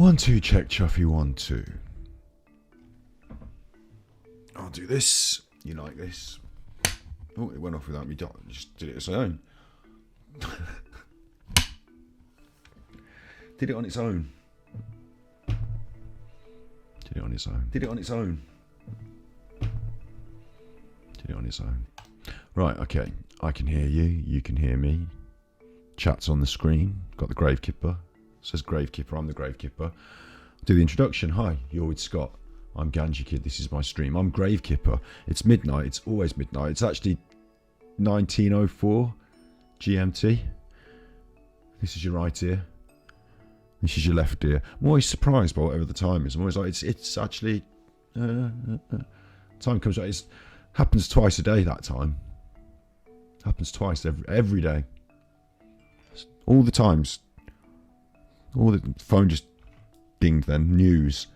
1, 2, check, Chuffy, 1, 2. I'll do this. You like this? Oh, it went off without me. Just did it on its own. Did it on its own. Did it on its own. Did it on its own. Did it on its own. Right, okay. I can hear you. You can hear me. Chat's on the screen. Got the Gravekeeper. Says Gravekeeper. I'm the Gravekeeper. I'll do the introduction. Hi, you're with Scott. I'm Ganji Kid. This is my stream. I'm Gravekeeper. It's midnight. It's always midnight. It's actually 1904 GMT. This is your right ear. This is your left ear. I'm always surprised by whatever the time is. I'm always like, it's actually... time comes out. It happens twice a day, that time. Happens twice every day. All the times. All the phone just dinged then. News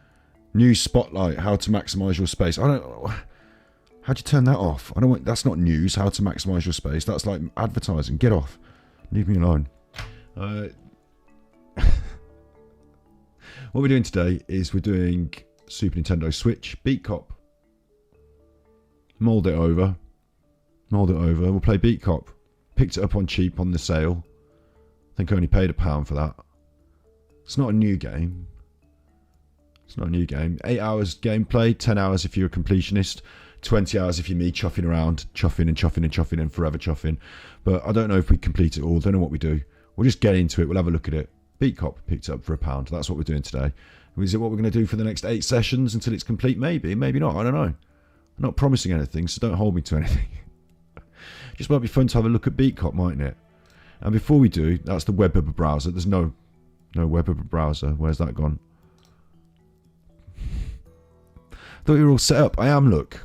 spotlight. How to maximise your space. I don't... How'd you turn that off? I don't want... That's not news. How to maximise your space. That's like advertising. Get off. Leave me alone. What we're doing today is we're doing Super Nintendo Switch Beat Cop. Mould it over. We'll play Beat Cop. Picked it up on cheap on the sale. I think I only paid £1 for that. It's not a new game. 8 hours gameplay, 10 hours if you're a completionist, 20 hours if you're me chuffing around, chuffing and forever chuffing. But I don't know if we complete it all. Don't know what we do. We'll just get into it. We'll have a look at it. Beat Cop picked up for £1. That's what we're doing today. Is it what we're going to do for the next 8 sessions until it's complete? Maybe not. I don't know. I'm not promising anything, so don't hold me to anything. Just might be fun to have a look at Beat Cop, mightn't it? And before we do, that's the web of a browser. There's no web of a browser. Where's that gone? Thought you were all set up. I am, look.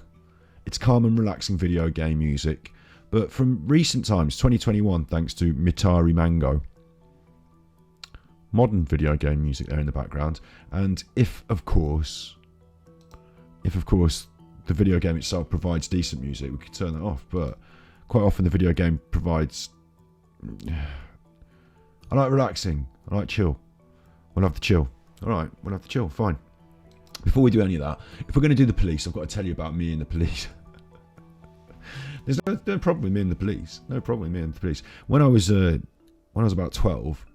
It's calm and relaxing video game music. But from recent times, 2021, thanks to Mitari Mango. Modern video game music there in the background. And if of course the video game itself provides decent music, we could turn that off. But quite often the video game provides... I like relaxing. I like chill. We'll have the chill. Alright, we'll have the chill. Fine. Before we do any of that, if we're going to do the police, I've got to tell you about me and the police. There's no problem with me and the police. No problem with me and the police. When I was about 12,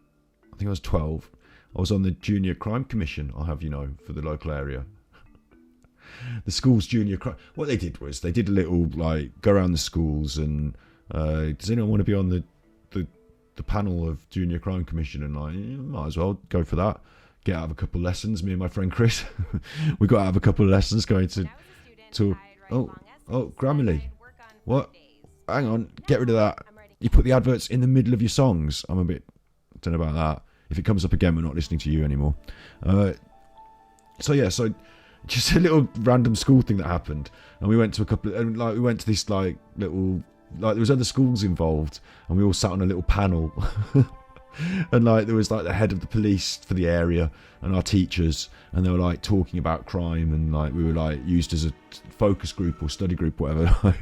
I think I was 12, I was on the Junior Crime Commission, I'll have you know, for the local area. The school's junior crime... What they did was, they did a little, like, go around the schools and... does anyone want to be on the panel of Junior Crime Commission? And, like, might as well go for that. Get out of a couple of lessons, me and my friend Chris. We got out of a couple of lessons going to Grammarly. What? Hang on, get rid of that. You put the adverts in the middle of your songs. I'm a bit... don't know about that. If it comes up again, we're not listening to you anymore. So just a little random school thing that happened, and we went to a couple of, we went to this like little, like there was other schools involved, and we all sat on a little panel. And like there was like the head of the police for the area and our teachers, and they were like talking about crime, and like we were like used as a focus group or study group, whatever.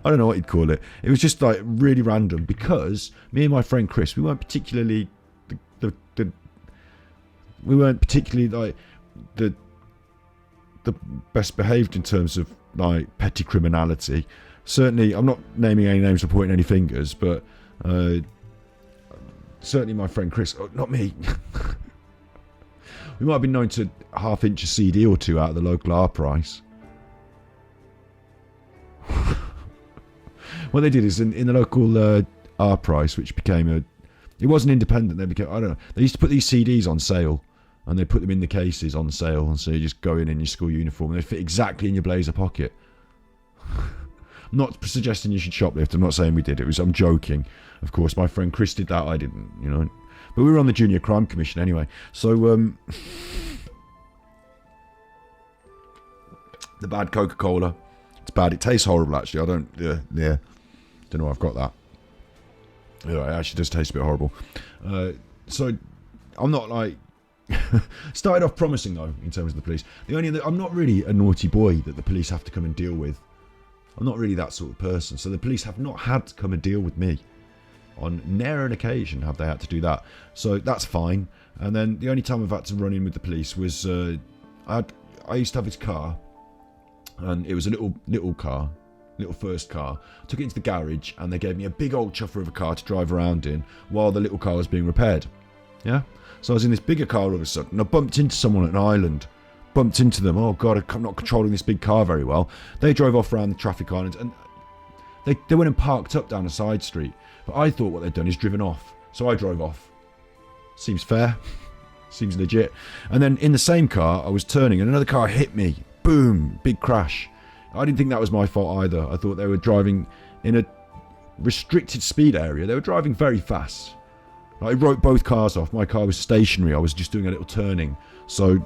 I don't know what you'd call it. It was just like really random because me and my friend Chris, we weren't particularly like the best behaved in terms of like petty criminality. Certainly, I'm not naming any names or pointing any fingers, but certainly my friend Chris, not me. We might have been known to half-inch a CD or two out of the local R price. What they did is in the local R price, which became it wasn't independent. They became, I don't know. They used to put these CDs on sale, and they put them in the cases on sale, and so you just go in your school uniform, and they fit exactly in your blazer pocket. I'm not suggesting you should shoplift. I'm not saying we did. I'm joking. Of course, my friend Chris did that. I didn't, you know. But we were on the Junior Crime Commission anyway. So, the bad Coca-Cola. It's bad. It tastes horrible, actually. I don't, don't know where I've got that. Yeah, it actually does taste a bit horrible. So, I'm not like... Started off promising, though, in terms of the police. I'm not really a naughty boy that the police have to come and deal with. I'm not really that sort of person. So the police have not had to come and deal with me On ne'er an occasion have they had to do that. So that's fine. And then the only time I've had to run in with the police was I used to have this car, and it was a little car, little first car. I took it into the garage, and they gave me a big old chuffer of a car to drive around in while the little car was being repaired. Yeah. So I was in this bigger car all of a sudden. I bumped into someone at an island. Bumped into them. Oh God, I'm not controlling this big car very well. They drove off around the traffic island, and they went and parked up down a side street. But I thought what they'd done is driven off. So I drove off. Seems fair. Seems legit. And then in the same car, I was turning and another car hit me. Boom. Big crash. I didn't think that was my fault either. I thought they were driving in a restricted speed area. They were driving very fast. I wrote both cars off. My car was stationary. I was just doing a little turning. So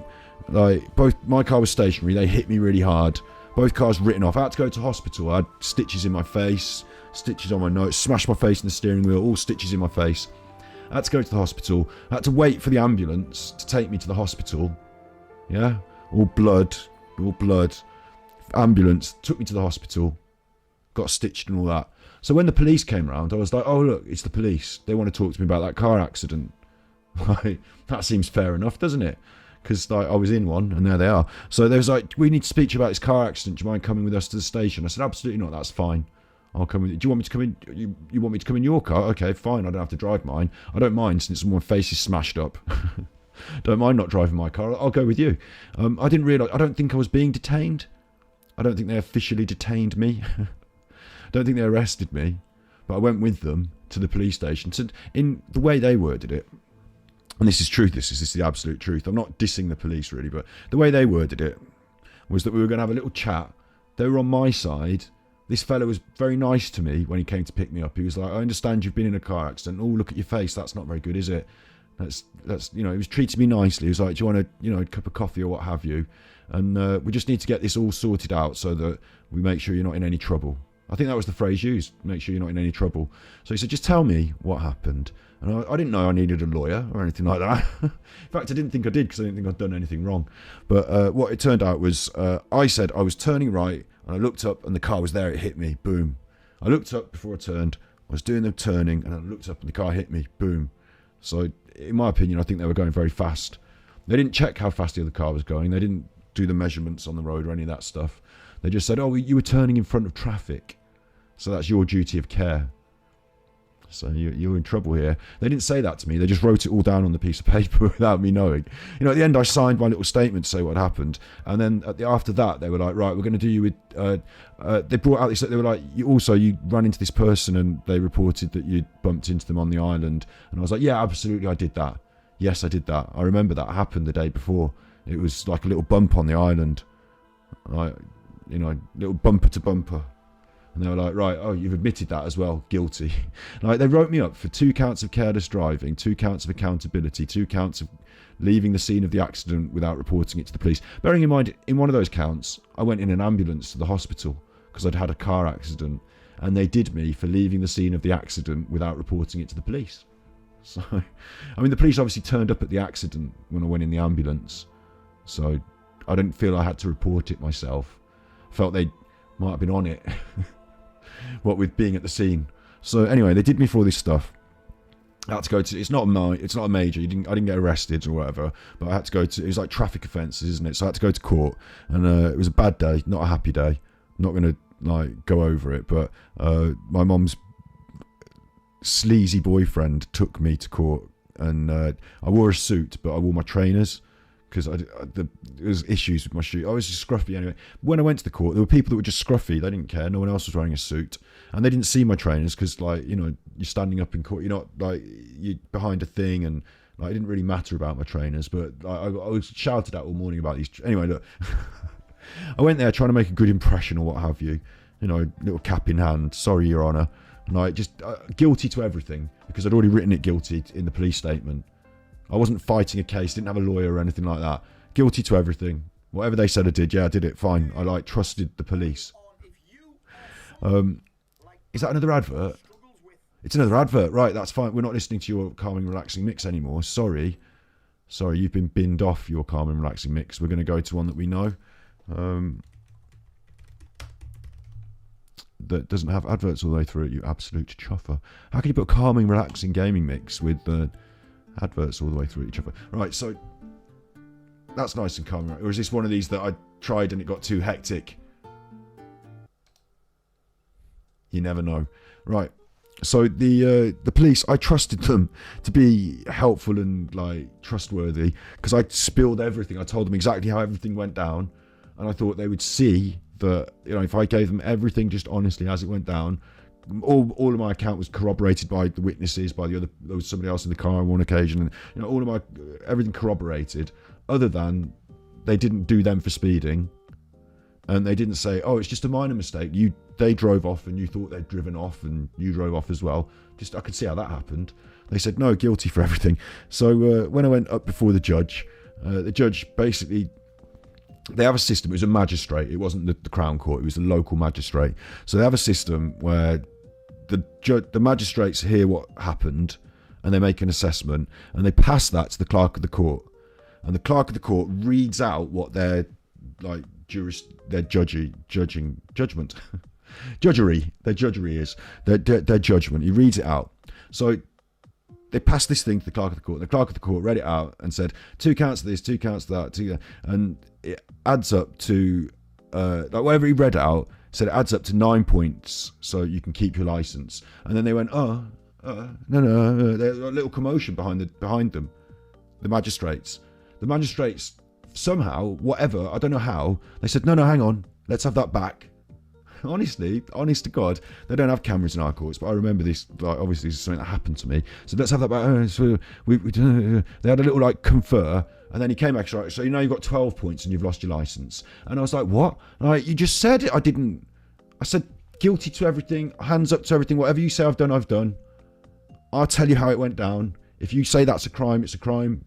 both my car was stationary. They hit me really hard. Both cars written off. I had to go to hospital. I had stitches in my face, stitches on my nose, smashed my face in the steering wheel, all stitches in my face. I had to go to the hospital. I had to wait for the ambulance to take me to the hospital. Yeah? All blood. Ambulance took me to the hospital. Got stitched and all that. So when the police came round, I was like, oh look, it's the police. They want to talk to me about that car accident. That seems fair enough, doesn't it? Because I was in one, and there they are. So they was like, we need to speak to you about this car accident. Do you mind coming with us to the station? I said, absolutely not. That's fine. I'll come with you. Do you want me to come in? You want me to come in your car? Okay, fine. I don't have to drive mine. I don't mind since my face is smashed up. Don't mind not driving my car. I'll go with you. I didn't realise. I don't think I was being detained. I don't think they officially detained me. I don't think they arrested me. But I went with them to the police station. So in the way they worded it, and this is truth, this is the absolute truth. I'm not dissing the police really, but the way they worded it was that we were going to have a little chat. They were on my side. This fella was very nice to me when he came to pick me up. He was like, I understand you've been in a car accident. Oh, look at your face. That's not very good, is it? That's he was treating me nicely. He was like, do you want a cup of coffee or what have you? And we just need to get this all sorted out so that we make sure you're not in any trouble. I think that was the phrase used, make sure you're not in any trouble. So he said, just tell me what happened. And I didn't know I needed a lawyer or anything like that. In fact, I didn't think I did because I didn't think I'd done anything wrong. But what it turned out was I said I was turning right and I looked up and the car was there. It hit me. Boom. I looked up before I turned. I was doing the turning and I looked up and the car hit me. Boom. So in my opinion, I think they were going very fast. They didn't check how fast the other car was going. They didn't do the measurements on the road or any of that stuff. They just said, oh, you were turning in front of traffic. So that's your duty of care. So you're in trouble here. They didn't say that to me. They just wrote it all down on the piece of paper without me knowing. At the end, I signed my little statement to say what happened. And then after that, they were like, right, we're going to do you with... they brought out this... They were like, you ran into this person and they reported that you bumped into them on the island. And I was like, yeah, absolutely, I did that. Yes, I did that. I remember that happened the day before. It was like a little bump on the island. Little bumper to bumper. And they were like, right, oh, you've admitted that as well, guilty. They wrote me up for 2 counts of careless driving, 2 counts of accountability, 2 counts of leaving the scene of the accident without reporting it to the police. Bearing in mind, in one of those counts, I went in an ambulance to the hospital because I'd had a car accident. And they did me for leaving the scene of the accident without reporting it to the police. So, the police obviously turned up at the accident when I went in the ambulance. So I didn't feel I had to report it myself. I felt they might have been on it. What with being at the scene. So anyway, they did me for all this stuff. I had to go to. It's not a major. I didn't get arrested or whatever. But I had to go to. It was like traffic offences, isn't it? So I had to go to court, and it was a bad day, not a happy day. I'm not going to go over it, but my mum's sleazy boyfriend took me to court, and I wore a suit, but I wore my trainers. Because there was issues with my shoe. I was just scruffy anyway. When I went to the court, there were people that were just scruffy. They didn't care. No one else was wearing a suit. And they didn't see my trainers because, you're standing up in court. You're not, you're behind a thing. And, it didn't really matter about my trainers. But I was shouted at all morning about these. Anyway, look. I went there trying to make a good impression or what have you. Little cap in hand. Sorry, Your Honour. And just guilty to everything. Because I'd already written it guilty in the police statement. I wasn't fighting a case, didn't have a lawyer or anything like that. Guilty to everything. Whatever they said I did, yeah, I did it, fine. I trusted the police. Is that another advert? It's another advert, right, that's fine. We're not listening to your calming, relaxing mix anymore. Sorry, you've been binned off your calming, relaxing mix. We're going to go to one that we know. that doesn't have adverts all the way through it, you absolute chuffer. How can you put a calming, relaxing gaming mix with adverts all the way through it, you chuffer? Right, so that's nice and calming. Or is this one of these that I tried and it got too hectic? You never know. Right. So the police, I trusted them to be helpful and like trustworthy because I spilled everything. I told them exactly how everything went down, and I thought they would see that, you know, if I gave them everything just honestly as it went down, all of my account was corroborated by the witnesses, by there was somebody else in the car on one occasion, and you know, all of my everything corroborated. Other than they didn't do them for speeding, and they didn't say, oh, it's just a minor mistake. They drove off and you thought they'd driven off and you drove off as well. I could see how that happened. They said, no, guilty for everything. So when I went up before the judge basically, they have a system. It was a magistrate. It wasn't the Crown Court. It was the local magistrate. So they have a system where the magistrates hear what happened and they make an assessment and they pass that to the clerk of the court. And the clerk of the court reads out what their judgment. Their judgment. He reads it out. So they passed this thing to the clerk of the court. The clerk of the court read it out and said 2 counts of this, 2 counts of that, and it adds up to like whatever he read out said it adds up to 9 points, so you can keep your license. And then they went, no. There's a little commotion behind them. The magistrates somehow, whatever, I don't know how, they said, no, hang on, let's have that back. Honestly, honest to God, they don't have cameras in our courts, but I remember this, like, obviously this is something that happened to me. So let's have that back. So they had a little like confer, and then he came back, right, so you know you've got 12 points and you've lost your license. And I was like, what? Like, you just said it. I said guilty to everything, hands up to everything, whatever you say I've done. I'll tell you how it went down. If you say that's a crime, it's a crime.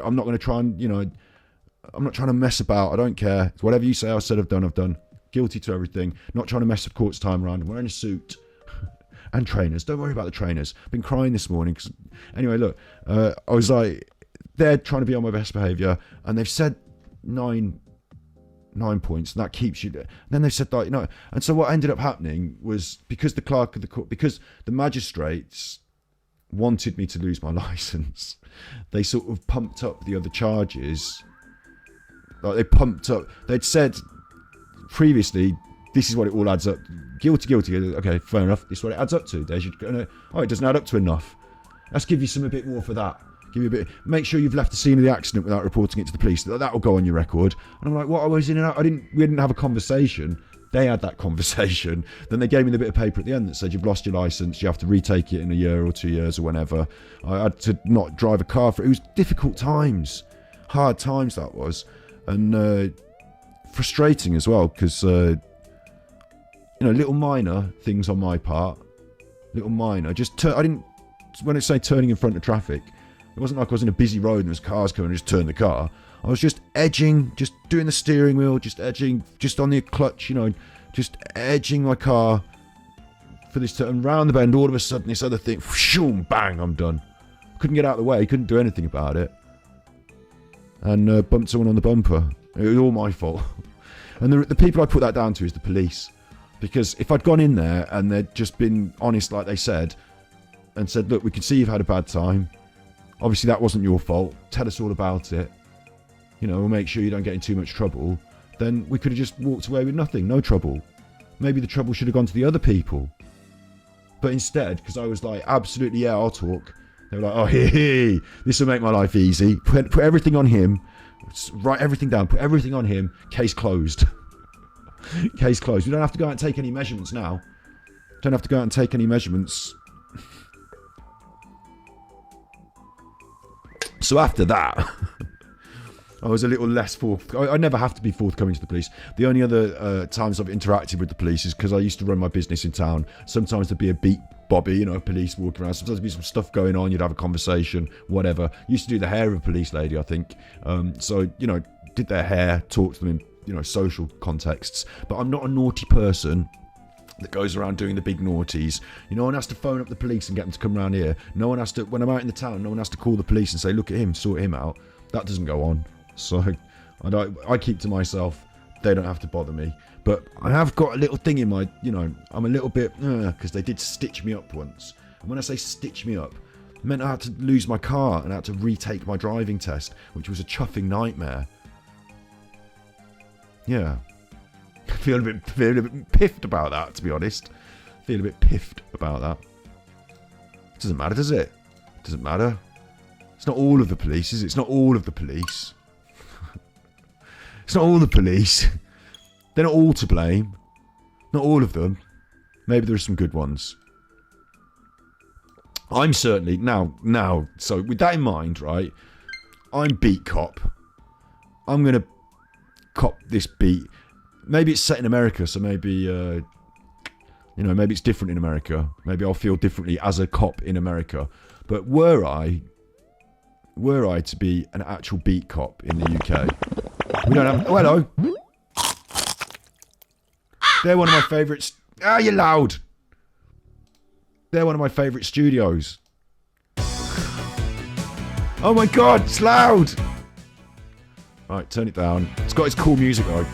I'm not going to try and, I'm not trying to mess about. I don't care. It's whatever you say I said I've done. Guilty to everything. Not trying to mess the court's time around. I'm wearing a suit. And trainers. Don't worry about the trainers. I've been crying this morning. Anyway, look. I was like, they're trying to be on my best behaviour. And they've said 9 points. And that keeps you there. And then they said, like, And so what ended up happening was because the clerk of the court, because the magistrates wanted me to lose my licence, they sort of pumped up the other charges. Like they pumped up. They'd said previously, this is what it all adds up. Guilty. Okay, fair enough. This is what it adds up to. There's your. Oh, it doesn't add up to enough. Let's give you a bit more for that. Give you a bit. Make sure you've left the scene of the accident without reporting it to the police. That will go on your record. And I'm like, what? I was in and out. We didn't have a conversation. They had that conversation. Then they gave me the bit of paper at the end that said you've lost your licence. You have to retake it in a year or 2 years or whenever. I had to not drive a car for it. It was difficult times, hard times that was, and frustrating as well because little minor things on my part, little minor. I didn't. When I say turning in front of traffic, it wasn't like I was in a busy road and there was cars coming and just turned the car. I was just edging, just doing the steering wheel, just edging, just on the clutch, just edging my car for this turn. Round the bend, all of a sudden, this other thing, shoom, bang, I'm done. Couldn't get out of the way, couldn't do anything about it. And bumped someone on the bumper. It was all my fault. And the people I put that down to is the police. Because if I'd gone in there and they'd just been honest like they said, and said, look, we can see you've had a bad time. Obviously that wasn't your fault. Tell us all about it. We'll make sure you don't get in too much trouble. Then we could have just walked away with nothing, no trouble. Maybe the trouble should have gone to the other people. But instead, because I was like, absolutely, yeah, I'll talk. They were like, oh, hey, this will make my life easy. Put everything on him. Write everything down. Put everything on him. Case closed. Case closed. We don't have to go out and take any measurements now. Don't have to go out and take any measurements. So after that, I was a little less I never have to be forthcoming to the police. The only other times I've interacted with the police is because I used to run my business in town. Sometimes there'd be a beat Bobby, police walking around. Sometimes there'd be some stuff going on. You'd have a conversation, whatever. Used to do the hair of a police lady, I think. So, did their hair, talked to them in, social contexts. But I'm not a naughty person that goes around doing the big naughties. No one has to phone up the police and get them to come around here. No one has to, when I'm out in the town, no one has to call the police and say, look at him, sort him out. That doesn't go on. So I keep to myself. they don't have to bother me. But I have got a little thing in my, I'm a little bit, because they did stitch me up once. And when I say stitch me up, it meant I had to lose my car and I had to retake my driving test, which was a chuffing nightmare. Yeah. I feel a bit piffed about that, to be honest. Feel a bit piffed about that. It doesn't matter, does it? It doesn't matter. It's not all of the police, is it? It's not all of the police. It's not all the police. They're not all to blame. Not all of them. Maybe there are some good ones. I'm certainly, now, so with that in mind, right, I'm beat cop. I'm going to cop this beat. Maybe it's set in America, so maybe, maybe it's different in America. Maybe I'll feel differently as a cop in America. But were I to be an actual beat cop in the UK, we don't have, oh, hello. They're one of my favourites. Ah, you're loud. They're one of my favourite studios. Oh my god, it's loud. Right, turn it down. It's got its cool music though.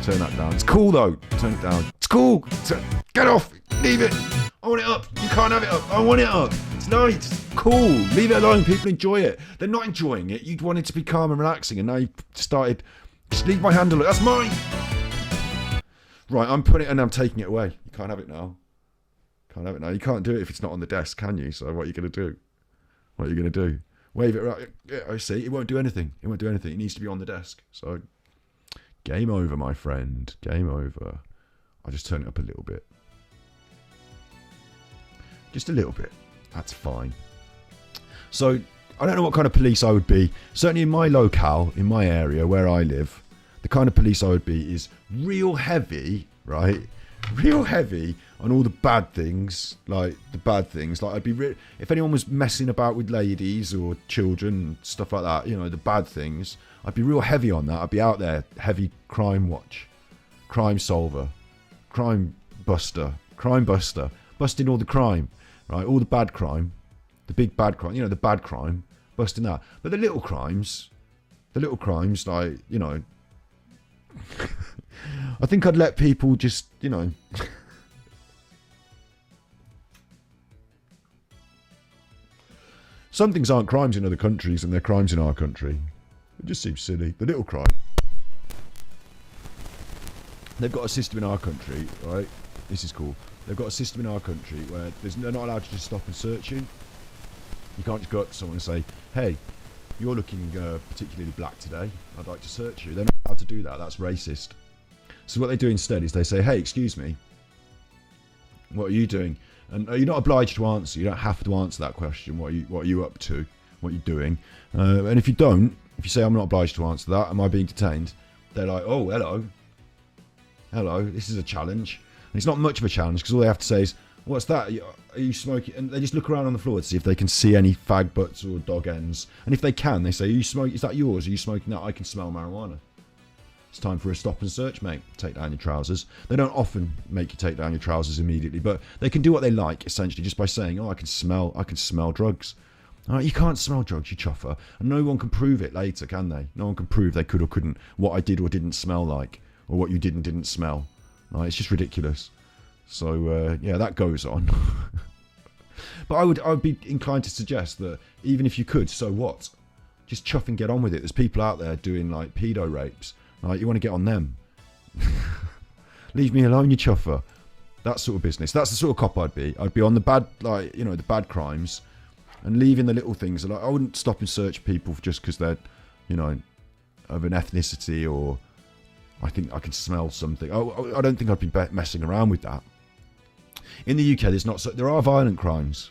Turn that down. It's cool though. Turn it down. It's cool. Get off. Leave it. I want it up. You can't have it up. I want it up. It's nice. It's cool. Leave it alone. People enjoy it. They're not enjoying it. You'd want it to be calm and relaxing, and now you started. Just leave my handle. That's mine. Right, I'm putting it and I'm taking it away. You can't have it now. Can't have it now. You can't do it if it's not on the desk, can you? So what are you going to do? What are you going to do? Wave it right. Yeah, I see. It won't do anything. It won't do anything. It needs to be on the desk. So game over, my friend. Game over. I'll just turn it up a little bit. Just a little bit. That's fine. So I don't know what kind of police I would be. Certainly in my locale, in my area where I live, the kind of police I would be is real heavy, right? Real heavy on all the bad things, like I'd be if anyone was messing about with ladies or children, stuff like that, the bad things, I'd be real heavy on that. I'd be out there, heavy crime watch, crime solver, crime buster, busting all the crime, right? All the bad crime, the big bad crime, the bad crime, busting that. But the little crimes, like, I think I'd let people just, some things aren't crimes in other countries and they're crimes in our country. It just seems silly. The little crime. They've got a system in our country, right? This is cool. They've got a system in our country where they're not allowed to just stop and search you. You can't just go up to someone and say, hey, you're looking particularly black today. I'd like to search you. They're not allowed to do that. That's racist. So what they do instead is they say, hey, excuse me, what are you doing? And you're not obliged to answer. You don't have to answer that question. What are you up to? What are you doing? And if you if you say, I'm not obliged to answer that, am I being detained? They're like, oh, hello, this is a challenge. And it's not much of a challenge because all they have to say is, what's that? Are you smoking? And they just look around on the floor to see if they can see any fag butts or dog ends. And if they can, they say, are you smoking? Is that yours? Are you smoking that? I can smell marijuana. It's time for a stop and search, mate. Take down your trousers. They don't often make you take down your trousers immediately, but they can do what they like, essentially, just by saying, oh, I can smell drugs. All right, you can't smell drugs, you chuffer. And no one can prove it later, can they? No one can prove they could or couldn't what I did or didn't smell like, or what you did and didn't smell. Right, it's just ridiculous. So, yeah, that goes on. But I would be inclined to suggest that even if you could, so what? Just chuff and get on with it. There's people out there doing, like, pedo rapes. Right, you want to get on them. Leave me alone, you chuffer. That sort of business. That's the sort of cop I'd be. I'd be on the bad, like, the bad crimes and leaving the little things. Like, I wouldn't stop and search people just because they're, of an ethnicity or I think I can smell something. I don't think I'd be messing around with that. In the UK, there are violent crimes.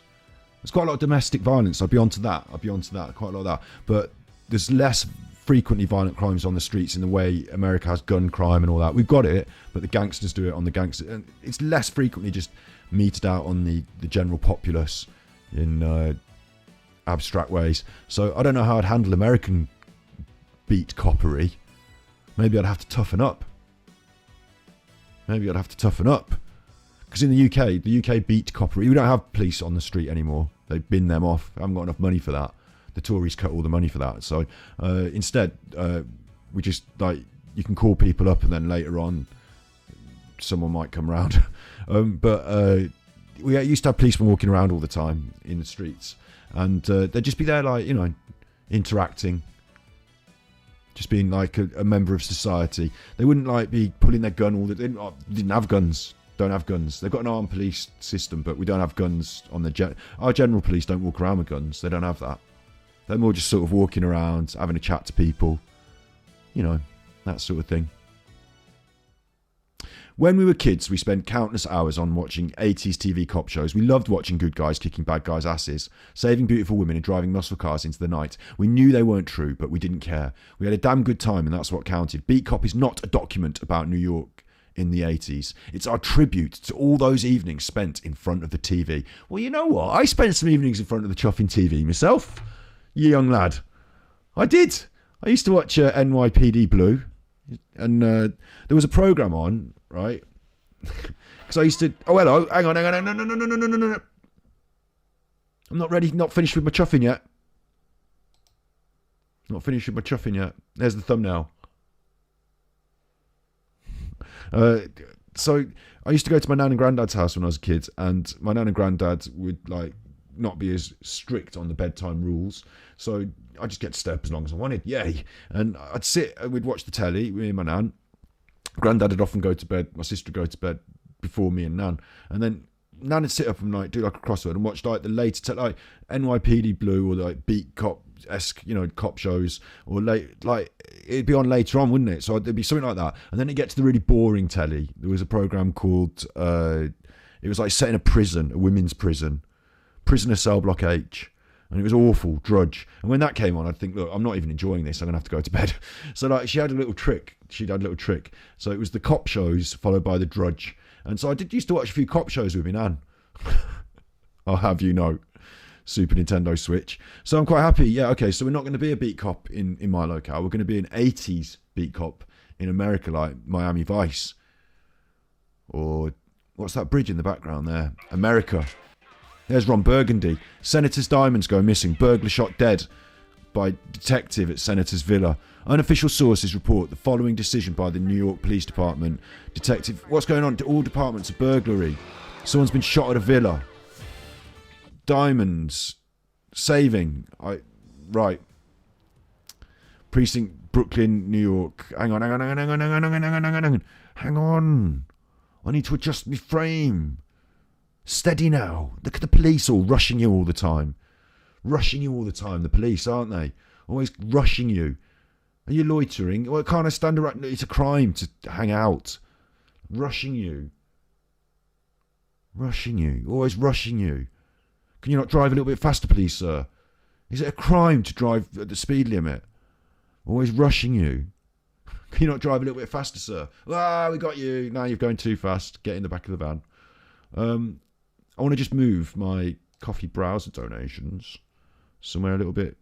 There's quite a lot of domestic violence. I'd be onto that. Quite a lot of that. But there's less frequently violent crimes on the streets in the way America has gun crime and all that. We've got it, but the gangsters do it on the gangsters. And it's less frequently just meted out on the general populace in abstract ways. So I don't know how I'd handle American beat coppery. Maybe I'd have to toughen up. Because in the UK beat coppery. We don't have police on the street anymore. They've bin them off. I haven't got enough money for that. The Tories cut all the money for that. So instead, we just, like, you can call people up and then later on someone might come round. We used to have policemen walking around all the time in the streets, and they'd just be there, like, you know, interacting, just being like a member of society. They wouldn't like be pulling their gun all the time. They didn't have guns. Don't have guns. They've got an armed police system, but we don't have guns on the our general police don't walk around with guns. They don't have that. They're more just sort of walking around, having a chat to people, you know, that sort of thing. When we were kids, we spent countless hours on watching 80s TV cop shows. We loved watching good guys kicking bad guys' asses, saving beautiful women and driving muscle cars into the night. We knew they weren't true, but we didn't care. We had a damn good time, and that's what counted. Beat Cop is not a document about New York in the 80s. It's our tribute to all those evenings spent in front of the TV. Well, you know what? I spent some evenings in front of the chuffing TV myself, you young lad. I did. I used to watch NYPD Blue, and there was a programme on, right? Because I used to... Oh, hello. Hang on. No. I'm not ready. Not finished with my chuffing yet. Not finished with my chuffing yet. There's the thumbnail. So I used to go to my nan and granddad's house when I was a kid, and my nan and granddad would like not be as strict on the bedtime rules, so I just get to stay up as long as I wanted. Yay! And I'd sit and we'd watch the telly, me and my nan. Granddad would often go to bed, my sister would go to bed before me and nan, and then nan would sit up and like do like a crossword and watch like the latest like NYPD Blue or like Beat Cop-esque, you know, cop shows, or late, like it'd be on later on, wouldn't it? So there'd be something like that, and then it get to the really boring telly. There was a program called it was like set in a prison, a women's prison, Prisoner Cell Block H. And it was awful, Drudge. And when that came on, I'd think, look, I'm not even enjoying this. I'm going to have to go to bed. So like, she had a little trick. So it was the cop shows followed by the Drudge. And so I used to watch a few cop shows with me, Nan. I'll have you know. Super Nintendo Switch. So I'm quite happy. Yeah, okay, so we're not going to be a beat cop in my locale. We're going to be an 80s beat cop in America, like Miami Vice. Or what's that bridge in the background there? America. There's Ron Burgundy. Senator's diamonds go missing. Burglar shot dead by detective at Senator's villa. Unofficial sources report the following decision by the New York Police Department. Detective, what's going on? All departments of burglary. Someone's been shot at a villa. Diamonds. Saving. Right. Precinct, Brooklyn, New York. Hang on. Hang on. I need to adjust my frame. Steady now. Look at the police all rushing you all the time. The police, aren't they? Always rushing you. Are you loitering? Well, can't I stand around? It's a crime to hang out. Rushing you. Always rushing you. Can you not drive a little bit faster, please, sir? Is it a crime to drive at the speed limit? Always rushing you. Can you not drive a little bit faster, sir? We got you. Now you're going too fast. Get in the back of the van. I want to just move my coffee browser donations somewhere a little bit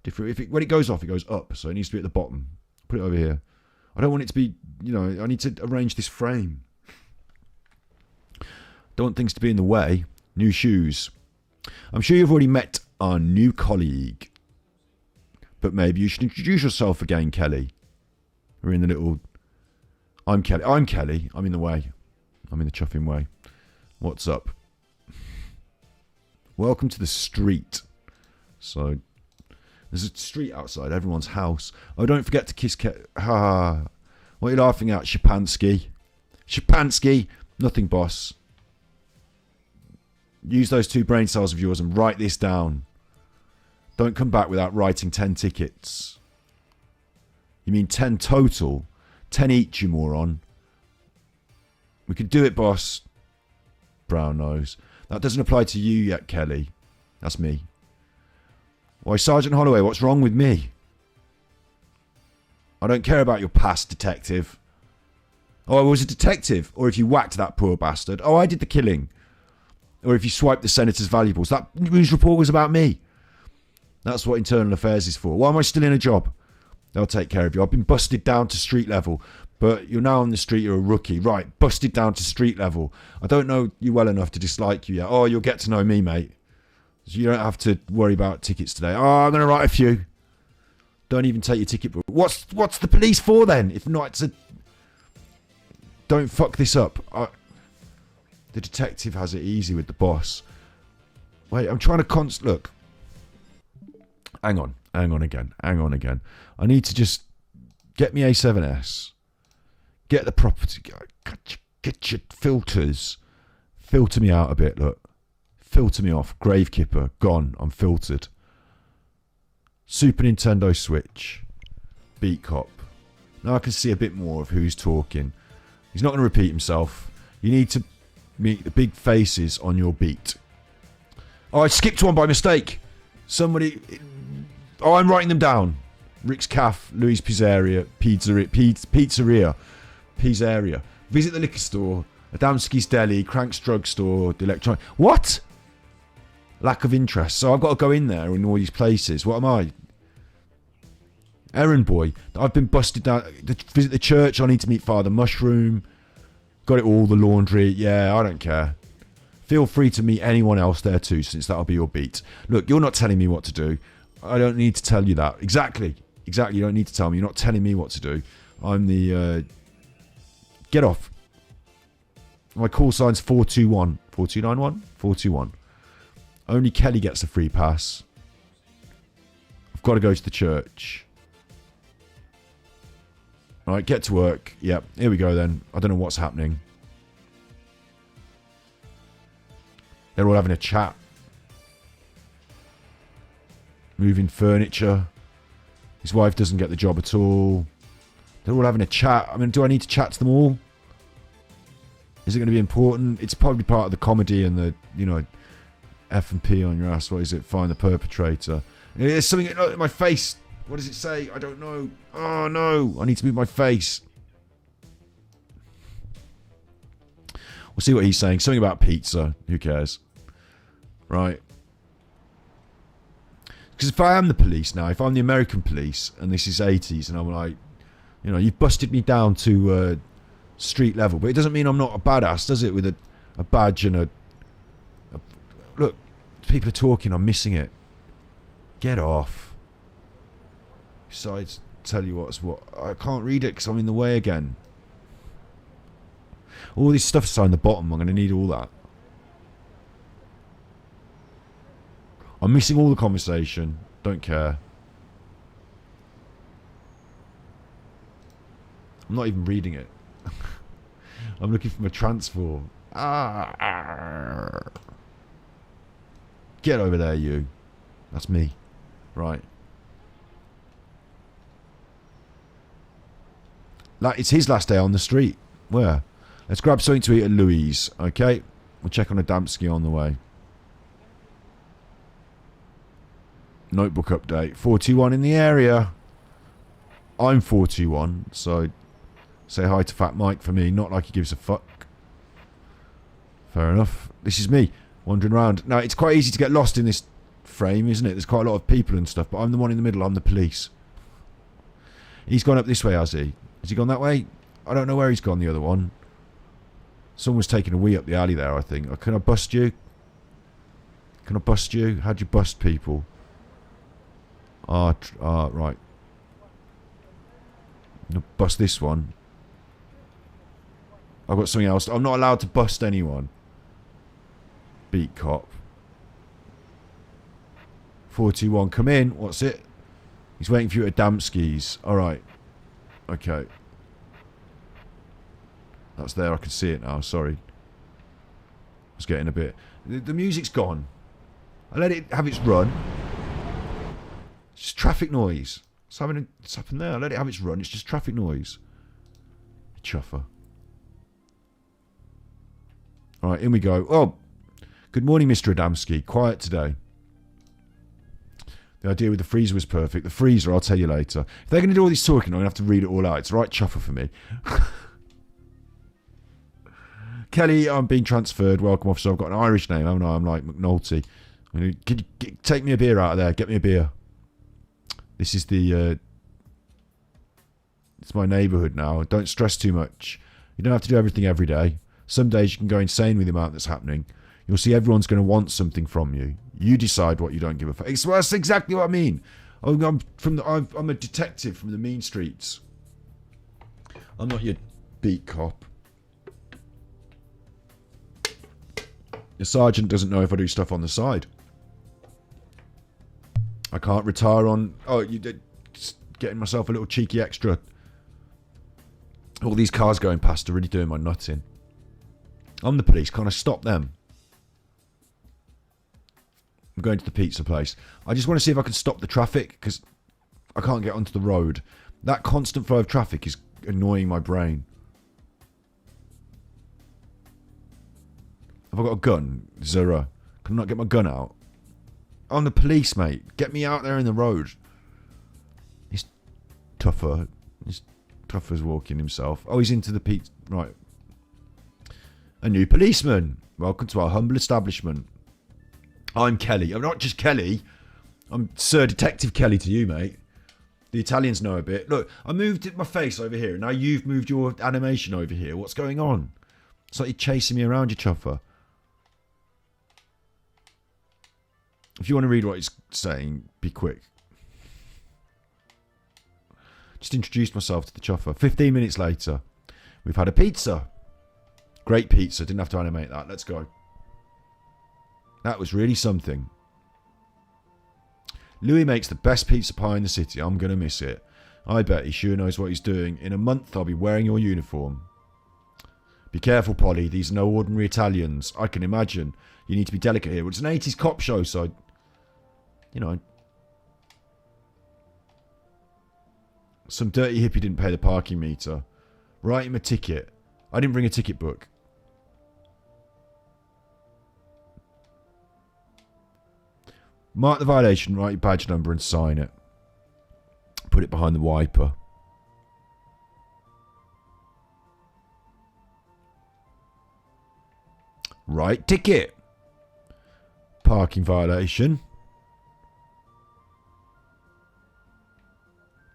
different. When it goes off, it goes up, so it needs to be at the bottom. Put it over here. I don't want it to be, you know, I need to arrange this frame. Don't want things to be in the way. New shoes. I'm sure you've already met our new colleague, but maybe you should introduce yourself again, Kelly. We're in the little... I'm Kelly. I'm in the way. I'm in the chuffing way. What's up? Welcome to the street. So, there's a street outside everyone's house. Oh, don't forget to kiss What are you laughing at, Shapansky? Nothing, boss. Use those 2 brain cells of yours and write this down. Don't come back without writing 10 tickets. You mean 10 total? 10 each, you moron. We could do it, boss. Brown nose. That doesn't apply to you yet, Kelly. That's me. Why, Sergeant Holloway, what's wrong with me? I don't care about your past, detective. Oh, I was a detective. Or if you whacked that poor bastard. Oh, I did the killing. Or if you swiped the senator's valuables. That news report was about me. That's what internal affairs is for. Why am I still in a job? They'll take care of you. I've been busted down to street level. But you're now on the street, you're a rookie. Right, busted down to street level. I don't know you well enough to dislike you yet. Oh, you'll get to know me, mate. So you don't have to worry about tickets today. Oh, I'm going to write a few. Don't even take your ticket. What's the police for then? If not, it's a... Don't fuck this up. The detective has it easy with the boss. Wait, I'm trying to look. Hang on again. I need to just get me A7S. Get the property. Get your filters. Filter me out a bit, look. Filter me off. Gravekipper, gone. I'm filtered. Super Nintendo Switch. Beat Cop. Now I can see a bit more of who's talking. He's not going to repeat himself. You need to meet the big faces on your beat. Oh, I skipped one by mistake. Somebody... Oh, I'm writing them down. Rick's Cafe, Louis Pizzeria, Pizzeria. Visit the liquor store, Adamski's Deli, Crank's Drugstore, the electronic... What? Lack of interest. So I've got to go in there in all these places. What am I? Errand boy. I've been busted down. Visit the church. I need to meet Father Mushroom. Got it all. The laundry. Yeah, I don't care. Feel free to meet anyone else there too, since that'll be your beat. Look, you're not telling me what to do. I don't need to tell you that. Exactly. You don't need to tell me. You're not telling me what to do. I'm the... Get off. My call sign's 421. 4291? 421. Only Kelly gets a free pass. I've got to go to the church. Alright, get to work. Yep, here we go then. I don't know what's happening. They're all having a chat. Moving furniture. His wife doesn't get the job at all. They're all having a chat. I mean, do I need to chat to them all? Is it going to be important? It's probably part of the comedy and the, F&P on your ass. What is it? Find the perpetrator. There's something in my face. What does it say? I don't know. Oh, no. I need to move my face. We'll see what he's saying. Something about pizza. Who cares? Right. Because if I am the police now, if I'm the American police, and this is 80s, and I'm like, you've busted me down to street level, but it doesn't mean I'm not a badass, does it? With a badge and a... Look, people are talking, I'm missing it. Get off. Besides, tell you what's what. I can't read it because I'm in the way again. All this stuff's on the bottom, I'm going to need all that. I'm missing all the conversation. Don't care. I'm not even reading it. I'm looking for my transform. Get over there, you. That's me. Right. It's his last day on the street. Where? Let's grab something to eat at Louis. Okay? We'll check on Adamski on the way. Notebook update. 41 in the area. I'm 41, so say hi to Fat Mike for me. Not like he gives a fuck. Fair enough. This is me, wandering around. Now, it's quite easy to get lost in this frame, isn't it? There's quite a lot of people and stuff, but I'm the one in the middle. I'm the police. He's gone up this way, has he? Has he gone that way? I don't know where he's gone, the other one. Someone's taking a wee up the alley there, I think. Can I bust you? Can I bust you? How'd you bust people? Right. Bust this one. I've got something else. I'm not allowed to bust anyone. Beat Cop. 41. Come in. What's it? He's waiting for you at Adamski's. Alright. Okay. That's there. I can see it now. Sorry. I was getting a bit... The music's gone. I let it have its run. It's just traffic noise. It's happening there. I let it have its run. It's just traffic noise. Chuffer. Alright, in we go. Oh, good morning, Mr. Adamski. Quiet today. The idea with the freezer was perfect. The freezer, I'll tell you later. If they're going to do all this talking, I'm going to have to read it all out. It's the right chuffer for me. Kelly, I'm being transferred. Welcome, officer. I've got an Irish name, haven't I? I'm like McNulty. Could you take me a beer out of there? Get me a beer. This is the... it's my neighbourhood now. Don't stress too much. You don't have to do everything every day. Some days you can go insane with the amount that's happening. You'll see everyone's going to want something from you. You decide what you don't give a fuck. That's exactly what I mean. I'm a detective from the mean streets. I'm not your beat cop. The sergeant doesn't know if I do stuff on the side. I can't retire on... Oh, just getting myself a little cheeky extra. All these cars going past are really doing my nuts in. I'm the police. Can't I stop them? I'm going to the pizza place. I just want to see if I can stop the traffic, because I can't get onto the road. That constant flow of traffic is annoying my brain. Have I got a gun? Zero. Can I not get my gun out? I'm the police, mate. Get me out there in the road. He's tougher. He's tougher as walking himself. Oh, he's into the pizza. Right. A new policeman. Welcome to our humble establishment. I'm Kelly. I'm not just Kelly. I'm Sir Detective Kelly to you, mate. The Italians know a bit. Look, I moved my face over here. Now you've moved your animation over here. What's going on? It's like you're chasing me around, you chuffer. If you want to read what he's saying, be quick. Just introduced myself to the chuffer. 15 minutes later, we've had a pizza. Great pizza. Didn't have to animate that. Let's go. That was really something. Louis makes the best pizza pie in the city. I'm going to miss it. I bet he sure knows what he's doing. In a month, I'll be wearing your uniform. Be careful, Polly. These are no ordinary Italians. I can imagine. You need to be delicate here. Well, it's an 80s cop show, so... You know, some dirty hippie didn't pay the parking meter. Write him a ticket. I didn't bring a ticket book. Mark the violation, write your badge number and sign it. Put it behind the wiper. Right ticket. Parking violation.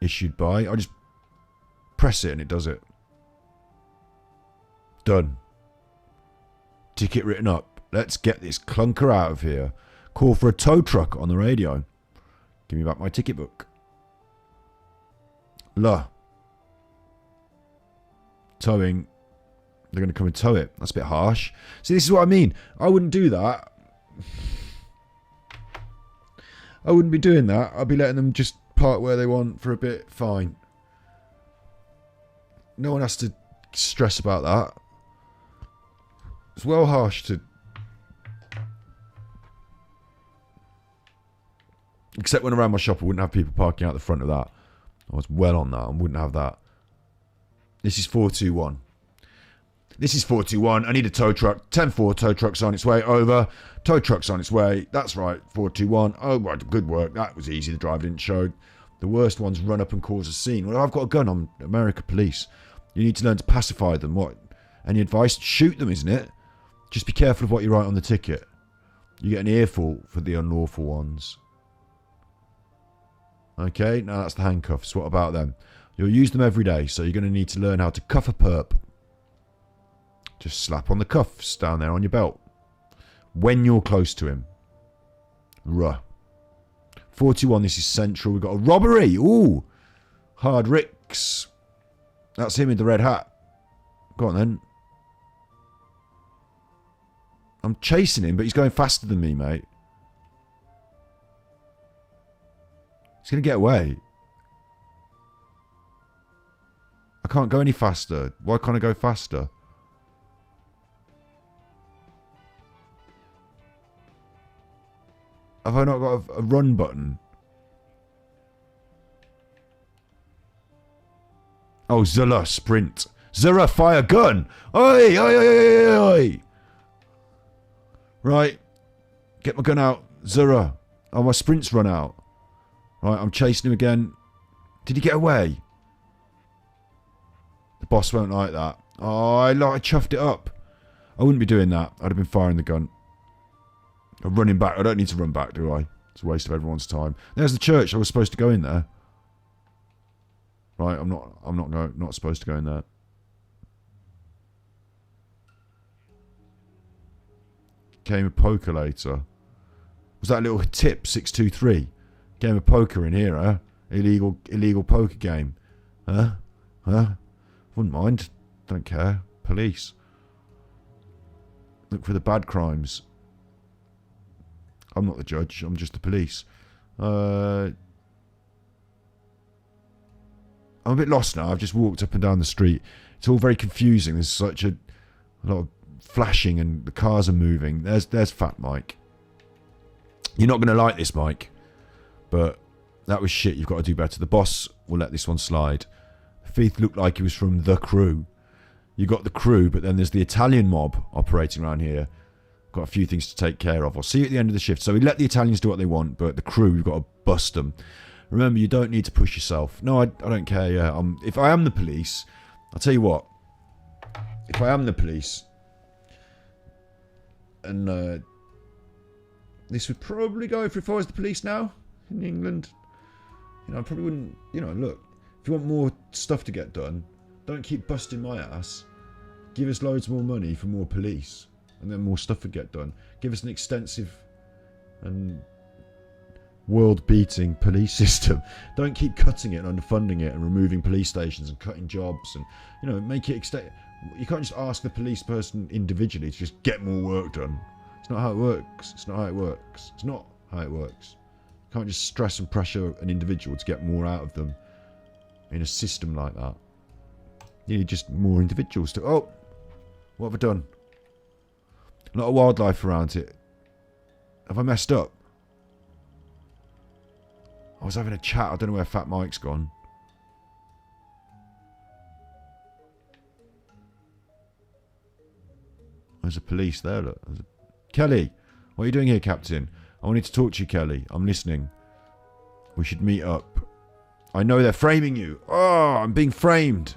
Issued by... I just press it and it does it. Done. Ticket written up. Let's get this clunker out of here. Call for a tow truck on the radio. Give me back my ticket book. Towing. They're going to come and tow it. That's a bit harsh. See, this is what I mean. I wouldn't do that. I wouldn't be doing that. I'd be letting them just park where they want for a bit. Fine. No one has to stress about that. It's well harsh to... Except when around my shop, I wouldn't have people parking out the front of that. I was well on that. I wouldn't have that. This is 421. This is 421. I need a tow truck. 10-4, tow truck's on its way. Over. Tow truck's on its way. That's right. 421. Oh, right. Good work. That was easy. The driver didn't show. The worst ones run up and cause a scene. Well, I've got a gun. I'm America police. You need to learn to pacify them. What? Any advice? Shoot them, isn't it? Just be careful of what you write on the ticket. You get an earful for the unlawful ones. Okay, now that's the handcuffs. What about them? You'll use them every day, so you're going to need to learn how to cuff a perp. Just slap on the cuffs down there on your belt. When you're close to him. Ruh. 41, this is central. We've got a robbery. Ooh. Hard Ricks. That's him in the red hat. Go on then. I'm chasing him, but he's going faster than me, mate. He's going to get away. I can't go any faster. Why can't I go faster? Have I not got a run button? Oh, Zilla, sprint. Zilla, fire gun. Oi, oi, oi, oi, oi. Right. Get my gun out. Zilla. Oh, my sprint's run out. Right, I'm chasing him again. Did he get away? The boss won't like that. Oh, I chuffed it up. I wouldn't be doing that. I'd have been firing the gun. I'm running back. I don't need to run back, do I? It's a waste of everyone's time. There's the church. I was supposed to go in there. Right, I'm not supposed to go in there. Came a poker later. Was that a little tip 623? Game of poker in here, huh? Illegal poker game. Huh? Wouldn't mind. Don't care. Police. Look for the bad crimes. I'm not the judge. I'm just the police. I'm a bit lost now. I've just walked up and down the street. It's all very confusing. There's such a lot of flashing and the cars are moving. There's Fat Mike. You're not going to like this, Mike. But that was shit. You've got to do better. The boss will let this one slide. Thief looked like he was from The Crew. You got The Crew, but then there's the Italian mob operating around here. Got a few things to take care of. I'll see you at the end of the shift. So we let the Italians do what they want, but the crew, we've got to bust them. Remember, you don't need to push yourself. No, I don't care. Yeah, if I am the police, I'll tell you what. If I am the police, and this would probably go if I was the police now in England. I probably wouldn't. Look, if you want more stuff to get done, don't keep busting my ass. Give us loads more money for more police. And then more stuff would get done. Give us an extensive and world-beating police system. Don't keep cutting it and underfunding it and removing police stations and cutting jobs and make it you can't just ask the police person individually to just get more work done. It's not how it works. It's not how it works. It's not how it works. You can't just stress and pressure an individual to get more out of them in a system like that. You need just more individuals to... Oh! What have I done? A lot of wildlife around it. Have I messed up? I was having a chat. I don't know where Fat Mike's gone. There's a police there, look. Kelly, what are you doing here, Captain? I wanted to talk to you, Kelly. I'm listening. We should meet up. I know they're framing you. Oh, I'm being framed.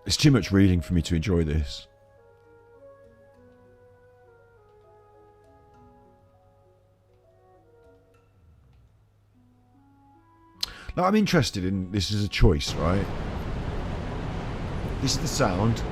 It's too much reading for me to enjoy this. Now, I'm interested in this as a choice, right? This is the sound.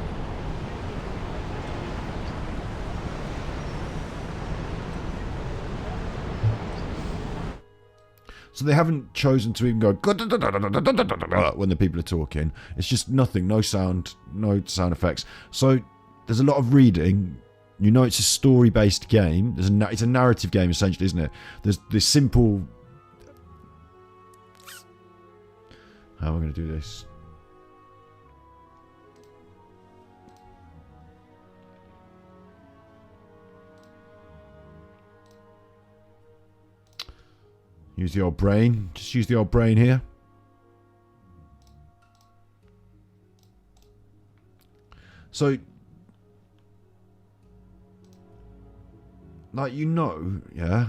So they haven't chosen to even go when the people are talking. It's just nothing, no sound effects. So there's a lot of reading. It's a story-based game. It's a narrative game essentially, isn't it? There's this simple. How am I going to do this? Use the old brain. Just use the old brain here. So, yeah.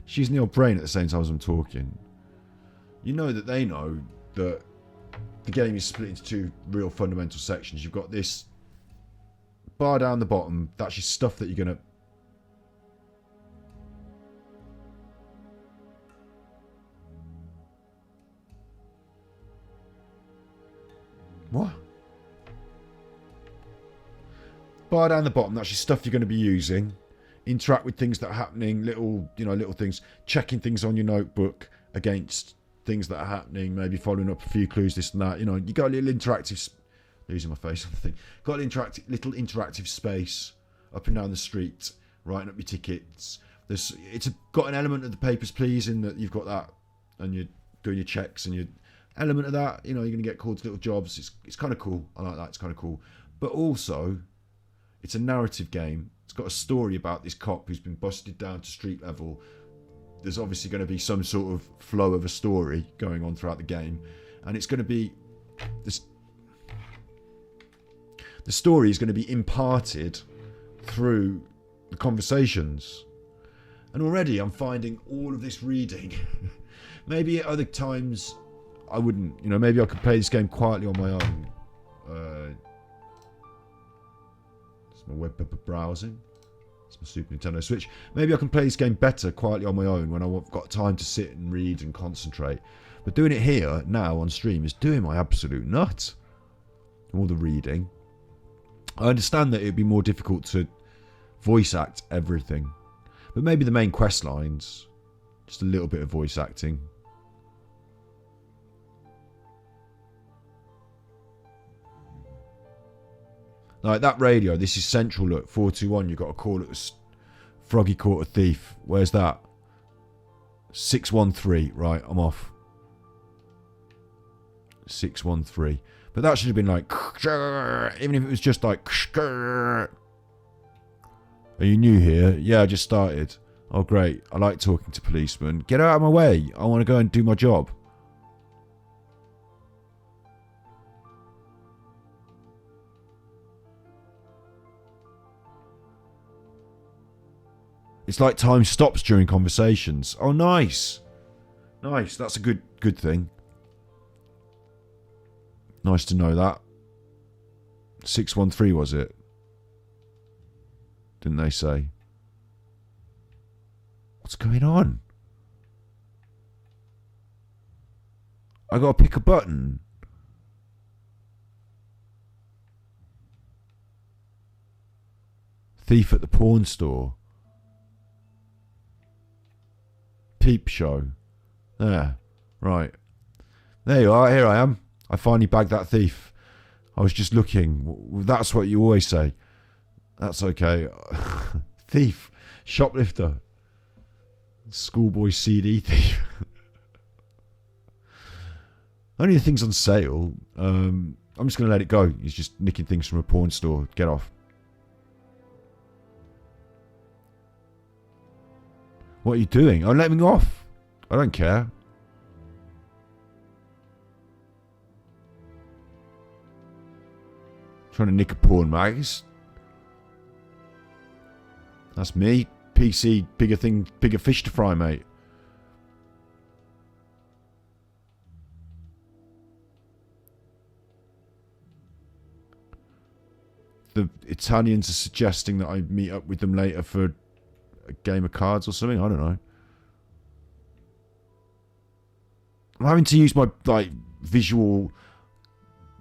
Just using the old brain at the same time as I'm talking. You know that they know that the game is split into two real fundamental sections. You've got this bar down the bottom. That's your stuff that you're going to... What? Bar down the bottom, that's your stuff you're going to be using. Interact with things that are happening, little things. Checking things on your notebook against things that are happening. Maybe following up a few clues, this and that. You got a little interactive... Losing my face on the thing. Got a little interactive space up and down the street, writing up your tickets. It's got an element of the papers, please, in that you've got that, and you're doing your checks and you're... Element of that, you're going to get called to little jobs. It's kind of cool. I like that. It's kind of cool. But also, it's a narrative game. It's got a story about this cop who's been busted down to street level. There's obviously going to be some sort of flow of a story going on throughout the game. And it's going to be... The story is going to be imparted through the conversations. And already I'm finding all of this reading. Maybe at other times... I wouldn't, maybe I could play this game quietly on my own. It's my web browsing. It's my Super Nintendo Switch. Maybe I can play this game better quietly on my own when I've got time to sit and read and concentrate. But doing it here, now, on stream, is doing my absolute nut. All the reading. I understand that it'd be more difficult voice act everything. But maybe the main quest lines, just a little bit of voice acting. Like that radio, this is central, look, 421, you've got to call it the Froggy caught a thief. Where's that? 613, right, I'm off. 613. But that should have been like, even if it was just like, are you new here? Yeah, I just started. Oh, great. I like talking to policemen. Get out of my way. I want to go and do my job. It's like time stops during conversations. Oh, nice. Nice. That's a good thing. Nice to know that. 613 was it? Didn't they say? What's going on? I gotta pick a button. Thief at the pawn store. Peep show. There. Right. There you are. Here I am. I finally bagged that thief. I was just looking. That's what you always say. That's okay. Thief. Shoplifter. Schoolboy CD thief. Only the things on sale. I'm just going to let it go. He's just nicking things from a pawn store. Get off. What are you doing? Oh, let me off. I don't care. Trying to nick a pawn mags. That's me. PC, bigger fish to fry, mate. The Italians are suggesting that I meet up with them later for a game of cards or something. I don't know. I'm having to use my visual.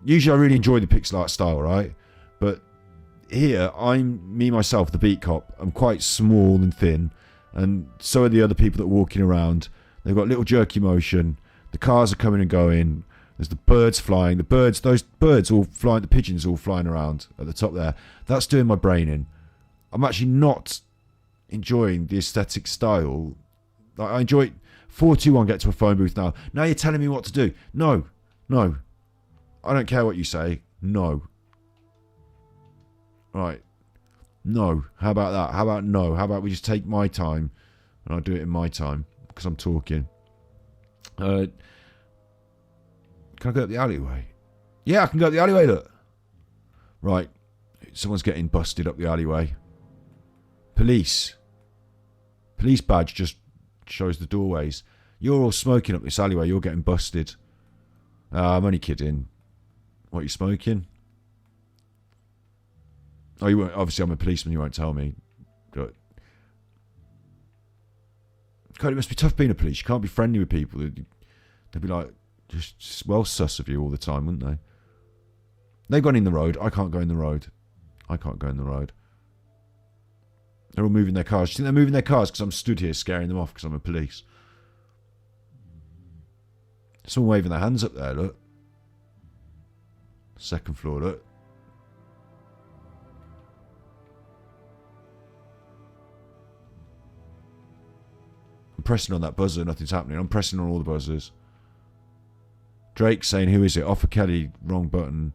Usually I really enjoy the pixel art style, right? But here, I'm me myself, the beat cop. I'm quite small and thin, and so are the other people that are walking around. They've got little jerky motion. The cars are coming and going. There's the birds flying. Those birds all flying. The pigeons all flying around at the top there. That's doing my brain in. I'm actually not enjoying the aesthetic style. I enjoy 421. Get to a phone booth now. Now you're telling me what to do. No. I don't care what you say. No. Right. No. How about that? How about no? How about we just take my time and I'll do it in my time because I'm talking. Can I go up the alleyway? Yeah, I can go up the alleyway, look. Right. Someone's getting busted up the alleyway. Police. Police badge just shows the doorways. You're all smoking up this alleyway. You're getting busted. I'm only kidding. What, are you smoking? Oh, you won't. Obviously, I'm a policeman. You won't tell me. But God, it must be tough being a police. You can't be friendly with people. They'd be like, just well sus of you all the time, wouldn't they? They've gone in the road. I can't go in the road. I can't go in the road. They're all moving their cars. Do you think they're moving their cars because I'm stood here scaring them off because I'm a police? Someone waving their hands up there, look. Second floor, look. I'm pressing on that buzzer, nothing's happening. I'm pressing on all the buzzers. Drake saying, who is it? Offer Kelly, wrong button.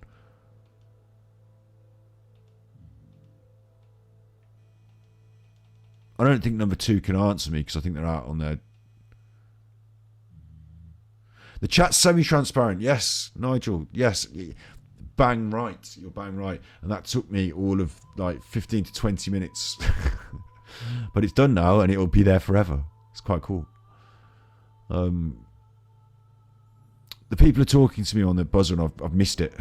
I don't think number 2 can answer me because I think they're out on their... The chat's semi-transparent. Yes, Nigel. Yes. Bang right. You're bang right. And that took me all of 15 to 20 minutes. But it's done now and it'll be there forever. It's quite cool. The people are talking to me on the buzzer and I've missed it.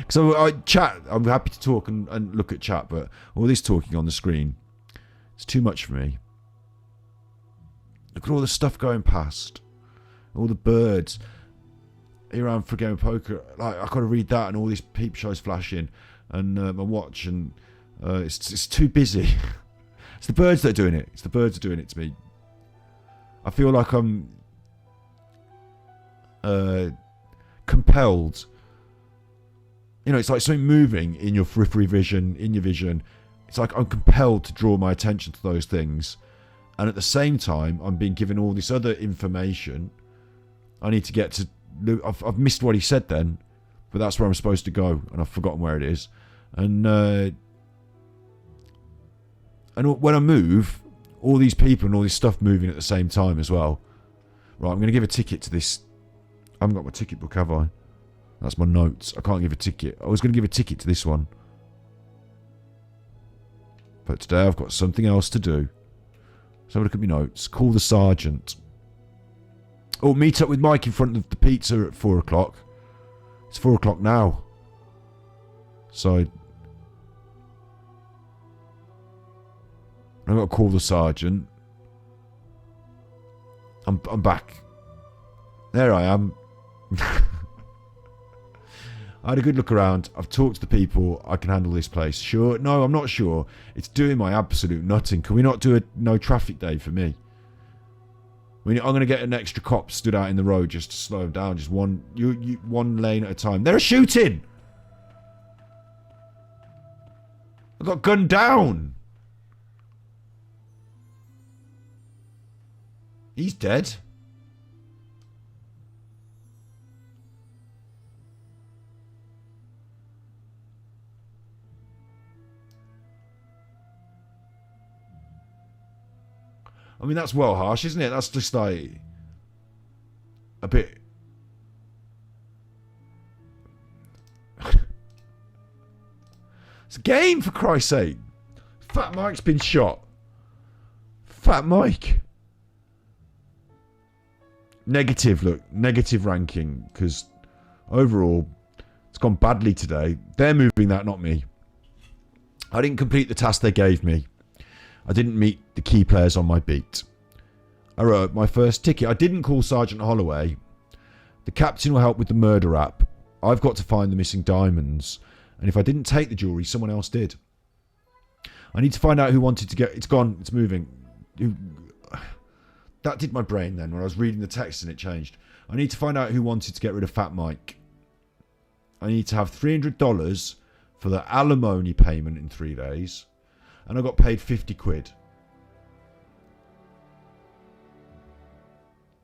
So I chat. I'm happy to talk and look at chat, but all this talking on the screen, it's too much for me. Look at all the stuff going past. All the birds. Here I am for a game of poker. I've got to read that and all these peep shows flashing and my watch and It's too busy. It's the birds that are doing it. It's the birds that are doing it to me. I feel like I'm compelled. You know, it's like something moving in your periphery vision, in your vision. It's like I'm compelled to draw my attention to those things. And at the same time, I'm being given all this other information. I need to get to... I've missed what he said then, but that's where I'm supposed to go, and I've forgotten where it is. And when I move, all these people and all this stuff moving at the same time as well. Right, I'm going to give a ticket to this. I haven't got my ticket book, have I? That's my notes. I can't give a ticket. I was going to give a ticket to this one. But today I've got something else to do. Let's have a look at my notes. Call the sergeant. Oh, meet up with Mike in front of the pizza at 4 o'clock. It's 4 o'clock now. So I've got to call the sergeant. I'm back. There I am. I had a good look around. I've talked to the people. I can handle this place. Sure? No, I'm not sure. It's doing my absolute nutting. Can we not do a no traffic day for me? I'm going to get an extra cop stood out in the road just to slow them down. Just one lane at a time. They're shooting! I got gunned down! He's dead. I mean, that's well harsh, isn't it? That's just like a bit... It's a game, for Christ's sake. Fat Mike's been shot. Fat Mike. Negative, look. Negative ranking, because overall, it's gone badly today. They're moving that, not me. I didn't complete the task they gave me. I didn't meet the key players on my beat. I wrote my first ticket. I didn't call Sergeant Holloway. The captain will help with the murder app. I've got to find the missing diamonds. And if I didn't take the jewellery, someone else did. I need to find out who wanted to get... It's gone. It's moving. That did my brain then when I was reading the text and it changed. I need to find out who wanted to get rid of Fat Mike. I need to have $300 for the alimony payment in 3 days. And I got paid 50 quid.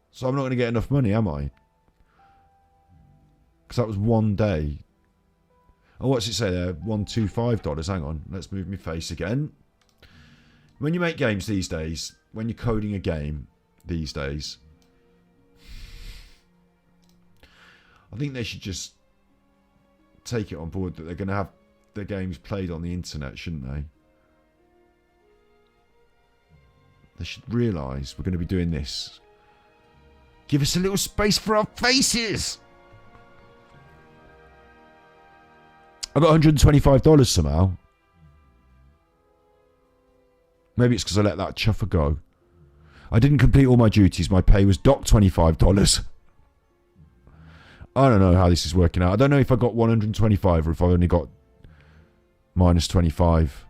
So I'm not going to get enough money, am I? Because that was 1 day. Oh, what's it say there? $125. Hang on. Let's move my face again. When you make games these days, when you're coding a game these days, I think they should just take it on board that they're going to have their games played on the internet, shouldn't they? They should realise we're going to be doing this. Give us a little space for our faces. I got $125 somehow. Maybe it's because I let that chuffer go. I didn't complete all my duties. My pay was docked $25. I don't know how this is working out. I don't know if I got 125 or if I only got minus 25.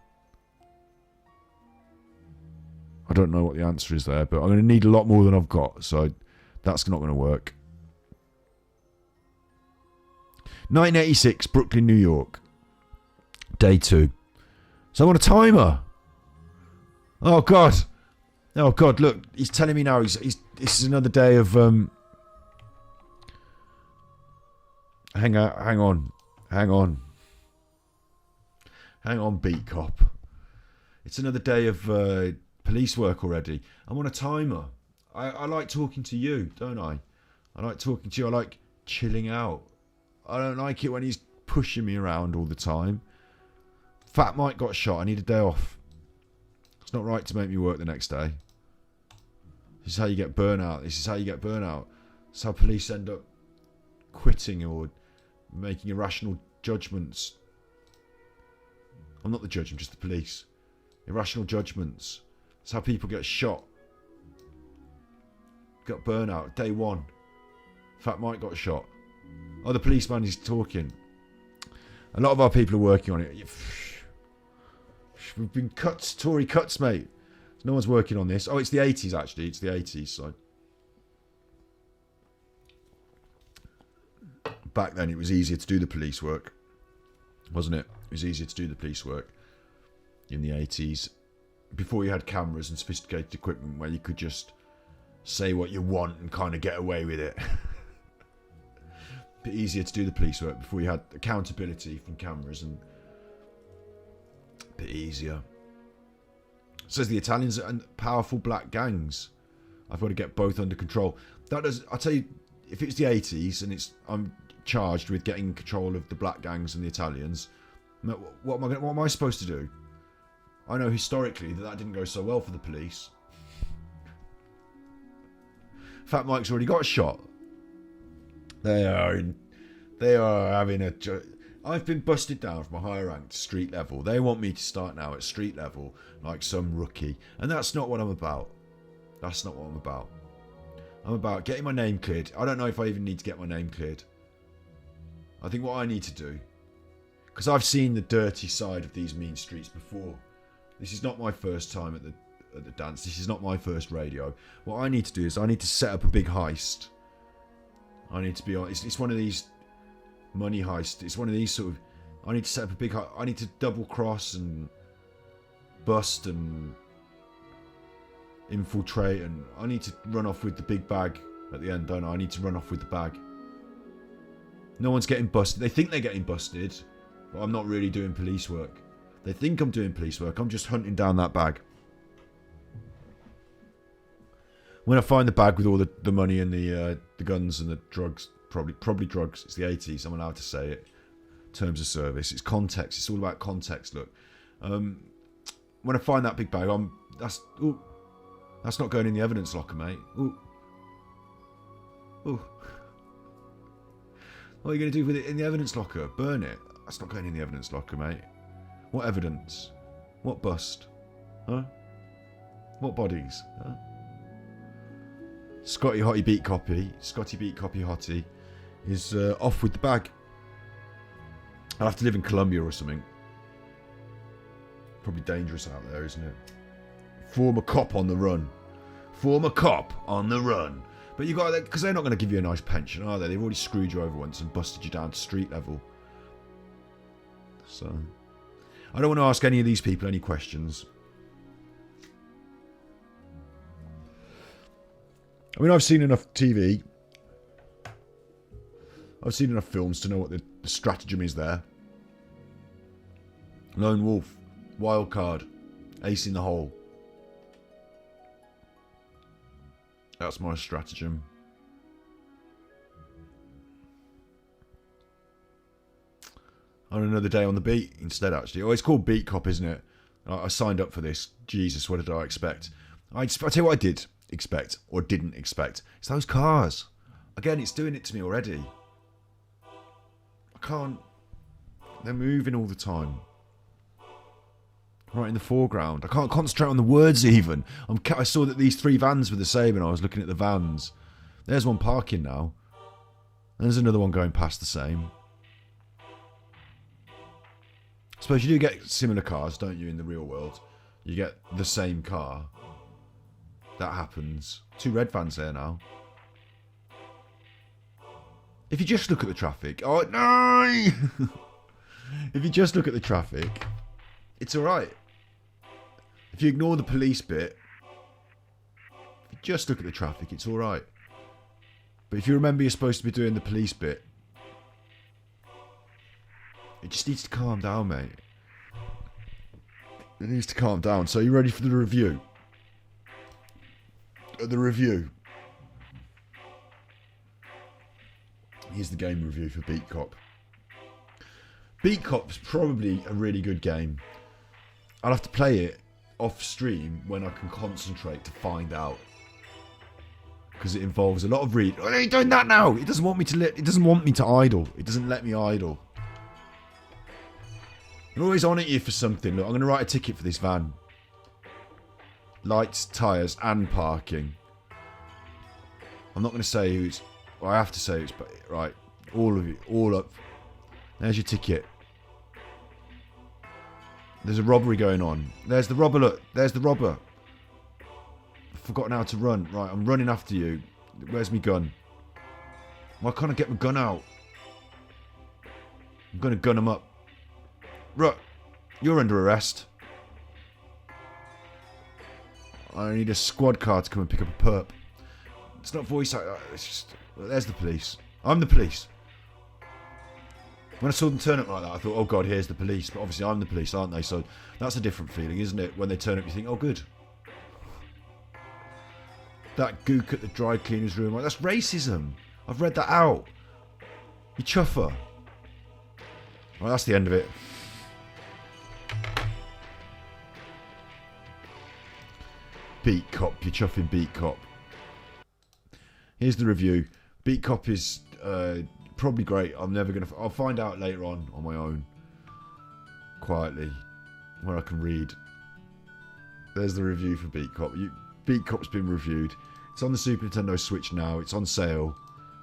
I don't know what the answer is there, but I'm going to need a lot more than I've got, so that's not going to work. 1986, Brooklyn, New York. Day 2. So I want a timer. Oh, God. Oh, God, look. He's telling me now this is another day of... Hang on. Hang on, beat cop. It's another day of... police work already. I'm on a timer. I like talking to you, don't I? I like talking to you. I like chilling out. I don't like it when he's pushing me around all the time. Fat Mike got shot. I need a day off. It's not right to make me work the next day. This is how you get burnout. This is how you get burnout. It's how police end up quitting or making irrational judgments. I'm not the judge, I'm just the police. Irrational judgments. That's how people get shot. Got burnout. Day 1. Fat Mike got shot. Oh, the policeman is talking. A lot of our people are working on it. We've been Tory cuts, mate. No one's working on this. Oh, it's the 80s, actually. It's the 80s, so. Back then, it was easier to do the police work. Wasn't it? It was easier to do the police work in the 80s. Before you had cameras and sophisticated equipment where you could just say what you want and kind of get away with it. Bit easier to do the police work before you had accountability from cameras and bit easier. Says the Italians and powerful black gangs. I've got to get both under control. That does. I'll tell you, if it's the 80s and I'm charged with getting control of the black gangs and the Italians, what am I supposed to do? I know historically that didn't go so well for the police. Fat Mike's already got a shot. They are having a. I've been busted down from a higher rank to street level. They want me to start now at street level like some rookie, and that's not what I'm about. That's not what I'm about. I'm about getting my name cleared. I don't know if I even need to get my name cleared. I think what I need to do, because I've seen the dirty side of these mean streets before. This is not my first time at the dance. This is not my first radio. What I need to do is I need to set up a big heist. I need to be on. It's one of these money heists. It's one of these sort of. I need to set up a big heist. I need to double cross and bust and infiltrate, and I need to run off with the big bag at the end, don't I? I need to run off with the bag. No one's getting busted. They think they're getting busted, but I'm not really doing police work. They think I'm doing police work. I'm just hunting down that bag. When I find the bag with all the money and the guns and the drugs, probably drugs. It's the 80s. I'm allowed to say it. Terms of service. It's context. It's all about context. Look, when I find that big bag, that's not going in the evidence locker, mate. Ooh. What are you going to do with it in the evidence locker? Burn it? That's not going in the evidence locker, mate. What evidence? What bust? Huh? What bodies? Huh? Scotty Beat Copy Hottie is off with the bag. I'll have to live in Colombia or something. Probably dangerous out there, isn't it? Former cop on the run. But you got that because they're not going to give you a nice pension, are they? They've already screwed you over once and busted you down to street level. So, I don't want to ask any of these people any questions. I mean, I've seen enough TV. I've seen enough films to know what the stratagem is there. Lone wolf, wild card, ace in the hole. That's my stratagem. On another day on the beat instead, actually. Oh, it's called Beat Cop, isn't it? I signed up for this. Jesus, what did I expect? I tell you what I did expect, or didn't expect. It's those cars. Again, it's doing it to me already. I can't. They're moving all the time. Right in the foreground. I can't concentrate on the words even. I saw that these 3 vans were the same and I was looking at the vans. There's one parking now. And there's another one going past the same. I suppose you do get similar cars, don't you, in the real world? You get the same car. That happens. 2 red vans there now. If you just look at the traffic... Oh, no! If you just look at the traffic, it's alright. If you ignore the police bit, if you just look at the traffic, it's alright. But if you remember you're supposed to be doing the police bit, it just needs to calm down, mate. It needs to calm down. So, are you ready for the review? Here's the game review for Beat Cop. Beat Cop's probably a really good game. I'll have to play it off stream when I can concentrate to find out, because it involves a lot of read. Oh, are you doing that now? It doesn't want me to. It doesn't want me to idle. It doesn't let me idle. I'm always on at you for something. Look, I'm going to write a ticket for this van. Lights, tyres, and parking. I'm not going to say who's. Well, I have to say who's. But right, all of you, all up. There's your ticket. There's a robbery going on. There's the robber, look. There's the robber. I've forgotten how to run. Right, I'm running after you. Where's my gun? Why can't I get my gun out? I'm going to gun him up. Right, you're under arrest. I need a squad car to come and pick up a perp. It's not voice act. It's just... Well, there's the police. I'm the police. When I saw them turn up like that, I thought, oh God, here's the police. But obviously I'm the police, aren't they? So that's a different feeling, isn't it? When they turn up, you think, oh good. That gook at the dry cleaner's room, like, that's racism. I've read that out. You chuffer. Well, that's the end of it. Beat Cop, you're chuffing Beat Cop. Here's the review. Beat Cop is probably great. I'll find out later on my own. Quietly. Where I can read. There's the review for Beat Cop. Beat Cop's been reviewed. It's on the Super Nintendo Switch now. It's on sale.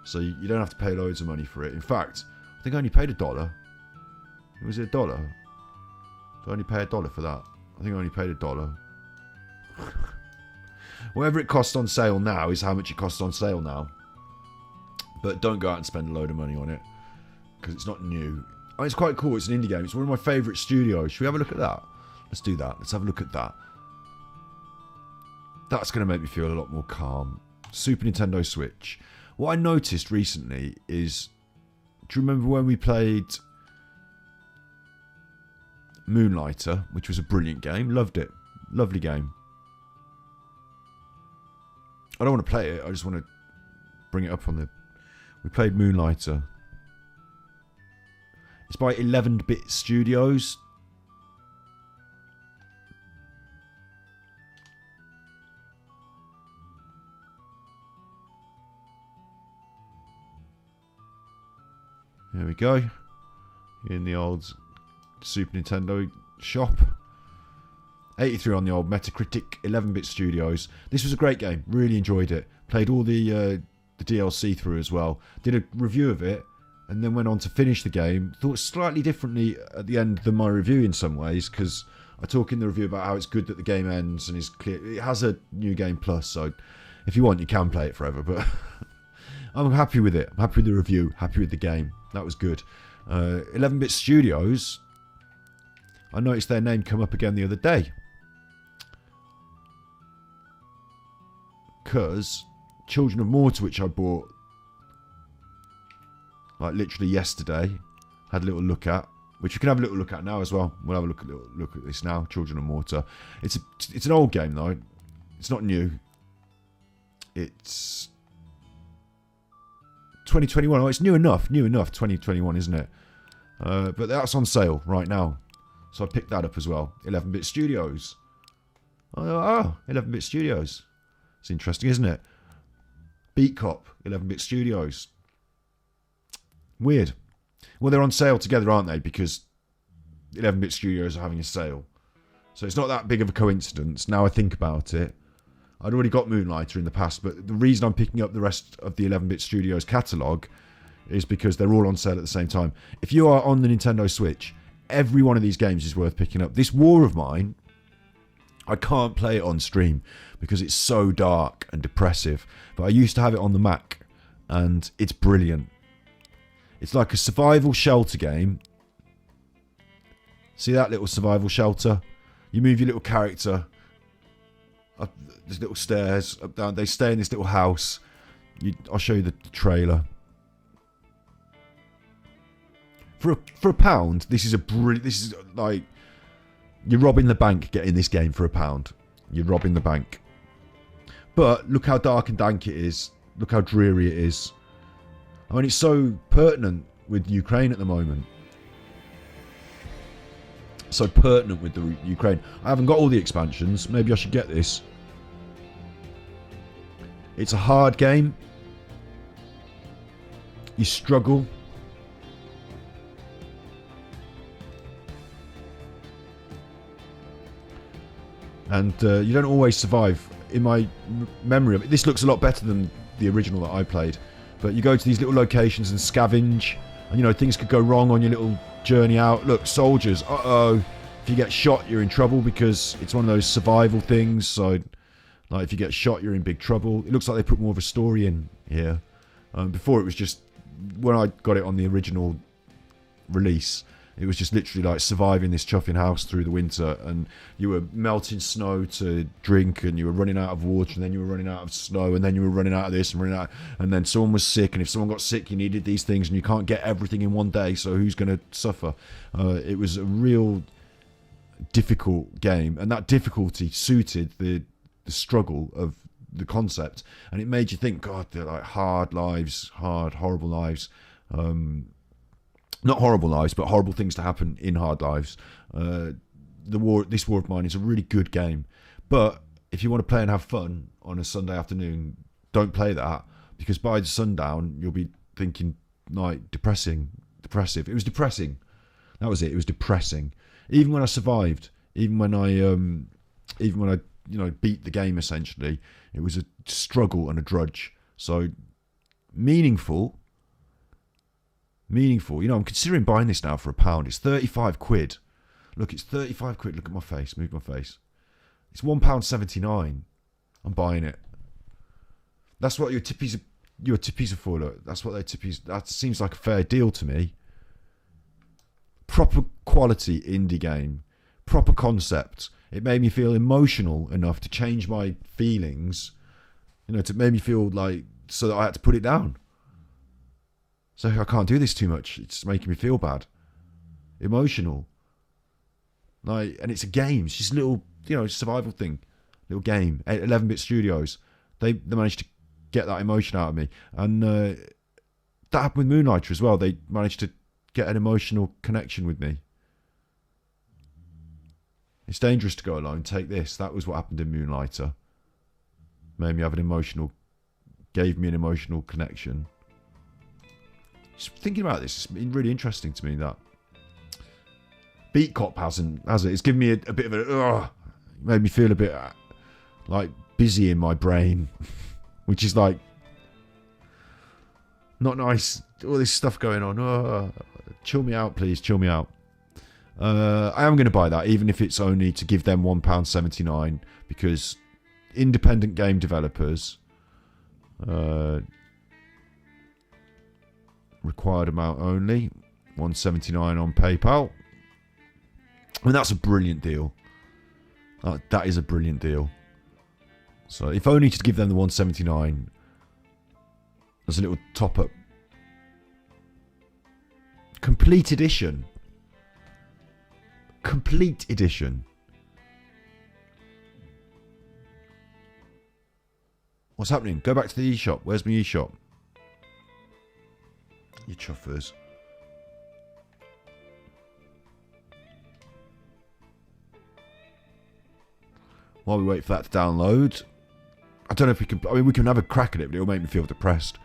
So you don't have to pay loads of money for it. In fact, I think I only paid $1. Was it $1? Did I only pay $1 for that? I think I only paid $1. Whatever it costs on sale now is how much it costs on sale now. But don't go out and spend a load of money on it. Because it's not new. I mean, it's quite cool. It's an indie game. It's one of my favourite studios. Should we have a look at that? Let's do that. Let's have a look at that. That's going to make me feel a lot more calm. Super Nintendo Switch. What I noticed recently is... Do you remember when we played... Moonlighter, which was a brilliant game. Loved it. Lovely game. I don't want to play it. I just want to bring it up on the... We played Moonlighter. It's by 11-bit Studios. There we go. In the old Super Nintendo shop. 83 on the old Metacritic, 11-bit Studios. This was a great game. Really enjoyed it. Played all the DLC through as well. Did a review of it, and then went on to finish the game. Thought slightly differently at the end than my review in some ways, because I talk in the review about how it's good that the game ends and is clear. It has a new game plus, so if you want, you can play it forever. But I'm happy with it. I'm happy with the review. Happy with the game. That was good. 11-bit Studios. I noticed their name come up again the other day. Because Children of Mortar, which I bought like literally yesterday, had a little look at, which you can have a little look at now as well. We'll have a look at this now. Children of Mortar. It's an old game though. It's not new. It's 2021. Oh, it's new enough. 2021, isn't it? But that's on sale right now. So I picked that up as well. 11-bit Studios. Oh, 11-bit Studios. It's interesting, isn't it? Beat Cop, 11-bit Studios. Weird. Well, they're on sale together, aren't they? Because 11-bit Studios are having a sale. So it's not that big of a coincidence. Now I think about it. I'd already got Moonlighter in the past, but the reason I'm picking up the rest of the 11-bit Studios catalogue is because they're all on sale at the same time. If you are on the Nintendo Switch, every one of these games is worth picking up. This War of mine, I can't play it on stream because it's so dark and depressive. But I used to have it on the Mac, and it's brilliant. It's like a survival shelter game. See that little survival shelter? You move your little character up these little stairs, up, down. They stay in this little house. I'll show you the trailer. For a pound, this is a brilliant. This is like you're robbing the bank getting this game for £1. You're robbing the bank. But look how dark and dank it is. Look how dreary it is. I mean, it's so pertinent with Ukraine at the moment. So pertinent with the Ukraine. I haven't got all the expansions. Maybe I should get this. It's a hard game. You struggle. And you don't always survive. In my memory of it, this looks a lot better than the original that I played. But you go to these little locations and scavenge, and you know things could go wrong on your little journey out. Look, soldiers. Uh-oh. If you get shot, you're in trouble because it's one of those survival things. So, like, if you get shot, you're in big trouble. It looks like they put more of a story in here. Before it was just, when I got it on the original release, it was just literally like surviving this chuffing house through the winter, and you were melting snow to drink, and you were running out of water, and then you were running out of snow, and then you were running out of this and running out, and then someone was sick, and if someone got sick, you needed these things, and you can't get everything in one day, so who's going to suffer? It was a real difficult game, and that difficulty suited the struggle of the concept, and it made you think, God, they're like hard lives, horrible lives. Not horrible lives, but horrible things to happen in hard lives. This War of Mine is a really good game, but if you want to play and have fun on a Sunday afternoon, don't play that, because by the sundown you'll be thinking like depressive. It was depressing. That was it. It was depressing. Even when I survived, even when I beat the game, essentially, it was a struggle and a drudge. So meaningful. I'm considering buying this now for £1. It's 35 quid. Look, it's 35 quid. Look at my face. Move my face. It's £1.79. I'm buying it. That's what your tippies are for. Look, that's what their tippies. That seems like a fair deal to me. Proper quality indie game. Proper concept. It made me feel emotional enough to change my feelings. To make me feel like, so that I had to put it down. So I can't do this too much. It's making me feel bad. Emotional. Like, and it's a game. It's just a little, survival thing. Little game. 11-bit Studios. They managed to get that emotion out of me. And that happened with Moonlighter as well. They managed to get an emotional connection with me. It's dangerous to go alone. Take this. That was what happened in Moonlighter. Made me have gave me an emotional connection. Just thinking about this, it's been really interesting to me that Beat Cop hasn't, has it? It's given me a bit of a, made me feel a bit like busy in my brain, which is like not nice. All this stuff going on. Chill me out, please. Chill me out. I am going to buy that, even if it's only to give them £1.79, because independent game developers. Required amount only, $1.79 on PayPal. I mean, that's a brilliant deal. That is a brilliant deal. So if only to give them the $1.79 as a little top up. Complete edition. Complete edition. What's happening? Go back to the eShop. Where's my eShop? You chuffers. While we wait for that to download, I don't know if we can. I mean, we can have a crack at it, but it'll make me feel depressed.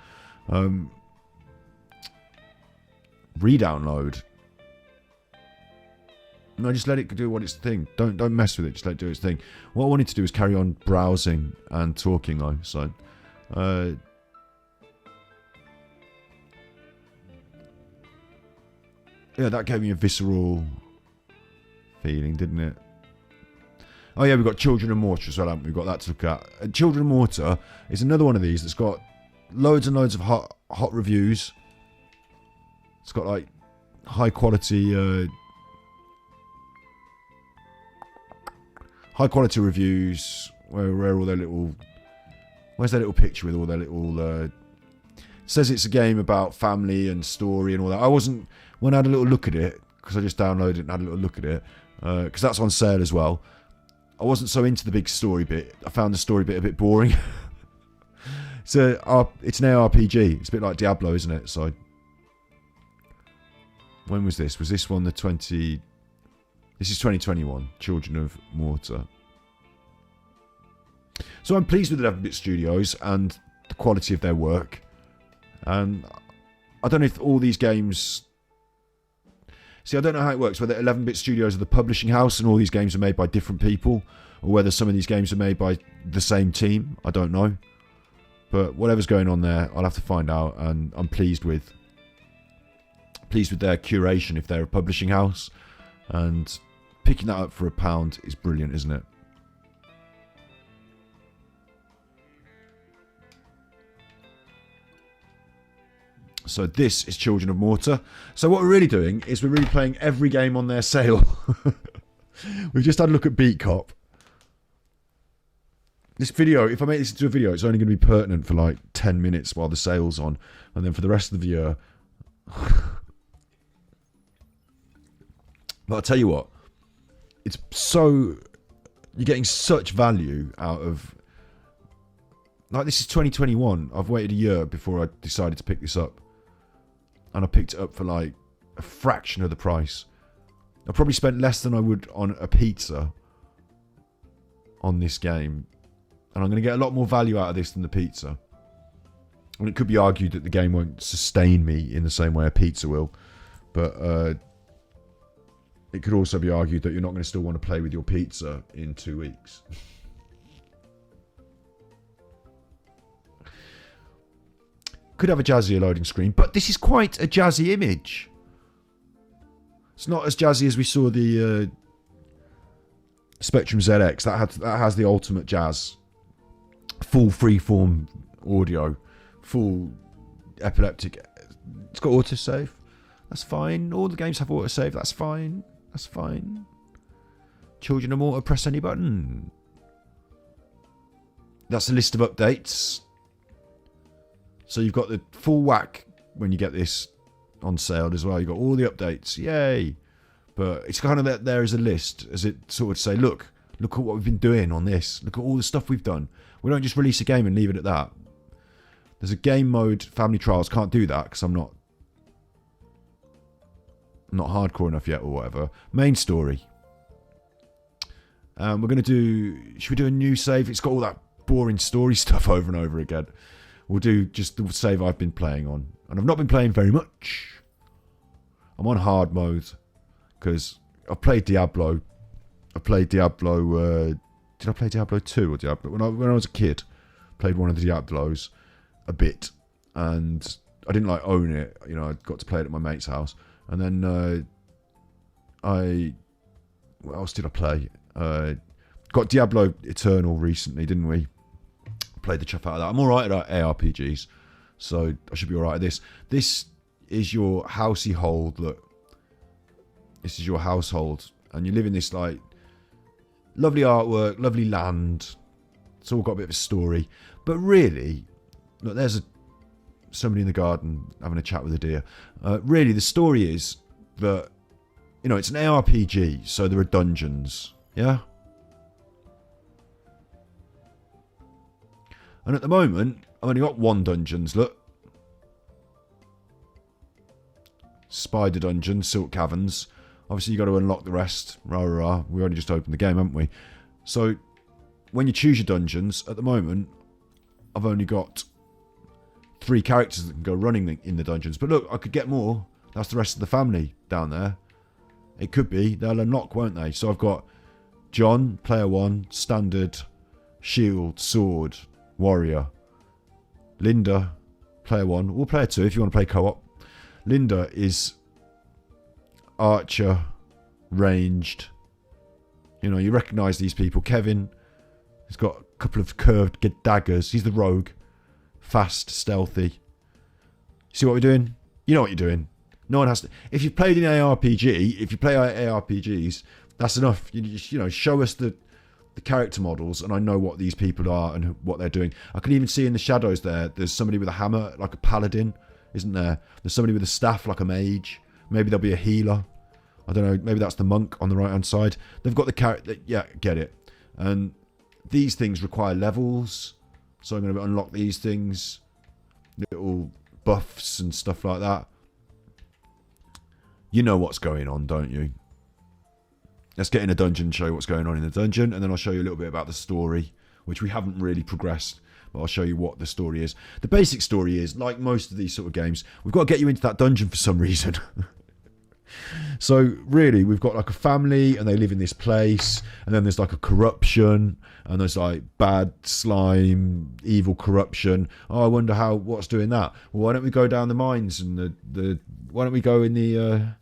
Re-download. No, just let it do what its thing. Don't mess with it. Just let it do its thing. What I wanted to do is carry on browsing and talking though. So. Yeah, that gave me a visceral feeling, didn't it? Oh yeah, we've got Children of Mortar as well, haven't we? We've got that to look at. And Children of Mortar is another one of these that's got loads and loads of hot reviews. It's got like high quality reviews. Where all their little, where's their little picture with all their little says it's a game about family and story and all that. I wasn't, when I had a little look at it, because I just downloaded it and had a little look at it, because that's on sale as well, I wasn't so into the big story bit. I found the story bit a bit boring. It's an ARPG. It's a bit like Diablo, isn't it? So, when was this? Was this one the 20... This is 2021, Children of Mortar. So I'm pleased with 11-bit Studios and the quality of their work. And I don't know if all these games... See, I don't know how it works, whether 11-bit Studios are the publishing house and all these games are made by different people, or whether some of these games are made by the same team. I don't know. But whatever's going on there, I'll have to find out, and I'm pleased with their curation if they're a publishing house. And Picking that up for £1 is brilliant, isn't it? So this is Children of Mortar. So what we're really doing is we're really playing every game on their sale. We've just had a look at Beat Cop. This video, if I make this into a video, it's only going to be pertinent for like 10 minutes while the sale's on. And then for the rest of the year... But I'll tell you what. It's so... You're getting such value out of... Like, this is 2021. I've waited a year before I decided to pick this up. And I picked it up for like a fraction of the price. I probably spent less than I would on a pizza on this game. And I'm going to get a lot more value out of this than the pizza. And it could be argued that the game won't sustain me in the same way a pizza will. But it could also be argued that you're not going to still want to play with your pizza in 2 weeks. Could have a jazzier loading screen, but this is quite a jazzy image. It's not as jazzy as we saw the Spectrum ZX. That has the ultimate jazz. Full freeform audio. Full epileptic. It's got autosave. That's fine. All the games have autosave. That's fine. That's fine. Children of Mortar, press any button. That's a list of updates. So you've got the full whack when you get this on sale as well. You've got all the updates. Yay. But it's kind of there as a list, as it sort of say, look at what we've been doing on this. Look at all the stuff we've done. We don't just release a game and leave it at that. There's a game mode, Family Trials. Can't do that because I'm not hardcore enough yet or whatever. Main story. We're going to do... Should we do a new save? It's got all that boring story stuff over and over again. We'll do just the save I've been playing on. And I've not been playing very much. I'm on hard mode. Because I've played Diablo. I played Diablo... did I play Diablo 2 or Diablo... When I was a kid, played one of the Diablos a bit. And I didn't like own it. You know, I got to play it at my mate's house. And then what else did I play? Got Diablo Eternal recently, didn't we? Played the chuff out of that. I'm alright at ARPGs, so I should be alright at this. This is your housey hold. Look, this is your household, and you live in this like lovely artwork, lovely land. It's all got a bit of a story, but really, look, there's somebody in the garden having a chat with a deer. Really, the story is that, you know, it's an ARPG, so there are dungeons, yeah? And at the moment, I've only got one dungeons, look. Spider Dungeon, Silk Caverns. Obviously, you've got to unlock the rest. Rah, rah, rah. We only just opened the game, haven't we? So, when you choose your dungeons, at the moment, I've only got 3 characters that can go running in the dungeons. But look, I could get more. That's the rest of the family down there. It could be. They'll unlock, won't they? So I've got John, player 1, standard, shield, sword, warrior. Linda, player 1, or player 2 if you want to play co-op. Linda is archer, ranged. You know, you recognise these people. Kevin has got a couple of curved daggers. He's the rogue. Fast, stealthy. See what we're doing? You know what you're doing. No one has to... If you've played an ARPG, if you play ARPGs, that's enough. You know, show us the character models, and I know what these people are and what they're doing. I can even see in the shadows there's somebody with a hammer, like a paladin, isn't there? There's somebody with a staff, like a mage. Maybe there'll be a healer. I don't know. Maybe that's the monk on the right-hand side. They've got the character... Yeah, get it. And these things require levels, so I'm going to unlock these things. Little buffs and stuff like that. You know what's going on, don't you? Let's get in a dungeon and show you what's going on in the dungeon, and then I'll show you a little bit about the story, which we haven't really progressed, but I'll show you what the story is. The basic story is, like most of these sort of games, we've got to get you into that dungeon for some reason. So, really, we've got like a family, and they live in this place, and then there's like a corruption, and there's like bad slime, evil corruption. Oh, I wonder what's doing that. Well, why don't we go down the mines, and why don't we go in the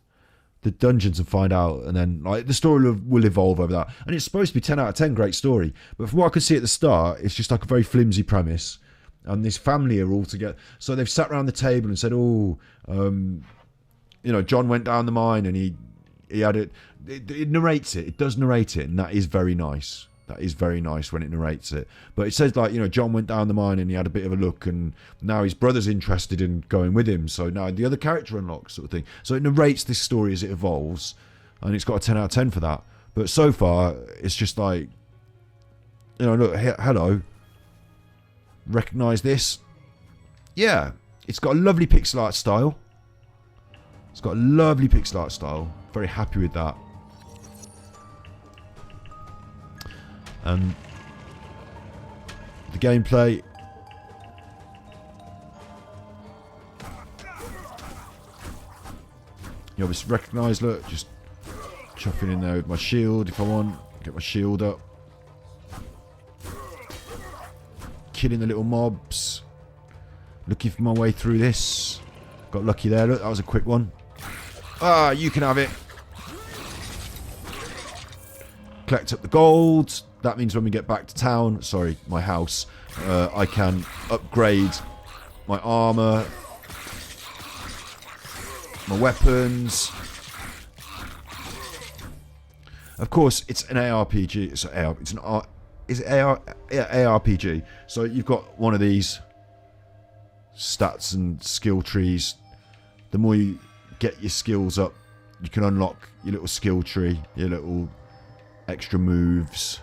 the dungeons and find out, and then like the story will evolve over that. And it's supposed to be 10 out of 10, great story. But from what I could see at the start, it's just like a very flimsy premise. And this family are all together. So they've sat around the table and said, oh, you know, John went down the mine and he had it. It narrates it. It does narrate it, and that is very nice. That is very nice when it narrates it. But it says, like, you know, John went down the mine and he had a bit of a look, and now his brother's interested in going with him. So now the other character unlocks, sort of thing. So it narrates this story as it evolves, and it's got a 10 out of 10 for that. But so far, it's just like, you know, look, hello. Recognise this? Yeah. It's got a lovely pixel art style. It's got a lovely pixel art style. Very happy with that. And the gameplay, you obviously recognise, look, just chopping in there with my shield if I want, get my shield up, killing the little mobs, looking for my way through this. Got lucky there, look, that was a quick one. Ah, you can have it. Collect up the gold. That means when we get back to town, sorry, my house, I can upgrade my armor, my weapons. Of course, it's an ARPG. It's an ARPG. So you've got one of these stats and skill trees. The more you get your skills up, you can unlock your little skill tree, your little extra moves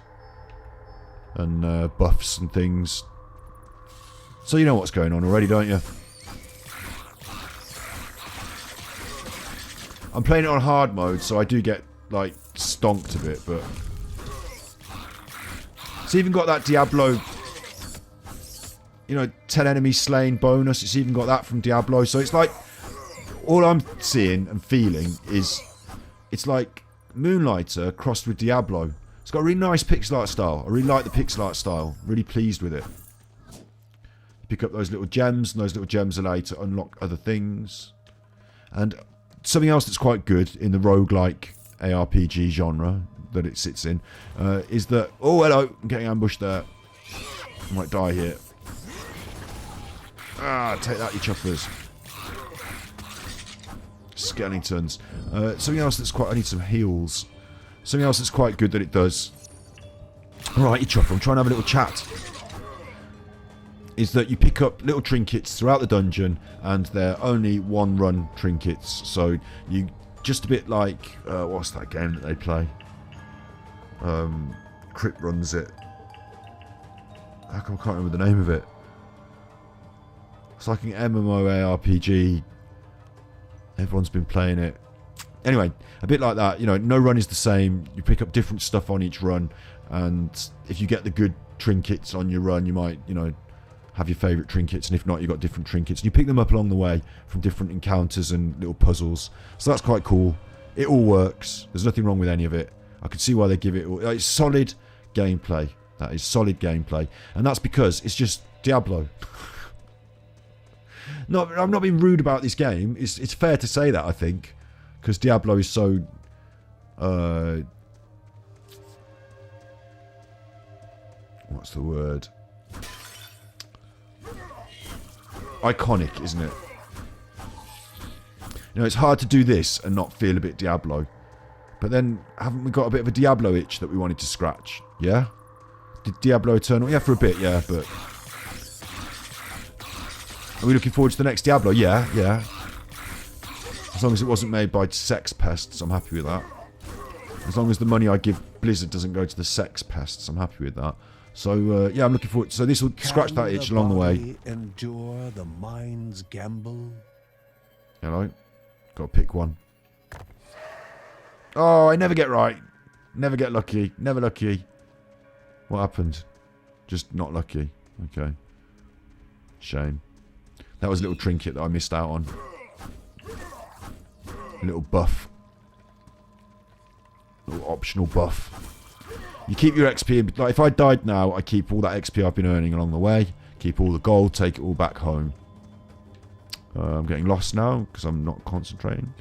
and buffs and things. So you know what's going on already, don't you? I'm playing it on hard mode, so I do get like stonked a bit, but it's even got that Diablo, you know, 10 enemies slain bonus. It's even got that from Diablo. So it's like, all I'm seeing and feeling is it's like Moonlighter crossed with Diablo. It's got a really nice pixel art style. I really like the pixel art style. Really pleased with it. You pick up those little gems, and those little gems allow you to unlock other things. And something else that's quite good in the roguelike ARPG genre that it sits in is that... Oh, hello. I'm getting ambushed there. I might die here. Ah, take that, you choppers. Skeletons. Something else that's quite... I need some heals. Something else that's quite good that it does. Alright, you chopper. I'm trying to have a little chat. Is that you pick up little trinkets throughout the dungeon, and they're only one run trinkets. So you... Just a bit like... what's that game that they play? Crypt runs it. I can't remember the name of it. It's like an MMORPG. Everyone's been playing it. Anyway, a bit like that. You know, no run is the same. You pick up different stuff on each run, and if you get the good trinkets on your run, you might, you know, have your favourite trinkets, and if not, you've got different trinkets. And you pick them up along the way from different encounters and little puzzles. So that's quite cool. It all works. There's nothing wrong with any of it. I can see why they give it all. It's solid gameplay. That is solid gameplay. And that's because it's just Diablo. No, I'm not being rude about this game. It's fair to say that, I think. Because Diablo is so... what's the word? Iconic, isn't it? You know, it's hard to do this and not feel a bit Diablo. But then, haven't we got a bit of a Diablo itch that we wanted to scratch? Yeah? Did Diablo Eternal? Yeah, for a bit, yeah, but... Are we looking forward to the next Diablo? Yeah, yeah. As long as it wasn't made by sex pests, I'm happy with that. As long as the money I give Blizzard doesn't go to the sex pests, I'm happy with that. So, yeah, I'm looking forward. So this will scratch that itch along the way. Endure the mind's gamble. Hello. Got to pick one. Oh, I never get right. Never get lucky. Never lucky. What happened? Just not lucky. Okay. Shame. That was a little trinket that I missed out on. A little buff. A little optional buff. You keep your XP. Like if I died now, I keep all that XP I've been earning along the way. Keep all the gold. Take it all back home. I'm getting lost now because I'm not concentrating.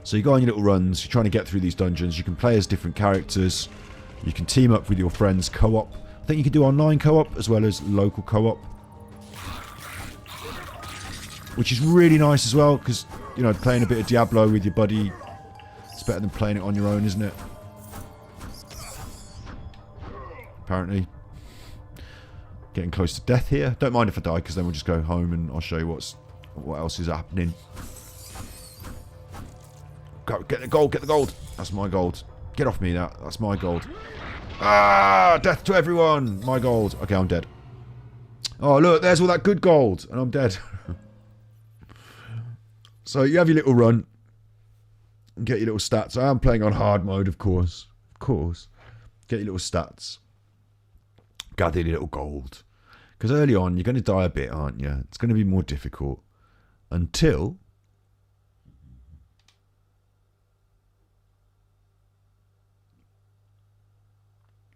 So you go on your little runs, you're trying to get through these dungeons, you can play as different characters, you can team up with your friends co-op. I think you can do online co-op as well as local co-op, which is really nice as well, because, you know, playing a bit of Diablo with your buddy, it's better than playing it on your own, isn't it? Apparently. Getting close to death here. Don't mind if I die, because then we'll just go home and I'll show you what else is happening. Go, get the gold, get the gold. That's my gold. Get off me, that's my gold. Ah, death to everyone. My gold. Okay, I'm dead. Oh, look, there's all that good gold, and I'm dead. So you have your little run and get your little stats. I am playing on hard mode, of course. Of course. Get your little stats. Gather your little gold. Because early on, you're going to die a bit, aren't you? It's going to be more difficult. Until...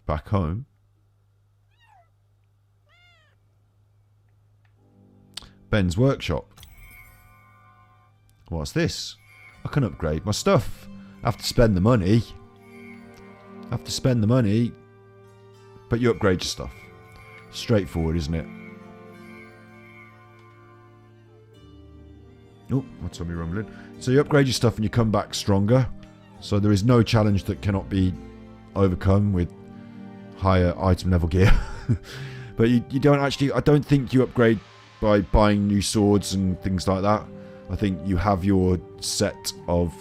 back home. Ben's workshop. What's this? I can upgrade my stuff. I have to spend the money. But you upgrade your stuff. Straightforward, isn't it? Oh, my tummy rumbling. So you upgrade your stuff and you come back stronger. So there is no challenge that cannot be overcome with higher item level gear. But you don't actually... I don't think you upgrade by buying new swords and things like that. I think you have your set of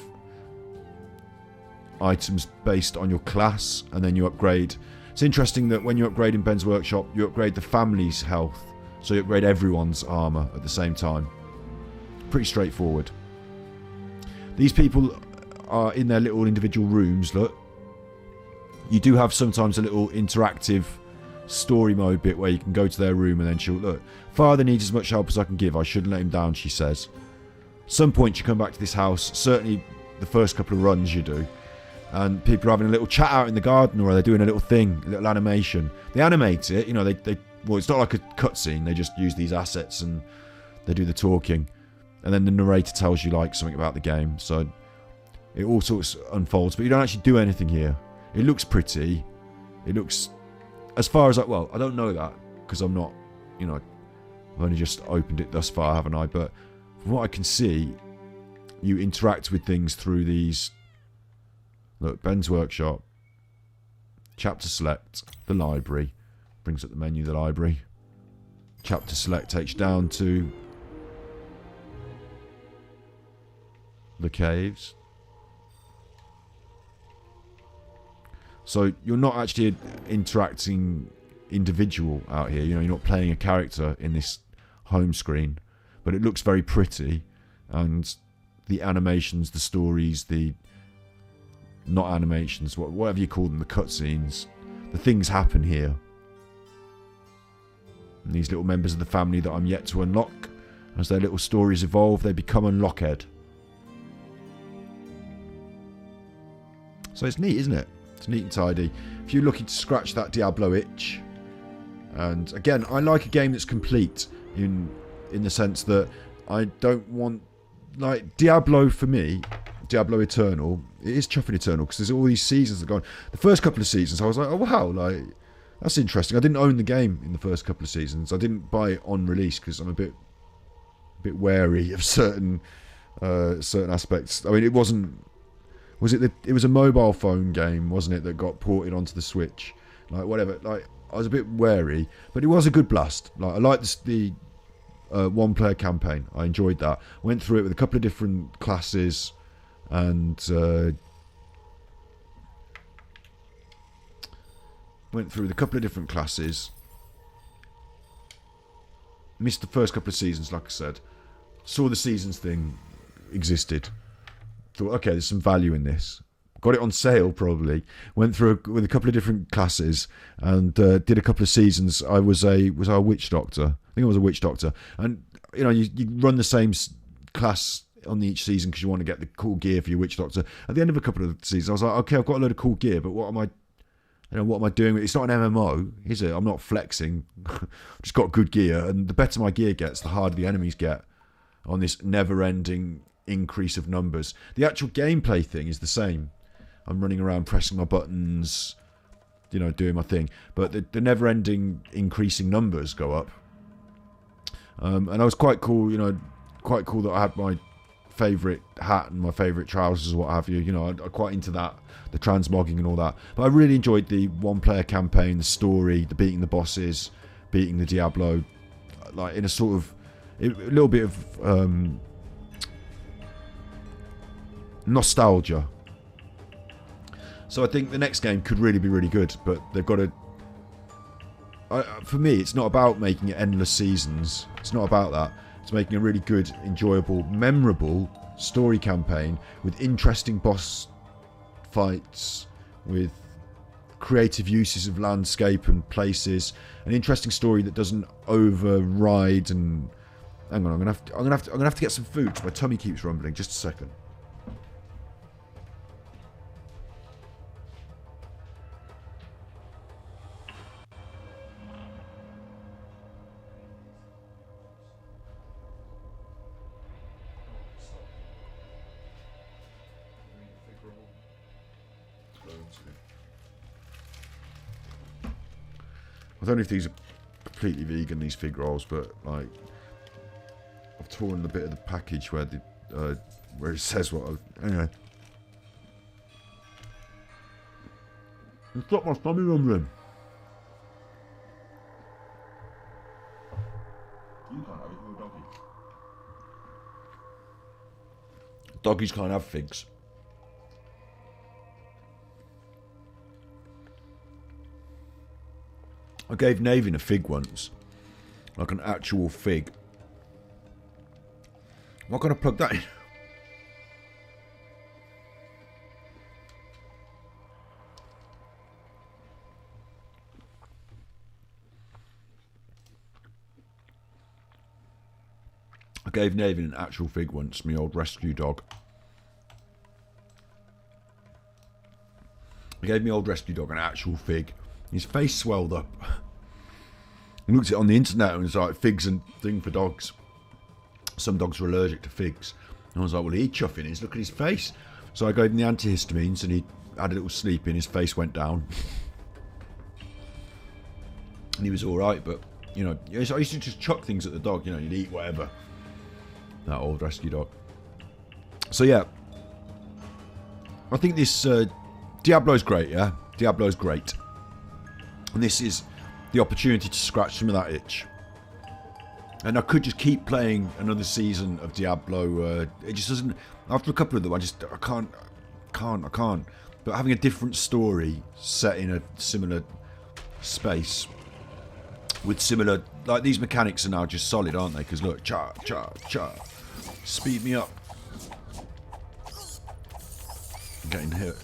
items based on your class, and then you upgrade. It's interesting that when you upgrade in Ben's workshop, you upgrade the family's health, so you upgrade everyone's armor at the same time. Pretty straightforward. These people are in their little individual rooms. Look, you do have sometimes a little interactive story mode bit where you can go to their room and then she'll look. Father needs as much help as I can give. I shouldn't let him down, she says. Some point you come back to this house, certainly the first couple of runs you do, and people are having a little chat out in the garden, or they're doing a little thing, a little animation. They animate it, you know, well, it's not like a cutscene, they just use these assets and they do the talking. And then the narrator tells you like something about the game, so it all sorts unfolds, but you don't actually do anything here. It looks pretty. It looks, as far as well, I don't know that, because I'm not, you know, I've only just opened it thus far, haven't I? But from what I can see, you interact with things through these. Look, Ben's workshop, chapter select, the library, brings up the menu, the library. Chapter select takes you down to the caves. So you're not actually interacting individual out here. You know, you're not playing a character in this home screen, but it looks very pretty, and the animations, the stories, the not animations, whatever you call them, the cutscenes, the things happen here. And these little members of the family that I'm yet to unlock, as their little stories evolve, they become unlocked. So it's neat, isn't it? It's neat and tidy. If you're looking to scratch that Diablo itch, and again, I like a game that's complete in the sense that I don't want, like, Diablo for me, Diablo Eternal, it is chuffing Eternal because there's all these seasons that go on. The first couple of seasons I was like, oh wow, like, that's interesting. I didn't own the game in the first couple of seasons. I didn't buy it on release because I'm a bit wary of certain aspects. I mean, it wasn't, was it it was a mobile phone game, wasn't it, that got ported onto the Switch, like whatever, like I was a bit wary, but it was a good blast. Like, I liked the one player campaign. I enjoyed that. Went through it with a couple of different classes, and missed the first couple of seasons, like I said. Saw the seasons thing existed. Thought, okay, there's some value in this. Got it on sale, probably. Went through with a couple of different classes and did a couple of seasons. I was a witch doctor. I think I was a witch doctor. And, you know, you run the same class on each season because you want to get the cool gear for your witch doctor. At the end of a couple of seasons, I was like, okay, I've got a load of cool gear, but what am I doing? It's not an MMO, is it? I'm not flexing. Just got good gear, and the better my gear gets, the harder the enemies get on this never-ending increase of numbers. The actual gameplay thing is the same. I'm running around pressing my buttons, you know, doing my thing. But the never-ending increasing numbers go up. And I was quite cool, you know, quite cool that I had my favourite hat and my favourite trousers or what have you. You know, I'm quite into that, the transmogging and all that. But I really enjoyed the one-player campaign, the story, the beating the bosses, beating the Diablo, like in a sort of, a little bit of nostalgia. So I think the next game could really be really good, but they've got to... for me, it's not about making it endless seasons. It's not about that. It's making a really good, enjoyable, memorable story campaign with interesting boss fights, with creative uses of landscape and places, an interesting story that doesn't override and... Hang on, I'm gonna have to get some food because my tummy keeps rumbling. Just a second. I don't know if these are completely vegan, these fig rolls, but like I've torn the bit of the package where the where it says what. Anyway, it's got my tummy rumbling. You can't have it, you're a doggy. Doggies can't have figs. I gave Navin a fig once. Like an actual fig. I'm not going to plug that in. I gave Navin an actual fig once, my old rescue dog. I gave my old rescue dog an actual fig. His face swelled up. I looked at it on the internet and it was like figs and thing for dogs. Some dogs are allergic to figs. And I was like, well, he'd chuff in his. Look at his face. So I gave him the antihistamines and he had a little sleep in. His face went down. And he was alright, but, you know, I used to just chuck things at the dog. You know, you'd eat whatever. That old rescue dog. So, yeah. I think this Diablo's great, yeah? Diablo's great. And this is the opportunity to scratch some of that itch. And I could just keep playing another season of Diablo. It just doesn't... After a couple of them, I can't. But having a different story set in a similar space with similar... Like, these mechanics are now just solid, aren't they? Because look, cha. Speed me up. I'm getting hit.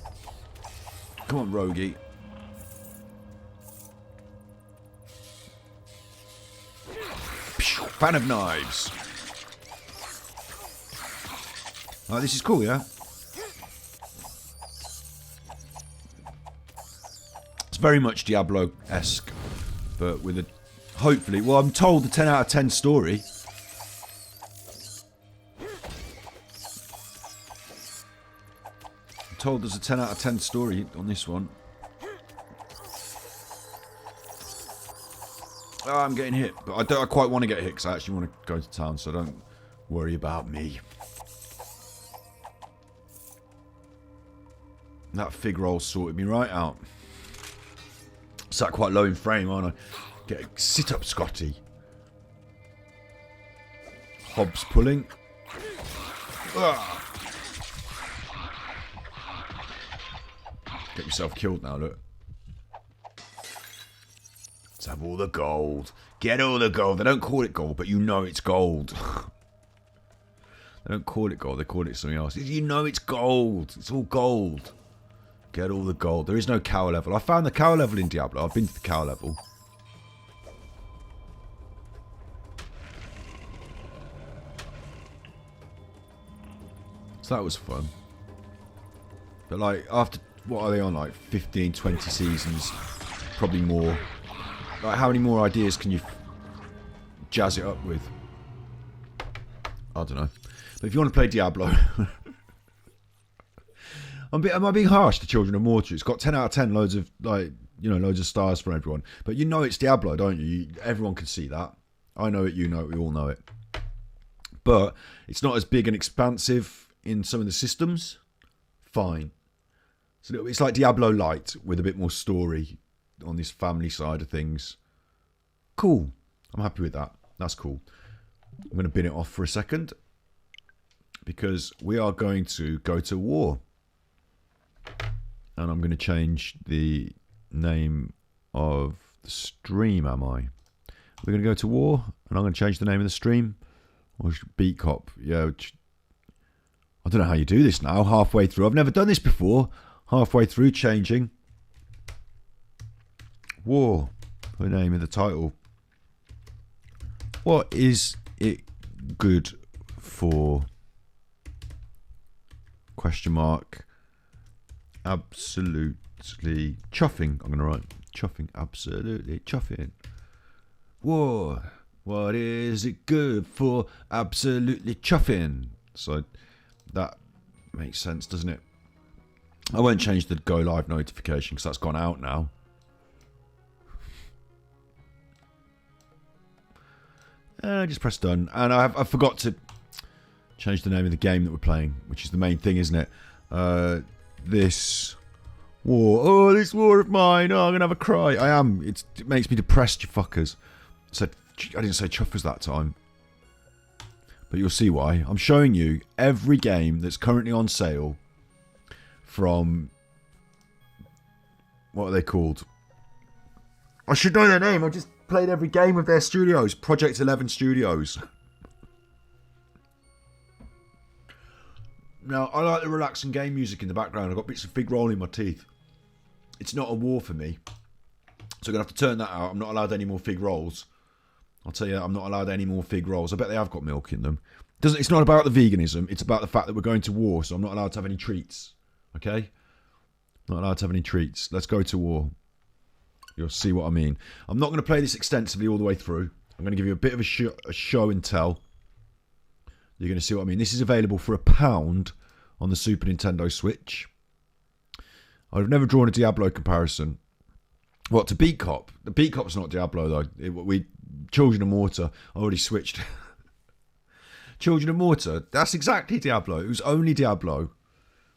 Come on, Rogie. Fan of knives. Oh, this is cool, yeah? It's very much Diablo-esque, but with a... Hopefully... Well, I'm told a 10 out of 10 story. I'm told there's a 10 out of 10 story on this one. Oh, I'm getting hit, but I quite want to get hit because I actually want to go to town, so don't worry about me. That fig roll sorted me right out. Sat quite low in frame, aren't I? Sit up, Scotty. Hobbs pulling. Ugh. Get yourself killed now, look. Let's have all the gold. Get all the gold. They don't call it gold, but you know it's gold. They don't call it gold. They call it something else. You know it's gold. It's all gold. Get all the gold. There is no cow level. I found the cow level in Diablo. I've been to the cow level. So that was fun. But like, after, what are they on? Like 15, 20 seasons? Probably more. Like, how many more ideas can you jazz it up with? I don't know. But if you want to play Diablo, am I being harsh to Children of Mortar? It's got 10 out of 10, loads of loads of stars from everyone. But you know it's Diablo, don't you? Everyone can see that. I know it, you know it, we all know it. But it's not as big and expansive in some of the systems. Fine. So it's like Diablo Light with a bit more story on this family side of things. Cool. I'm happy with that. That's cool. I'm going to bin it off for a second because we are going to go to war. And I'm going to change the name of the stream, am I? We're going to go to war, and I'm going to change the name of the stream. Or Beat Cop. Yeah. I don't know how you do this now, halfway through. I've never done this before. Halfway through, changing. War. The name of the title. What is it good for? Question mark. Absolutely chuffing. I'm going to write chuffing. Absolutely chuffing. War. What is it good for? Absolutely chuffing. So that makes sense, doesn't it? I won't change the go live notification because that's gone out now. I just press done. And I forgot to change the name of the game that we're playing, which is the main thing, isn't it? This war. Oh, this war of mine. Oh, I'm going to have a cry. I am. It makes me depressed, you fuckers. I didn't say chuffers that time. But you'll see why. I'm showing you every game that's currently on sale from... What are they called? I should know their name. I just played every game of their studios. Project 11 Studios. Now, I like the relaxing game music in the background. I've got bits of fig roll in my teeth. It's not a war for me. So I'm going to have to turn that out. I'm not allowed any more fig rolls. I'll tell you, I'm not allowed any more fig rolls. I bet they have got milk in them. It's not about the veganism. It's about the fact that we're going to war, so I'm not allowed to have any treats. Okay? Not allowed to have any treats. Let's go to war. You'll see what I mean. I'm not going to play this extensively all the way through. I'm going to give you a bit of a show and tell. You're going to see what I mean. This is available for £1 on the Super Nintendo Switch. I've never drawn a Diablo comparison. What, to Beat Cop? The Beat Cop's not Diablo, though. Children of Mortar, I already switched. Children of Mortar, that's exactly Diablo. It was only Diablo.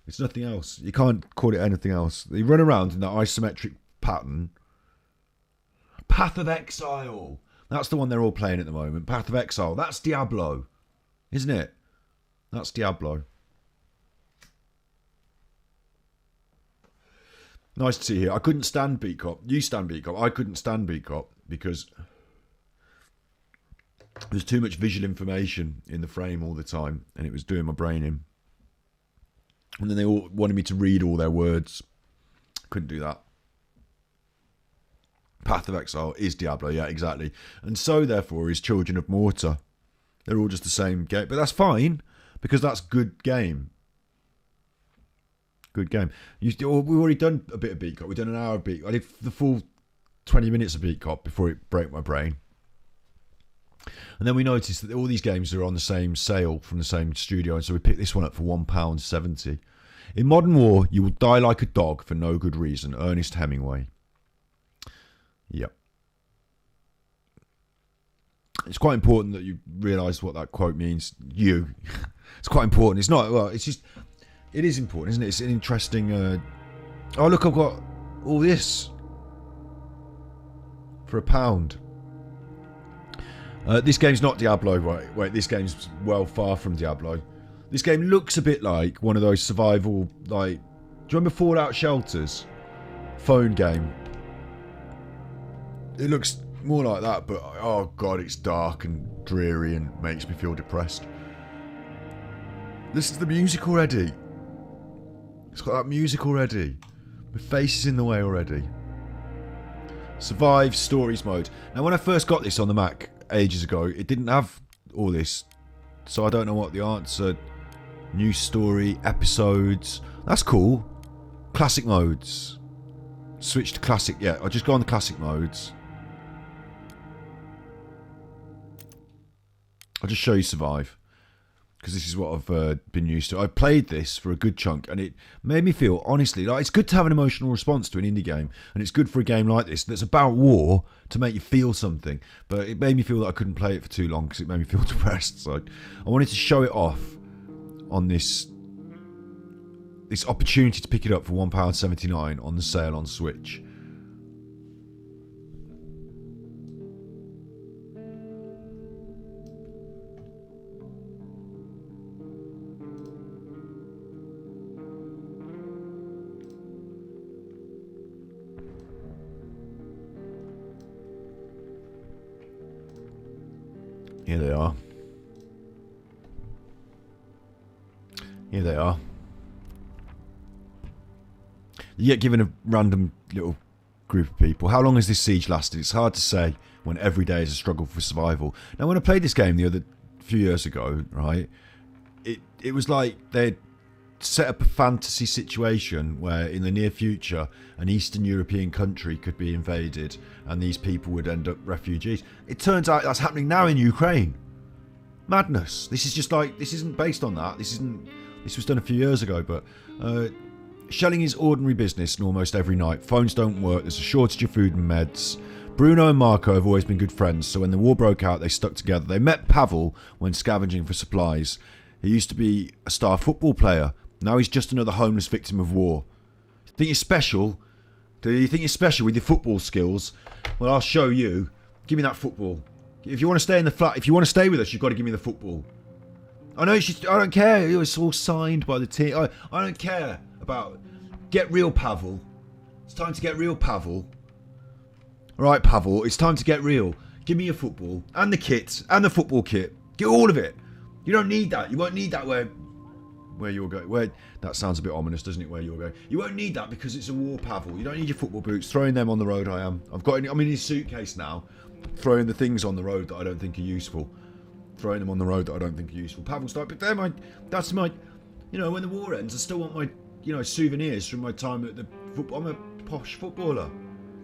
It's nothing else. You can't call it anything else. They run around in that isometric pattern. Path of Exile. That's the one they're all playing at the moment. Path of Exile. That's Diablo. Isn't it? That's Diablo. Nice to see you here. I couldn't stand Beat Cop. You stand Beat Cop. I couldn't stand Beat Cop because there's too much visual information in the frame all the time and it was doing my brain in. And then they all wanted me to read all their words. Couldn't do that. Path of Exile is Diablo, yeah, exactly. And so, therefore, is Children of Mortar. They're all just the same game. But that's fine, because that's good game. Good game. We've already done a bit of Beat Cop. We've done an hour of Beat Cop. I did the full 20 minutes of Beat Cop before it broke my brain. And then we noticed that all these games are on the same sale from the same studio, and so we picked this one up for £1.70. In modern war, you will die like a dog for no good reason. Ernest Hemingway. Yep. It's quite important that you realise what that quote means. It's quite important. It's not, well, it's just, it is important, isn't it? It's an interesting, oh look, I've got all this for £1. This game's not Diablo, right? Wait, this game's well far from Diablo. This game looks a bit like one of those survival, like, do you remember Fallout Shelters? Phone game. It looks more like that, but oh god, it's dark and dreary and makes me feel depressed. This is the music already. It's got that music already. My face is in the way already. Survive Stories mode. Now, when I first got this on the Mac ages ago, it didn't have all this, so I don't know what the answer. New story, episodes. That's cool. Classic modes. Switch to classic. Yeah, I'll just go on the classic modes. I'll just show you Survive. because this is what I've been used to. I played this for a good chunk, and it made me feel, honestly, like it's good to have an emotional response to an indie game, and it's good for a game like this that's about war to make you feel something. But it made me feel that I couldn't play it for too long because it made me feel depressed. So I wanted to show it off on this opportunity to pick it up for £1.79 on the sale on Switch. Here they are. Here they are. You get given a random little group of people. How long has this siege lasted? It's hard to say when every day is a struggle for survival. Now, when I played this game a few years ago, right, it was like they'd set up a fantasy situation where in the near future an Eastern European country could be invaded and these people would end up refugees. It turns out that's happening now in Ukraine. Madness. This is just like, this isn't based on that. This was done a few years ago, but shelling is ordinary business and almost every night. Phones don't work, there's a shortage of food and meds. Bruno and Marco have always been good friends, so when the war broke out they stuck together. They met Pavel when scavenging for supplies. He used to be a star football player. Now he's just another homeless victim of war. Think you're special? Do you think you're special with your football skills? Well, I'll show you. Give me that football. If you want to stay in the flat, if you want to stay with us, you've got to give me the football. I know I don't care. It's all signed by the team. I don't care about... Get real, Pavel. It's time to get real, Pavel. Alright, Pavel, it's time to get real. Give me your football. And the kit. And the football kit. Get all of it. You don't need that. You won't need that where you're going. That sounds a bit ominous, doesn't it, where you're going? You won't need that because it's a war, Pavel. You don't need your football boots. Throwing them on the road, I'm in his suitcase now. Throwing the things on the road that I don't think are useful. Throwing them on the road that I don't think are useful. Pavel's like, but that's my, when the war ends, I still want my, souvenirs from my time at the football. I'm a posh footballer.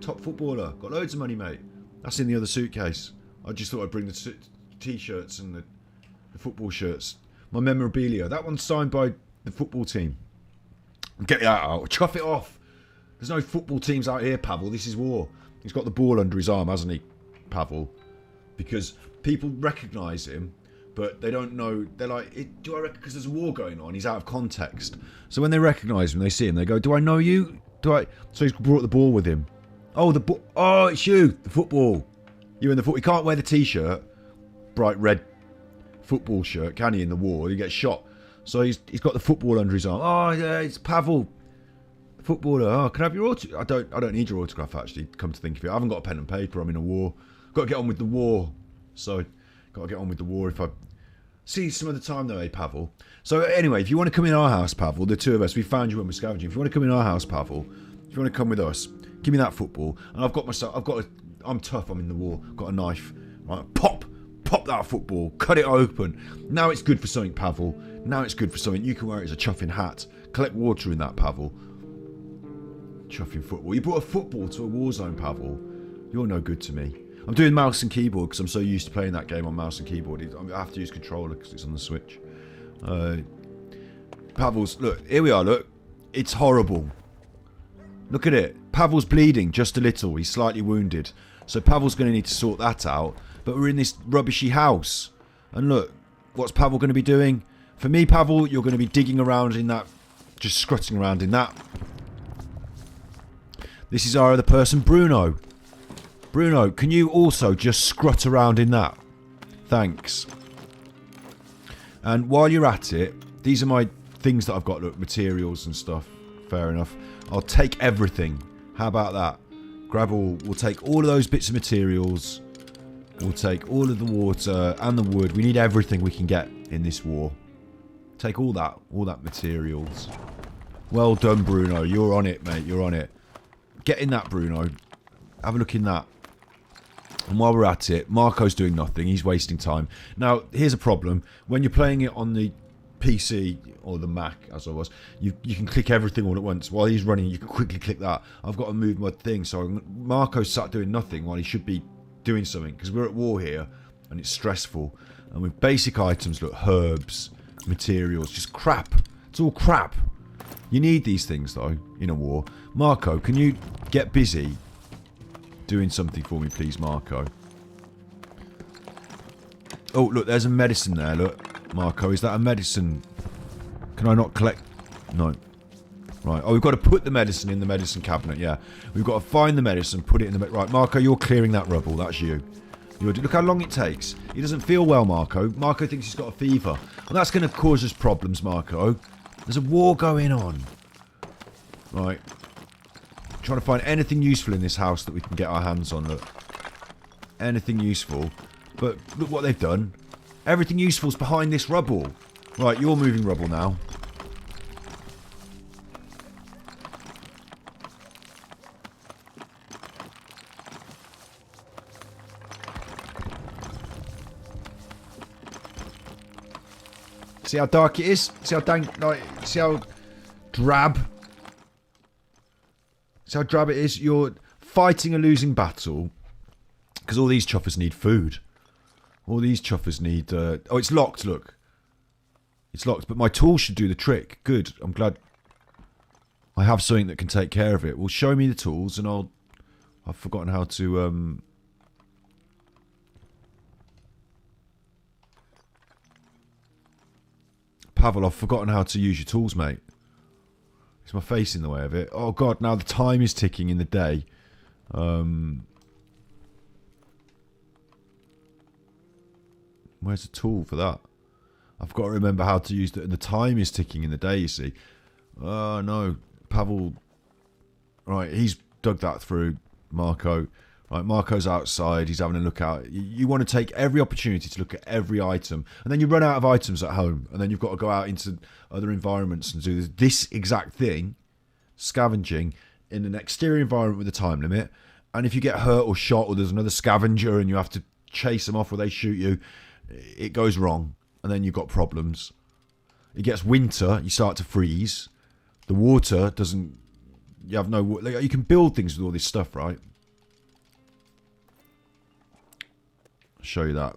Top footballer. Got loads of money, mate. That's in the other suitcase. I just thought I'd bring the t-shirts and the football shirts. My memorabilia. That one's signed by the football team. Get that out. Chuff it off. There's no football teams out here, Pavel. This is war. He's got the ball under his arm, hasn't he, Pavel? Because people recognise him, but they don't know. They're like, do I reckon? Because there's a war going on. He's out of context. So when they recognise him, they see him. They go, do I know you? So he's brought the ball with him. Oh, oh, it's you. The football. You in the football. He can't wear the t-shirt. Bright red football shirt, can he, in the war? He gets shot. So he's got the football under his arm. Oh yeah, it's Pavel, footballer. Oh, can I have your autograph? I don't need your autograph, actually, come to think of it. I haven't got a pen and paper. I'm in a war. Got to get on with the war. So got to get on with the war if I see some other time though, Pavel. So anyway, if you want to come in our house, Pavel, the two of us, we found you when we're scavenging. If you want to come in our house, Pavel, if you want to come with us, give me that football. And I'm tough, I'm in the war. Got a knife. Right, pop that football, cut it open. Now it's good for something, Pavel. Now it's good for something. You can wear it as a chuffing hat. Collect water in that, Pavel. Chuffing football. You brought a football to a war zone, Pavel. You're no good to me. I'm doing mouse and keyboard because I'm so used to playing that game on mouse and keyboard. I have to use controller because it's on the Switch. Pavel's, look, here we are, look. It's horrible. Look at it. Pavel's bleeding just a little. He's slightly wounded. So Pavel's going to need to sort that out. But we're in this rubbishy house. And look, what's Pavel going to be doing? For me, Pavel, you're going to be digging around in that. Just scrutting around in that. This is our other person, Bruno. Bruno, can you also just scrut around in that? Thanks. And while you're at it, these are my things that I've got. Look, materials and stuff. Fair enough. I'll take everything. How about that? We'll take all of those bits of materials. We'll take all of the water and the wood. We need everything we can get in this war. Take all that materials. Well done, Bruno. You're on it, mate. You're on it. Get in that, Bruno. Have a look in that. And while we're at it, Marco's doing nothing. He's wasting time. Now, here's a problem. When you're playing it on the PC or the Mac, as I was, you can click everything all at once. While he's running, you can quickly click that. I've got to move my thing. So Marco's sat doing nothing while he should be doing something, because we're at war here and it's stressful. And with basic items, look, herbs Materials. Just crap. It's all crap. You need these things, though, in a war. Marco, can you get busy doing something for me, please, Marco? Oh, look, there's a medicine there, look. Marco, is that a medicine? Can I not collect? No. Right. Oh, we've got to put the medicine in the medicine cabinet, yeah. We've got to find the medicine, put it in the... Right, Marco, you're clearing that rubble. That's you. Look how long it takes. He doesn't feel well, Marco. Marco thinks he's got a fever. And that's going to cause us problems, Marco. There's a war going on. Right. Trying to find anything useful in this house that we can get our hands on, look. Anything useful. But look what they've done. Everything useful's behind this rubble. Right, you're moving rubble now. See how dark it is? See how dank, like, see how drab? See how drab it is? You're fighting a losing battle because all these chuffers need food. All these chuffers need... oh, it's locked, look. It's locked, but my tool should do the trick. Good, I'm glad I have something that can take care of it. Well, show me the tools and I've forgotten how to... Pavel, I've forgotten how to use your tools, mate. Is my face in the way of it? Oh, God, now the time is ticking in the day. Where's the tool for that? I've got to remember how to use the time is ticking in the day, you see. Oh, no. Pavel... Right, he's dug that through. Marco... Right, Marco's outside. He's having a look out. You want to take every opportunity to look at every item. And then you run out of items at home. And then you've got to go out into other environments and do this exact thing. Scavenging in an exterior environment with a time limit. And if you get hurt or shot or there's another scavenger and you have to chase them off or they shoot you, it goes wrong. And then you've got problems. It gets winter. You start to freeze. The water doesn't... You have no... You can build things with all this stuff, right? Show you that.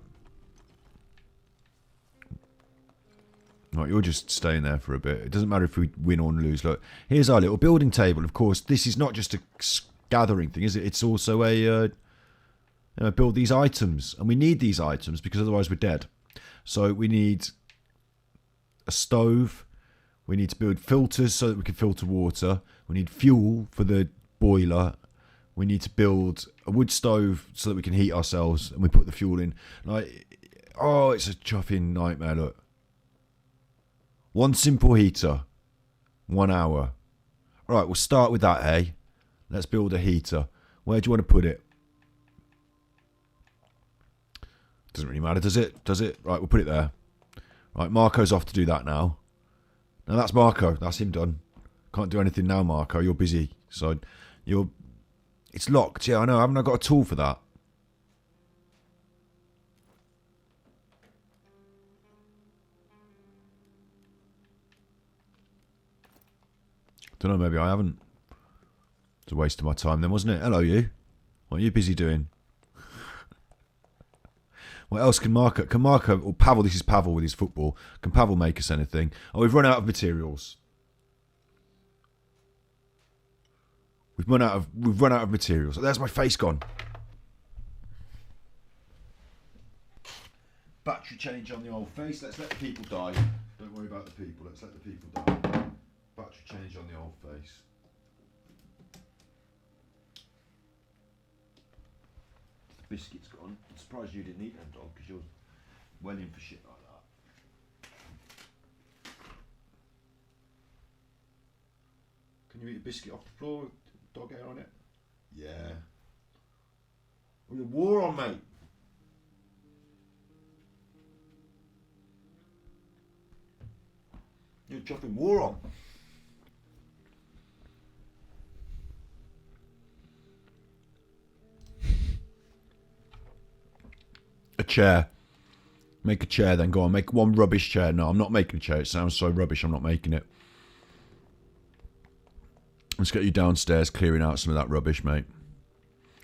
Right, you're just staying there for a bit. It doesn't matter if we win or lose. Look, here's our little building table. Of course, this is not just a gathering thing, is it? It's also a build these items, and we need these items because otherwise we're dead. So we need a stove. We need to build filters so that we can filter water. We need fuel for the boiler. We need to build a wood stove so that we can heat ourselves, and we put the fuel in. Like, oh, it's a chuffing nightmare, look. One simple heater. 1 hour. Alright, we'll start with that, hey? Let's build a heater. Where do you want to put it? Doesn't really matter, does it? Does it? Right, we'll put it there. Right, Marco's off to do that now. Now that's Marco. That's him done. Can't do anything now, Marco. You're busy. So, you're... It's locked, yeah, I know. Haven't I got a tool for that? Don't know, maybe I haven't. It's a waste of my time then, wasn't it? Hello, you. What are you busy doing? What else can Marco... Can Marco... Or Pavel, this is Pavel with his football. Can Pavel make us anything? Oh, we've run out of materials. We've run out of materials. There's my face gone. Battery change on the old face. Let's let the people die. Don't worry about the people. Let's let the people die. Battery change on the old face. The biscuit's gone. I'm surprised you didn't eat them, dog, because you're well in for shit like that. Can you eat a biscuit off the floor? Dog hair on it? Yeah. There's a war on, mate. You're chuffing war on. A chair. Make a chair then, go on. Make one rubbish chair. No, I'm not making a chair. It sounds so rubbish, I'm not making it. Let's get you downstairs clearing out some of that rubbish, mate.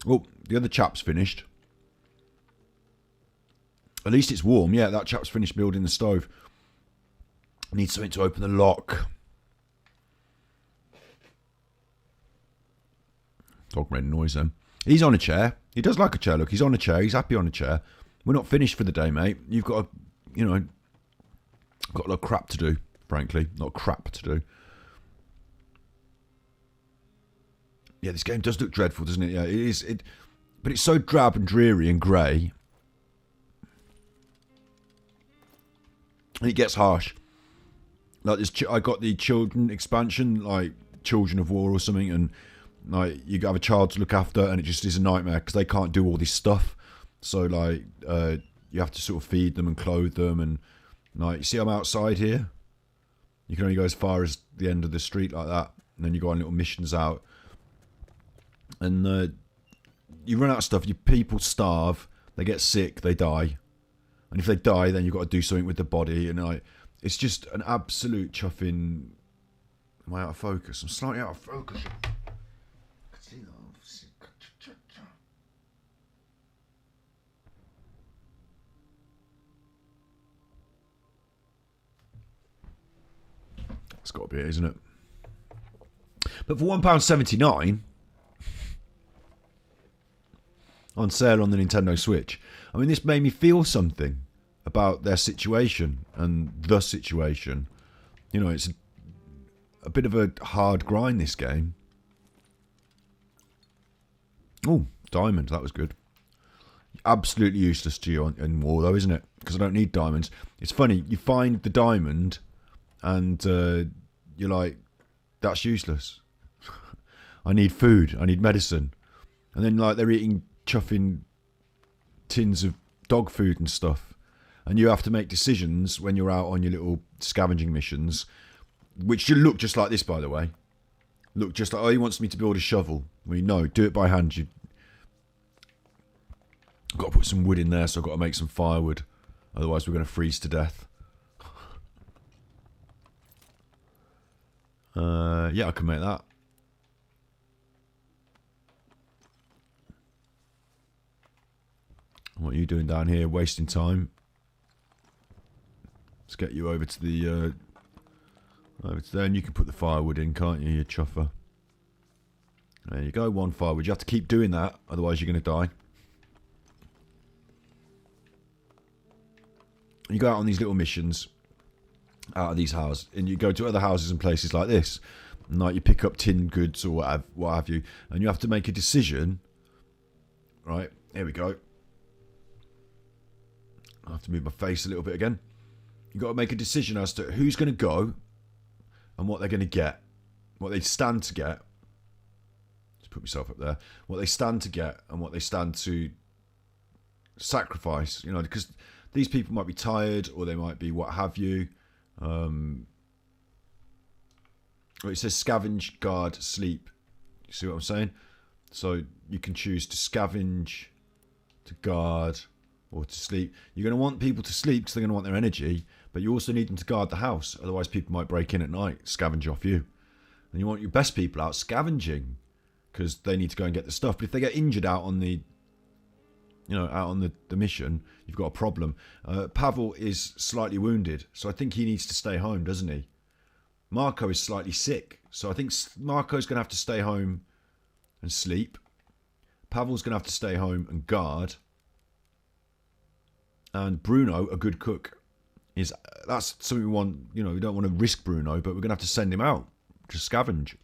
Oh, the other chap's finished. At least it's warm. Yeah, that chap's finished building the stove. I need something to open the lock. Dog made a noise then. He's on a chair. He does like a chair. Look, he's on a chair. He's happy on a chair. We're not finished for the day, mate. You've got, got a lot of crap to do, frankly. Not crap to do. Yeah, this game does look dreadful, doesn't it? Yeah, it is. But it's so drab and dreary and grey. And it gets harsh. Like this, I got the children expansion, like Children of War or something, and like you have a child to look after, and it just is a nightmare because they can't do all this stuff. So like you have to sort of feed them and clothe them, and like you see, I'm outside here. You can only go as far as the end of the street like that, and then you go on little missions out, and you run out of stuff. Your people starve, they get sick, they die, and if they die, then you've got to do something with the body, and like it's just an absolute chuffing. Am I out of focus? I'm slightly out of focus. It's got to be it, isn't it? But for £1.79 on sale on the Nintendo Switch, I mean, this made me feel something about their situation and the situation. You know, it's a bit of a hard grind, this game. Oh, diamond, that was good. Absolutely useless to you in war, though, isn't it? Because I don't need diamonds. It's funny, you find the diamond and you're like, that's useless. I need food, I need medicine. And then like they're eating chuffing tins of dog food and stuff. And you have to make decisions when you're out on your little scavenging missions, which should look just like this, by the way. Look just like, oh, he wants me to build a shovel. Well, no, do it by hand. You've got to put some wood in there, so I've got to make some firewood. Otherwise we're going to freeze to death. Yeah, I can make that. What are you doing down here? Wasting time. Let's get you over to the over to there, and you can put the firewood in, can't you, you chuffer? There you go, one firewood. You have to keep doing that, otherwise you're going to die. You go out on these little missions out of these houses, and you go to other houses and places like this, and like you pick up tin goods or what have you, and you have to make a decision. Right, here we go. I have to move my face a little bit again. You've got to make a decision as to who's going to go and what they're going to get, what they stand to get. Just put myself up there. What they stand to get and what they stand to sacrifice. You know, because these people might be tired or they might be what have you. It says scavenge, guard, sleep. You see what I'm saying? So you can choose to scavenge, to guard, or to sleep. You're going to want people to sleep because they're going to want their energy, but you also need them to guard the house. Otherwise people might break in at night, scavenge off you. And you want your best people out scavenging because they need to go and get the stuff. But if they get injured out on the, out on the mission, you've got a problem. Pavel is slightly wounded, so I think he needs to stay home, doesn't he? Marco is slightly sick, so I think Marco's going to have to stay home and sleep. Pavel's going to have to stay home and guard. And Bruno, a good cook, that's something we want. You know, we don't want to risk Bruno, but we're going to have to send him out to scavenge.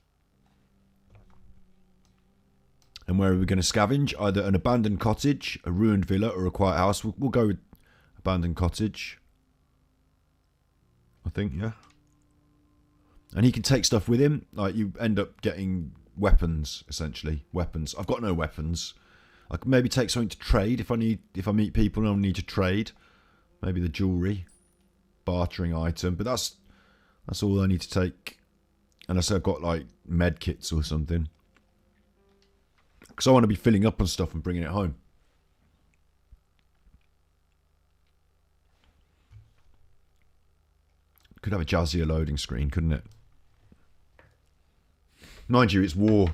And where are we going to scavenge? Either an abandoned cottage, a ruined villa, or a quiet house. We'll go with abandoned cottage, I think, yeah. And he can take stuff with him. Like, you end up getting weapons, essentially. Weapons. I've got no weapons. I could maybe take something to trade if I meet people and I need to trade. Maybe the jewellery. Bartering item. But that's all I need to take. Unless I've got, like, med kits or something. Because I want to be filling up on stuff and bringing it home. Could have a jazzier loading screen, couldn't it? Mind you, it's war.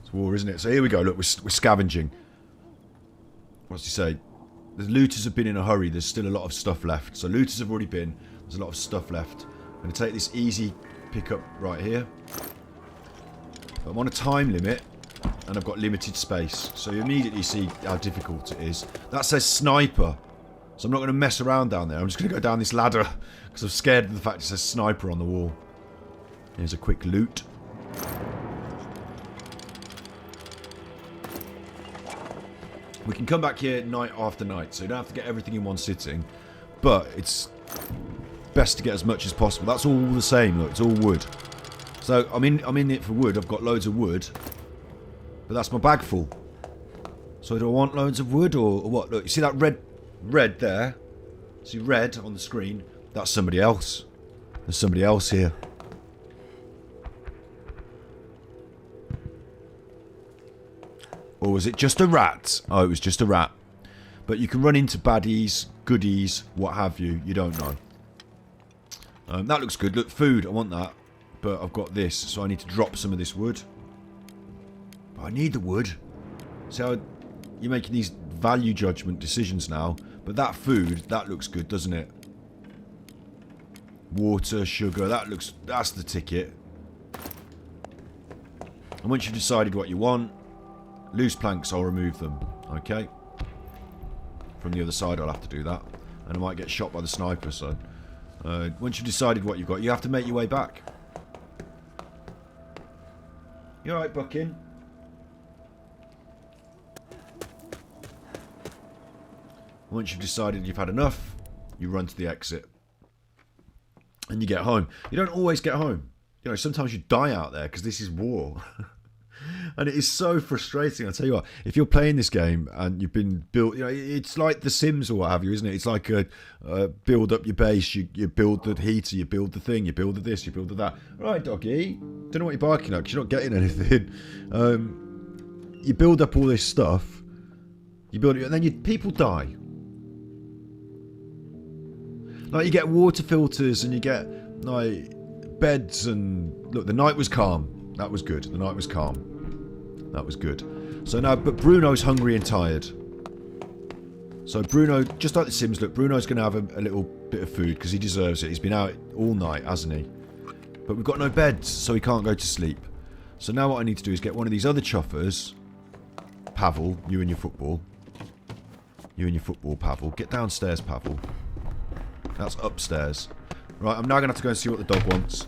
It's war, isn't it? So here we go. Look, we're scavenging. What's he say? The looters have been in a hurry. There's still a lot of stuff left. So looters have already been. There's a lot of stuff left. I'm going to take this easy pickup right here. I'm on a time limit, and I've got limited space. So you immediately see how difficult it is. That says sniper. So I'm not going to mess around down there. I'm just going to go down this ladder, because I'm scared of the fact it says sniper on the wall. Here's a quick loot. We can come back here night after night, so you don't have to get everything in one sitting. But it's best to get as much as possible. That's all the same, look, it's all wood. So I'm in it for wood. I've got loads of wood. But that's my bag full. So do I want loads of wood or what? Look, you see that red there? See red on the screen? That's somebody else. There's somebody else here. Or was it just a rat? Oh, it was just a rat. But you can run into baddies, goodies, what have you. You don't know. That looks good. Look, food. I want that. But I've got this, so I need to drop some of this wood. But I need the wood. See how you're making these value judgment decisions now. But that food, that looks good, doesn't it? Water, sugar, that's the ticket. And once you've decided what you want, loose planks, I'll remove them. Okay? From the other side, I'll have to do that. And I might get shot by the sniper, so... once you've decided what you've got, you have to make your way back. You alright, Buckin? Once you've decided you've had enough, you run to the exit. And you get home. You don't always get home. You know, sometimes you die out there because this is war. And it is so frustrating. I'll tell you what, if you're playing this game and you've been built, you know, it's like The Sims or what have you, isn't it? It's like a build up your base, you build the heater, you build the thing, you build the this, you build the that. Right, doggy, don't know what you're barking at because you're not getting anything. You build up all this stuff, you build it, and then people die. Like you get water filters and you get like beds and look, the night was calm. That was good. The night was calm. That was good. So now, but Bruno's hungry and tired. So Bruno, just like The Sims, look, Bruno's going to have a little bit of food because he deserves it. He's been out all night, hasn't he? But we've got no beds, so he can't go to sleep. So now what I need to do is get one of these other chuffers. Pavel, you and your football. You and your football, Pavel. Get downstairs, Pavel. That's upstairs. Right, I'm now going to have to go and see what the dog wants.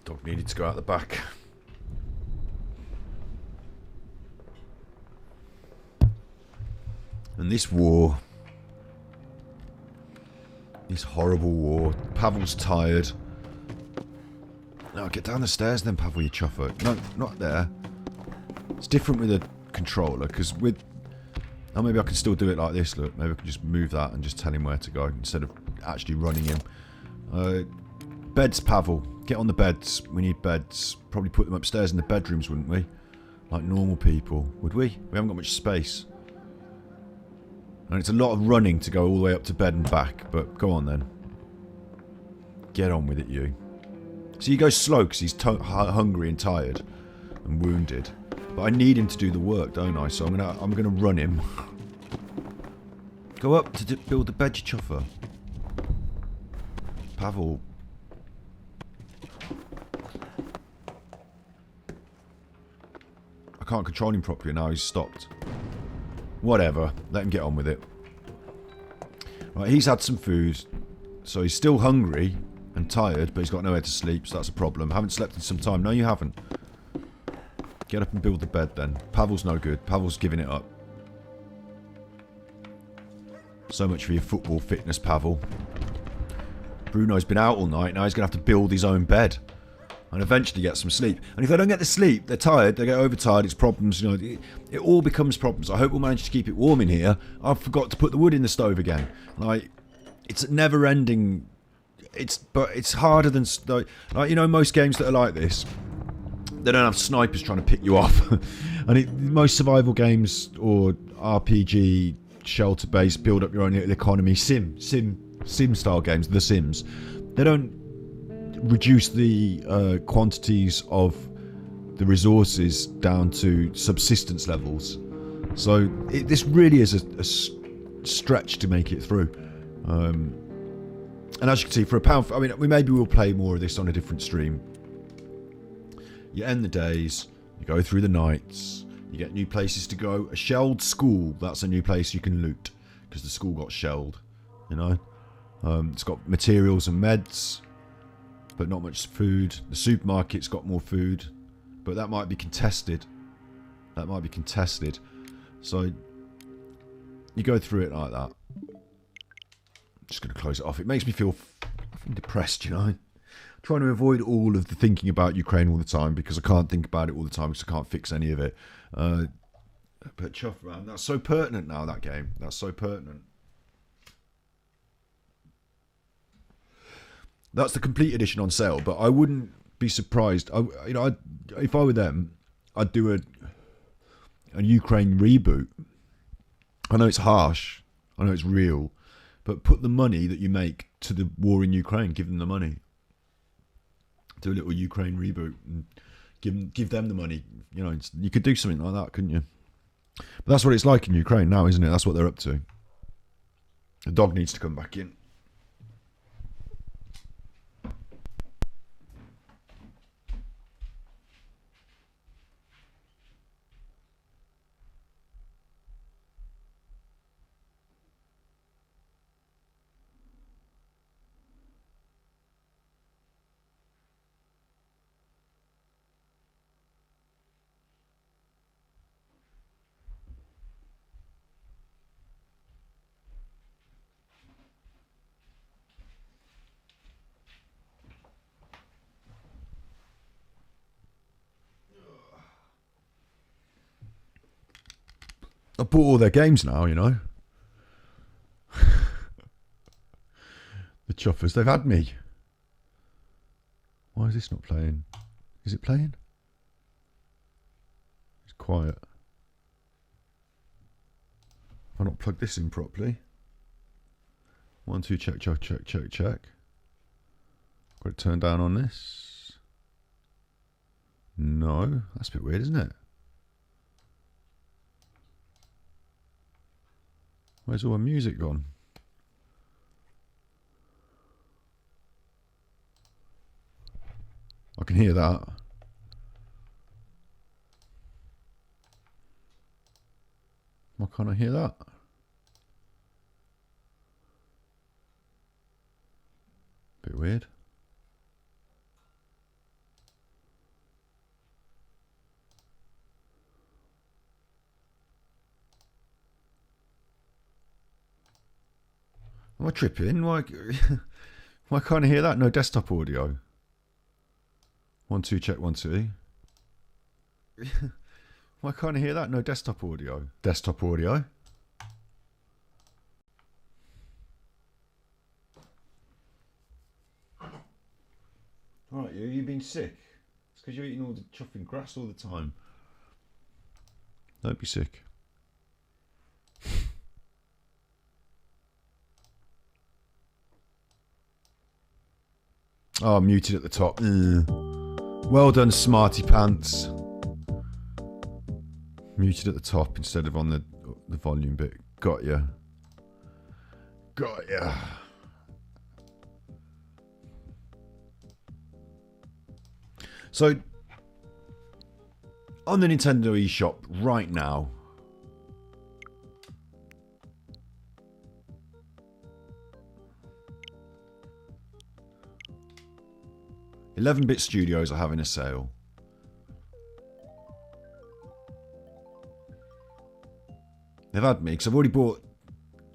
Dog needed to go out the back. And this war, this horrible war. Pavel's tired. No, get down the stairs then, Pavel, you chuffer. No, not there. It's different with a controller, because with... Oh, maybe I can still do it like this, look. Maybe I can just move that and just tell him where to go, instead of actually running him. Beds, Pavel. Get on the beds. We need beds. Probably put them upstairs in the bedrooms, wouldn't we? Like normal people. Would we? We haven't got much space. And it's a lot of running to go all the way up to bed and back. But go on then. Get on with it, you. So you go slow because he's hungry and tired. And wounded. But I need him to do the work, don't I? So I'm gonna run him. Go up to build the bed, you chuffer. Pavel. I can't control him properly now, he's stopped. Whatever, let him get on with it. Right, he's had some food. So he's still hungry and tired, but he's got nowhere to sleep, so that's a problem. Haven't slept in some time. No, you haven't. Get up and build the bed then. Pavel's no good. Pavel's giving it up. So much for your football fitness, Pavel. Bruno's been out all night, now he's going to have to build his own bed. And eventually get some sleep. And if they don't get the sleep, they're tired, they get overtired, it's problems, you know, it all becomes problems. I hope we'll manage to keep it warm in here. I forgot to put the wood in the stove again. Like, it's never ending. But it's harder than like you know, most games that are like this. They don't have snipers trying to pick you off, and most survival games or RPG shelter-based, build up your own little economy, sim style games, The Sims. They don't reduce the quantities of the resources down to subsistence levels. So this really is a stretch to make it through. And as you can see, for £1, I mean, maybe we'll play more of this on a different stream. You end the days, you go through the nights, you get new places to go. A shelled school, that's a new place you can loot, because the school got shelled, you know. It's got materials and meds, but not much food. The supermarket's got more food, but that might be contested. That might be contested. So, you go through it like that. Just going to close it off. It makes me feel depressed, you know. Trying to avoid all of the thinking about Ukraine all the time, because I can't think about it all the time because I can't fix any of it. But chuff, man, that's so pertinent now, that game. That's so pertinent. That's the complete edition on sale, but I wouldn't be surprised. If I were them, I'd do a Ukraine reboot. I know it's harsh. I know it's real. But put the money that you make to the war in Ukraine. Give them the money. Do a little Ukraine reboot and give them the money. You know, you could do something like that, couldn't you? But that's what it's like in Ukraine now, isn't it? That's what they're up to. The dog needs to come back in. I bought all their games now, you know. The chuffers, they've had me. Why is this not playing? Is it playing? It's quiet. I've not plugged this in properly. 1, 2, check. Got it turned down on this. No, that's a bit weird, isn't it? Where's all my music gone? I can hear that. Why can't I hear that? Bit weird. Am I tripping? Why can't I hear that? No desktop audio. 1, 2, check, 1, 2. Why can't I hear that? No desktop audio. Desktop audio. Alright, you've been sick. It's because you're eating all the chuffing grass all the time. Don't be sick. Oh, muted at the top. Well done, smarty pants. Muted at the top instead of on the volume bit. Got ya. Got ya. So, on the Nintendo eShop right now, $11-bit studios are having a sale. They've had me because I've already bought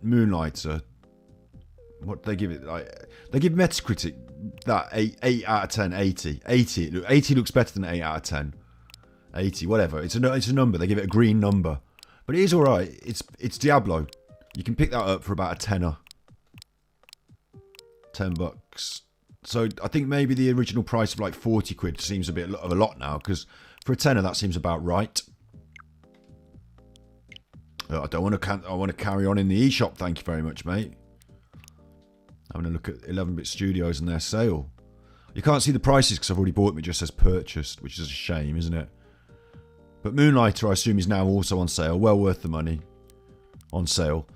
Moonlighter. What they give it? They give Metacritic that 8 out of 10, 80. 80 looks better than 8 out of 10. 80, whatever. It's a number. They give it a green number, but it is all right. It's Diablo. You can pick that up for about a tenner. $10. So I think maybe the original price of like 40 quid seems a bit of a lot now, because for a tenner that seems about right. I don't want to. I want to carry on in the eShop. Thank you very much, mate. Having a look at 11-bit Studios and their sale. You can't see the prices because I've already bought them. It just says purchased, which is a shame, isn't it? But Moonlighter, I assume, is now also on sale. Well worth the money. On sale.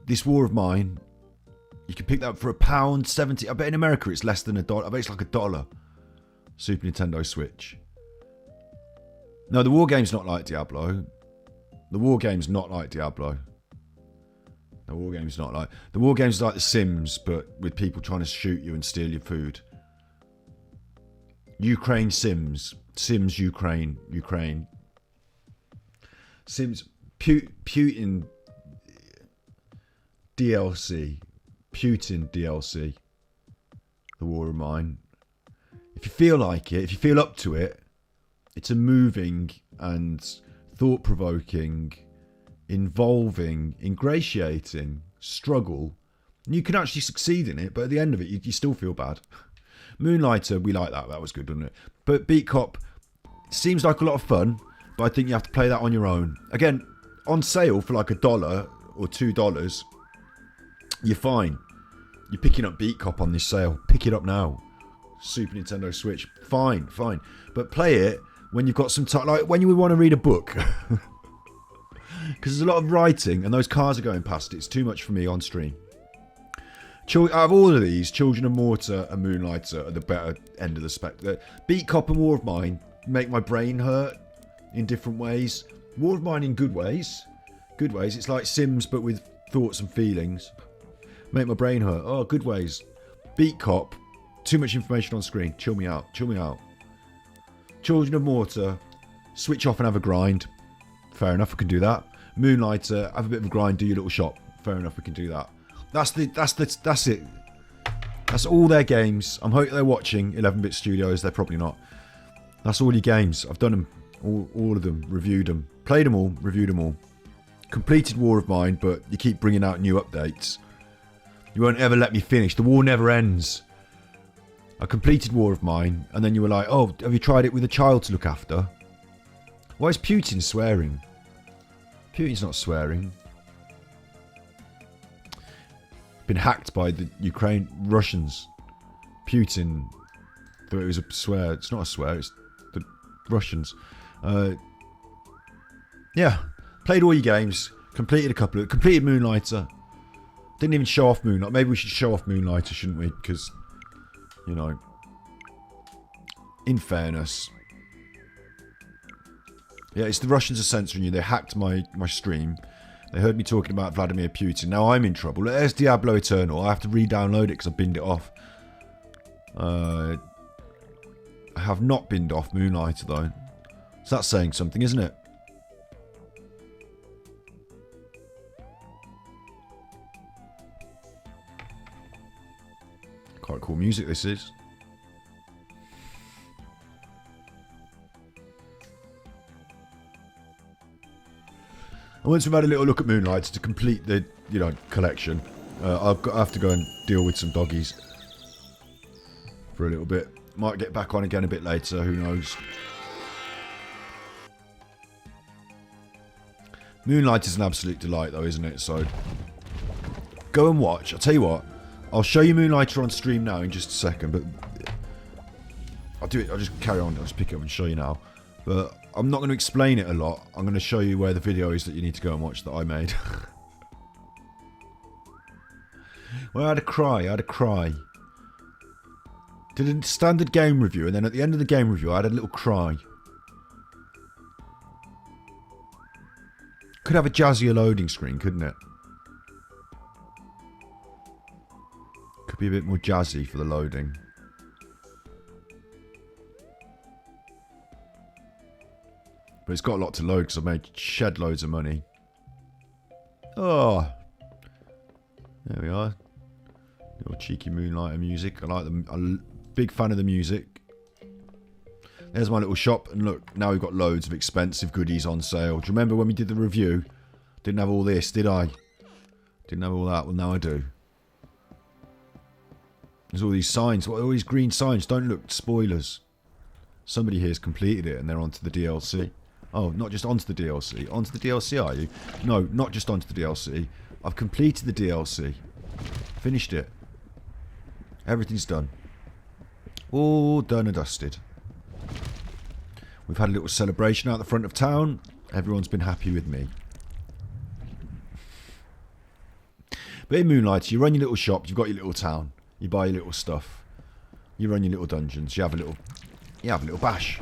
This War of Mine, you can pick that up for £1.70. I bet in America it's less than $1. I bet it's like $1. Super Nintendo Switch. No, the War game's not like Diablo. The War game's not like Diablo. The War game's not like... The War game's like The Sims, but with people trying to shoot you and steal your food. Ukraine Sims. Sims Ukraine. Ukraine. Sims... Putin... DLC. Putin DLC. The War of Mine. If you feel like it, if you feel up to it, it's a moving and thought-provoking, involving, ingratiating struggle. And you can actually succeed in it, but at the end of it, you still feel bad. Moonlighter, we like that. That was good, wasn't it? But Beat Cop seems like a lot of fun, but I think you have to play that on your own. Again, on sale for like $1 or $2, you're fine. You're picking up Beat Cop on this sale. Pick it up now. Super Nintendo Switch. Fine, fine. But play it when you've got some time, like when you want to read a book. Because there's a lot of writing and those cars are going past. It's too much for me on stream. Out of all of these, Children of Mortar and Moonlighter are the better end of the spectrum. Beat Cop and War of Mine make my brain hurt in different ways. War of Mine in good ways. Good ways. It's like Sims but with thoughts and feelings. Make my brain hurt. Oh, good ways. Beat Cop. Too much information on screen. Chill me out. Chill me out. Children of Mortar. Switch off and have a grind. Fair enough, we can do that. Moonlighter. Have a bit of a grind. Do your little shop. Fair enough, we can do that. That's it. That's all their games. I'm hoping they're watching 11-bit Studios. They're probably not. That's all your games. I've done them. All of them. Reviewed them. Played them all. Reviewed them all. Completed War of Mine, but you keep bringing out new updates. You won't ever let me finish. The war never ends. I completed War of Mine, and then you were like, oh, have you tried it with a child to look after? Why is Putin swearing? Putin's not swearing. Been hacked by the Russians. Putin thought it was a swear. It's not a swear, it's the Russians. Yeah. Played all your games. Completed a couple of... Completed Moonlighter. Didn't even show off Moonlighter. Maybe we should show off Moonlighter, shouldn't we? Because... You know, in fairness, yeah, it's the Russians are censoring you. They hacked my stream. They heard me talking about Vladimir Putin. Now I'm in trouble. There's Diablo Eternal. I have to re-download it because I binned it off. I have not binned off Moonlighter though. So that's saying something, isn't it? Quite cool music this is. And once we've had a little look at Moonlighter to complete the, collection, I have to go and deal with some doggies for a little bit. Might get back on again a bit later, who knows. Moonlighter's an absolute delight though, isn't it? So, go and watch. I'll tell you what. I'll show you Moonlighter on stream now in just a second, but I'll do it. I'll just carry on. I'll just pick it up and show you now. But I'm not going to explain it a lot. I'm going to show you where the video is that you need to go and watch that I made. Well, I had a cry. I had a cry. Did a standard game review, and then at the end of the game review, I had a little cry. Could have a jazzier loading screen, couldn't it? Could be a bit more jazzy for the loading. But it's got a lot to load because I've made shed loads of money. Oh. There we are. Little cheeky Moonlighter music. I like them. I'm a big fan of the music. There's my little shop. And look, now we've got loads of expensive goodies on sale. Do you remember when we did the review? Didn't have all this, did I? Didn't have all that. Well, now I do. There's all these signs. All these green signs. Don't look. Spoilers. Somebody here's completed it and they're onto the DLC. Oh, not just onto the DLC. Onto the DLC, are you? No, not just onto the DLC. I've completed the DLC. Finished it. Everything's done. All done and dusted. We've had a little celebration out the front of town. Everyone's been happy with me. But in Moonlighter, you run your little shop. You've got your little town. You buy your little stuff. You run your little dungeons. You have a little bash.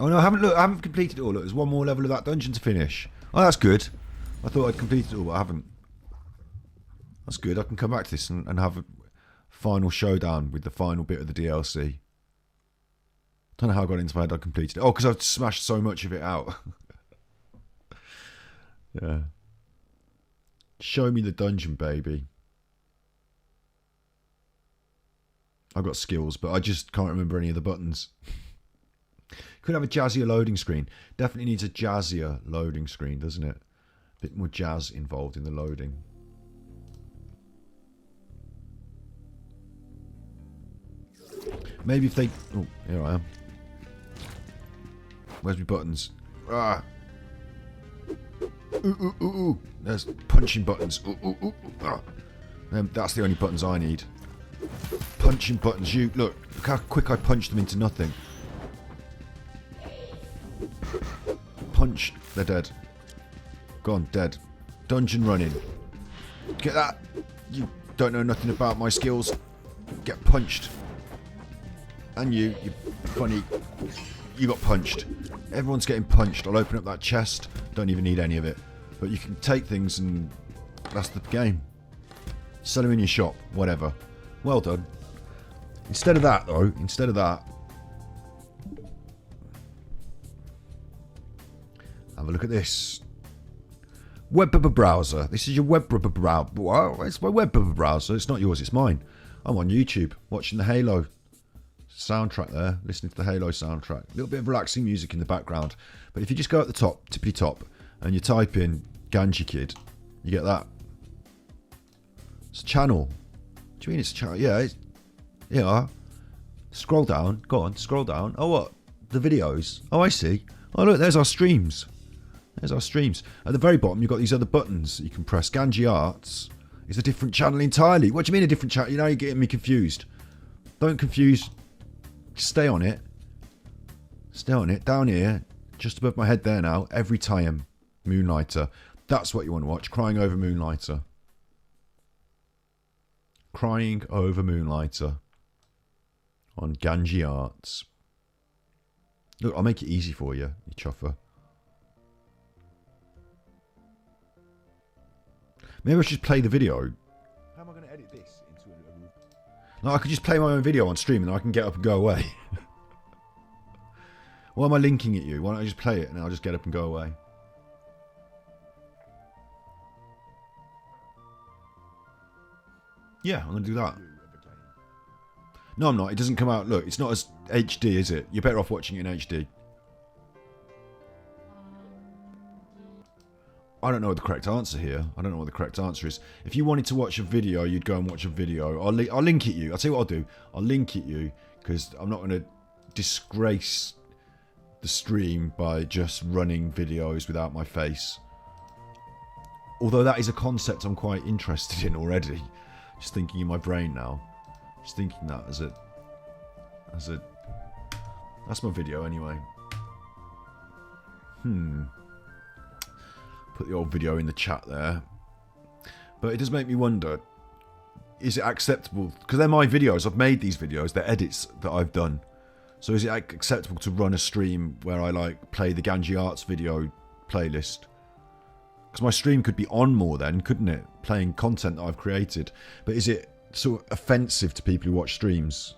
Oh no, I haven't completed it all. Look, there's one more level of that dungeon to finish. Oh, that's good. I thought I'd completed it all, but I haven't. That's good. I can come back to this and have a final showdown with the final bit of the DLC. Don't know how I got into my head I completed it. Oh, because I've smashed so much of it out. Yeah. Show me the dungeon, baby. I've got skills, but I just can't remember any of the buttons. Could have a jazzier loading screen. Definitely needs a jazzier loading screen, doesn't it? A bit more jazz involved in the loading. Maybe if they... Oh, here I am. Where's my buttons? Ah! Ooh, ooh, ooh, ooh. There's punching buttons. Ooh, ooh, ooh, ooh. Ah. That's the only buttons I need. Punching buttons. Look how quick I punched them into nothing. Punch. They're dead. Gone. Dead. Dungeon running. Get that. You don't know nothing about my skills. Get punched. And you funny. You got punched. Everyone's getting punched. I'll open up that chest. Don't even need any of it. But you can take things and that's the game. Sell them in your shop. Whatever. Well done. Instead of that, though, have a look at this. Web browser. This is your web browser. Well, it's my web browser. It's not yours, it's mine. I'm on YouTube watching the Halo soundtrack there, listening to the Halo soundtrack. A little bit of relaxing music in the background. But if you just go at the top, tippity top, and you type in Ganji Kid, you get that. It's a channel. Do you mean it's a channel? Yeah, yeah. Scroll down. Go on, scroll down. Oh, what? The videos. Oh, I see. Oh, look, there's our streams. There's our streams. At the very bottom, you've got these other buttons that you can press. Ganji Arts is a different channel entirely. What do you mean a different channel? You know, you're getting me confused. Don't confuse. Stay on it. Stay on it. Down here, just above my head there now, every time. Moonlighter. That's what you want to watch. Crying over Moonlighter. Crying over Moonlighter. On Ganji Arts. Look, I'll make it easy for you, you chuffer. Maybe I should play the video. How am I going to edit this into a... No, I could just play my own video on stream and I can get up and go away. Why am I linking at you? Why don't I just play it and I'll just get up and go away? Yeah, I'm going to do that. No, I'm not. It doesn't come out. Look, it's not as HD, is it? You're better off watching it in HD. I don't know what the correct answer here. I don't know what the correct answer is. If you wanted to watch a video, you'd go and watch a video. I'll link it you. I'll tell you what I'll do. I'll link it you because I'm not going to disgrace the stream by just running videos without my face. Although that is a concept I'm quite interested in already. Just thinking in my brain now. Just thinking that as a... That's my video anyway. Put the old video in the chat there. But it does make me wonder, is it acceptable? Because they're my videos. I've made these videos. They're edits that I've done. So is it acceptable to run a stream where I like play the Ganji Arts video playlist? Because my stream could be on more then, couldn't it? Playing content that I've created. But is it sort of offensive to people who watch streams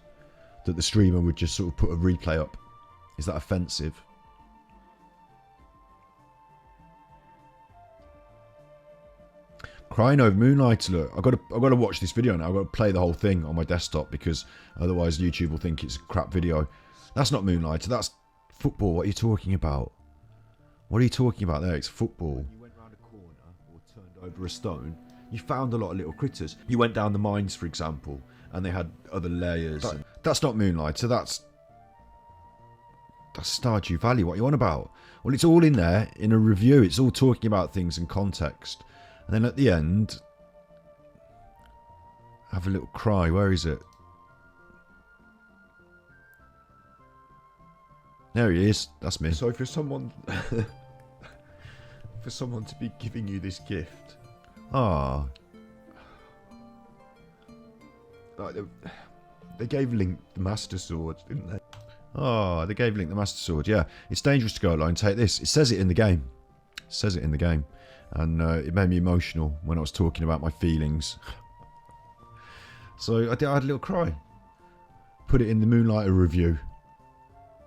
that the streamer would just sort of put a replay up? Is that offensive? Crying over Moonlighter. Look, I've got to watch this video now. I've got to play the whole thing on my desktop because otherwise YouTube will think it's a crap video. That's not Moonlighter. That's football. What are you talking about? What are you talking about there? It's football. You went round a corner or turned over a stone. You found a lot of little critters. You went down the mines, for example, and they had other layers. That's not Moonlighter, that's Stardew Valley. What are you on about? Well, it's all in there in a review. It's all talking about things in context. And then at the end, have a little cry. Where is it? There he is. That's me. So for someone to be giving you this gift. Ah. Like they gave Link the Master Sword, didn't they? Oh, they gave Link the Master Sword, yeah. It's dangerous to go alone. Take this. It says it in the game. It says it in the game. And it made me emotional when I was talking about my feelings. So I had a little cry. Put it in the Moonlighter review.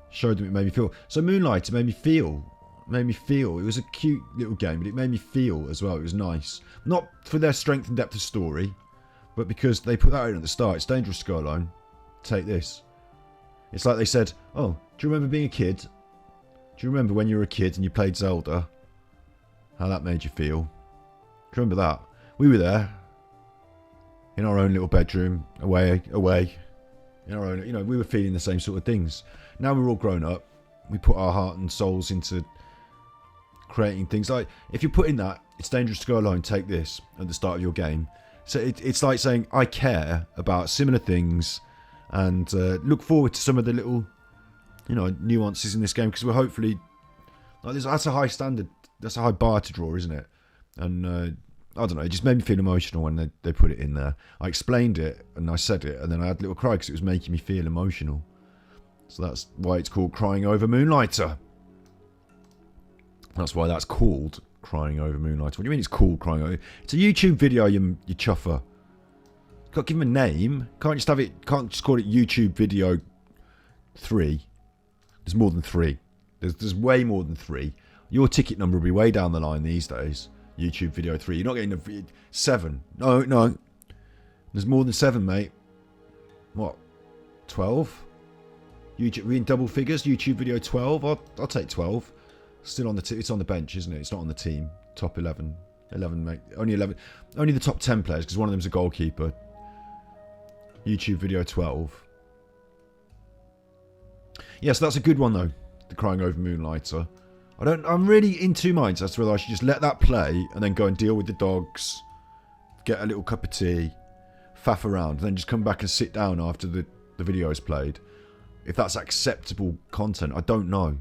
Showed them it made me feel. So Moonlighter made me feel. It was a cute little game, but it made me feel as well. It was nice. Not for their strength and depth of story, but because they put that in at the start. It's dangerous to go alone. Take this. It's like they said, oh, do you remember being a kid? Do you remember when you were a kid and you played Zelda? How that made you feel? Do you remember that? We were there. In our own little bedroom. Away. In our own, we were feeling the same sort of things. Now we're all grown up. We put our heart and souls into creating things. Like, if you're putting that, it's dangerous to go alone, take this at the start of your game. So it's like saying, I care about similar things. And look forward to some of the little, nuances in this game, because we're hopefully, that's a high standard, that's a high bar to draw, isn't it? And I don't know, it just made me feel emotional when they put it in there. I explained it and I said it, and then I had a little cry because it was making me feel emotional. So that's why it's called Crying Over Moonlighter. That's why that's called Crying Over Moonlighter. What do you mean it's called Crying Over? It's a YouTube video, you chuffer. Got to give him a name. Can't just call it YouTube Video 3. There's more than 3. There's way more than 3. Your ticket number will be way down the line these days. YouTube Video 3. You're not getting 7. No. There's more than 7, mate. What? 12? YouTube, we in double figures. YouTube Video 12. I'll take 12. Still on the it's on the bench, isn't it? It's not on the team. Top 11. 11, mate. Only 11. Only the top 10 players, because one of them's a goalkeeper. YouTube Video 12. Yes, that's a good one though. The Crying Over Moonlighter. I'm really in two minds as to whether I should just let that play and then go and deal with the dogs, get a little cup of tea, faff around, and then just come back and sit down after the video is played. If that's acceptable content, I don't know.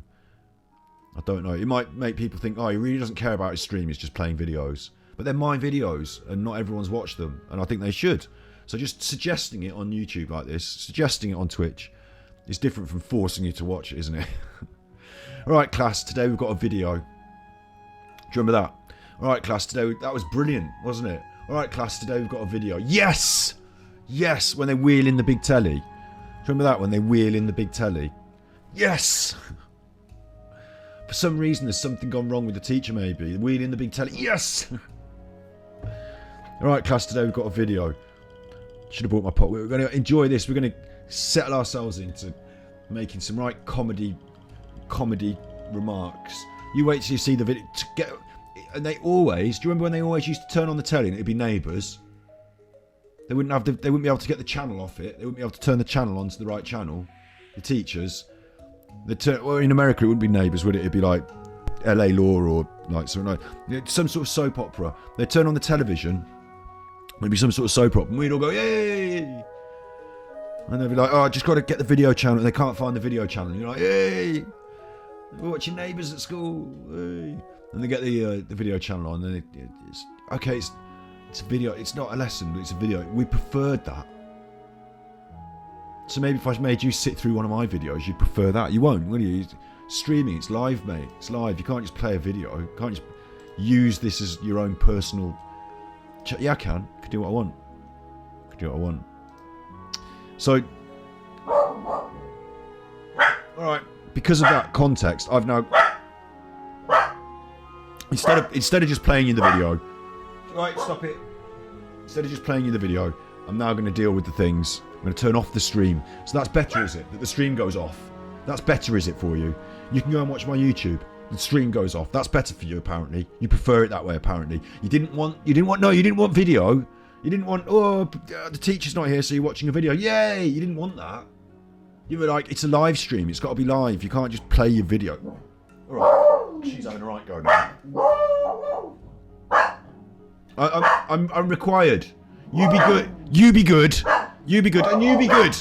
It might make people think, oh, he really doesn't care about his stream, he's just playing videos. But they're my videos, and not everyone's watched them, and I think they should. So just suggesting it on YouTube like this, suggesting it on Twitch, is different from forcing you to watch it, isn't it? Alright, class, today we've got a video. Do you remember that? Alright, class, today, that was brilliant, wasn't it? Alright, class, today we've got a video. Yes! Yes, when they wheel in the big telly. Do you remember that, when they wheel in the big telly? Yes! For some reason, there's something gone wrong with the teacher, maybe. Wheel in the big telly. Yes! Alright, class, today we've got a video. Should have brought my pot. We're going to enjoy this. We're going to settle ourselves into making some right comedy remarks. You wait till you see the video. And they always, do you remember when they always used to turn on the telly and it'd be Neighbours? They wouldn't be able to get the channel off it. They wouldn't be able to turn the channel onto the right channel. The teachers. Well, in America it wouldn't be Neighbours, would it? It'd be like LA Law or like some sort of soap opera. They'd turn on the television. It'd be some sort of soap opera, and we'd all go, yay! And they'd be like, oh, I just got to get the video channel. And they can't find the video channel. And you're like, yay! We're watching Neighbours at school. Yay! And they get the video channel on, and it's okay. It's a video. It's not a lesson, but it's a video. We preferred that. So maybe if I made you sit through one of my videos, you'd prefer that. You won't, will you? Streaming, it's live, mate. It's live. You can't just play a video. You can't just use this as your own personal. Yeah, I can. I can do what I want. So, alright, because of that context, I've now, instead of just playing you the video, right, stop it. Instead of just playing you the video, I'm now going to deal with the things. I'm going to turn off the stream. So that's better, is it? That the stream goes off. That's better, is it, for you? You can go and watch my YouTube. the stream goes off. That's better for you, apparently. You prefer it that way, apparently. You didn't want video. You didn't want, the teacher's not here, so you're watching a video. Yay! You didn't want that. You were like, it's a live stream. It's got to be live. You can't just play your video. All right. She's having a right go now. I'm required. You be good. You be good. You be good. And you be good.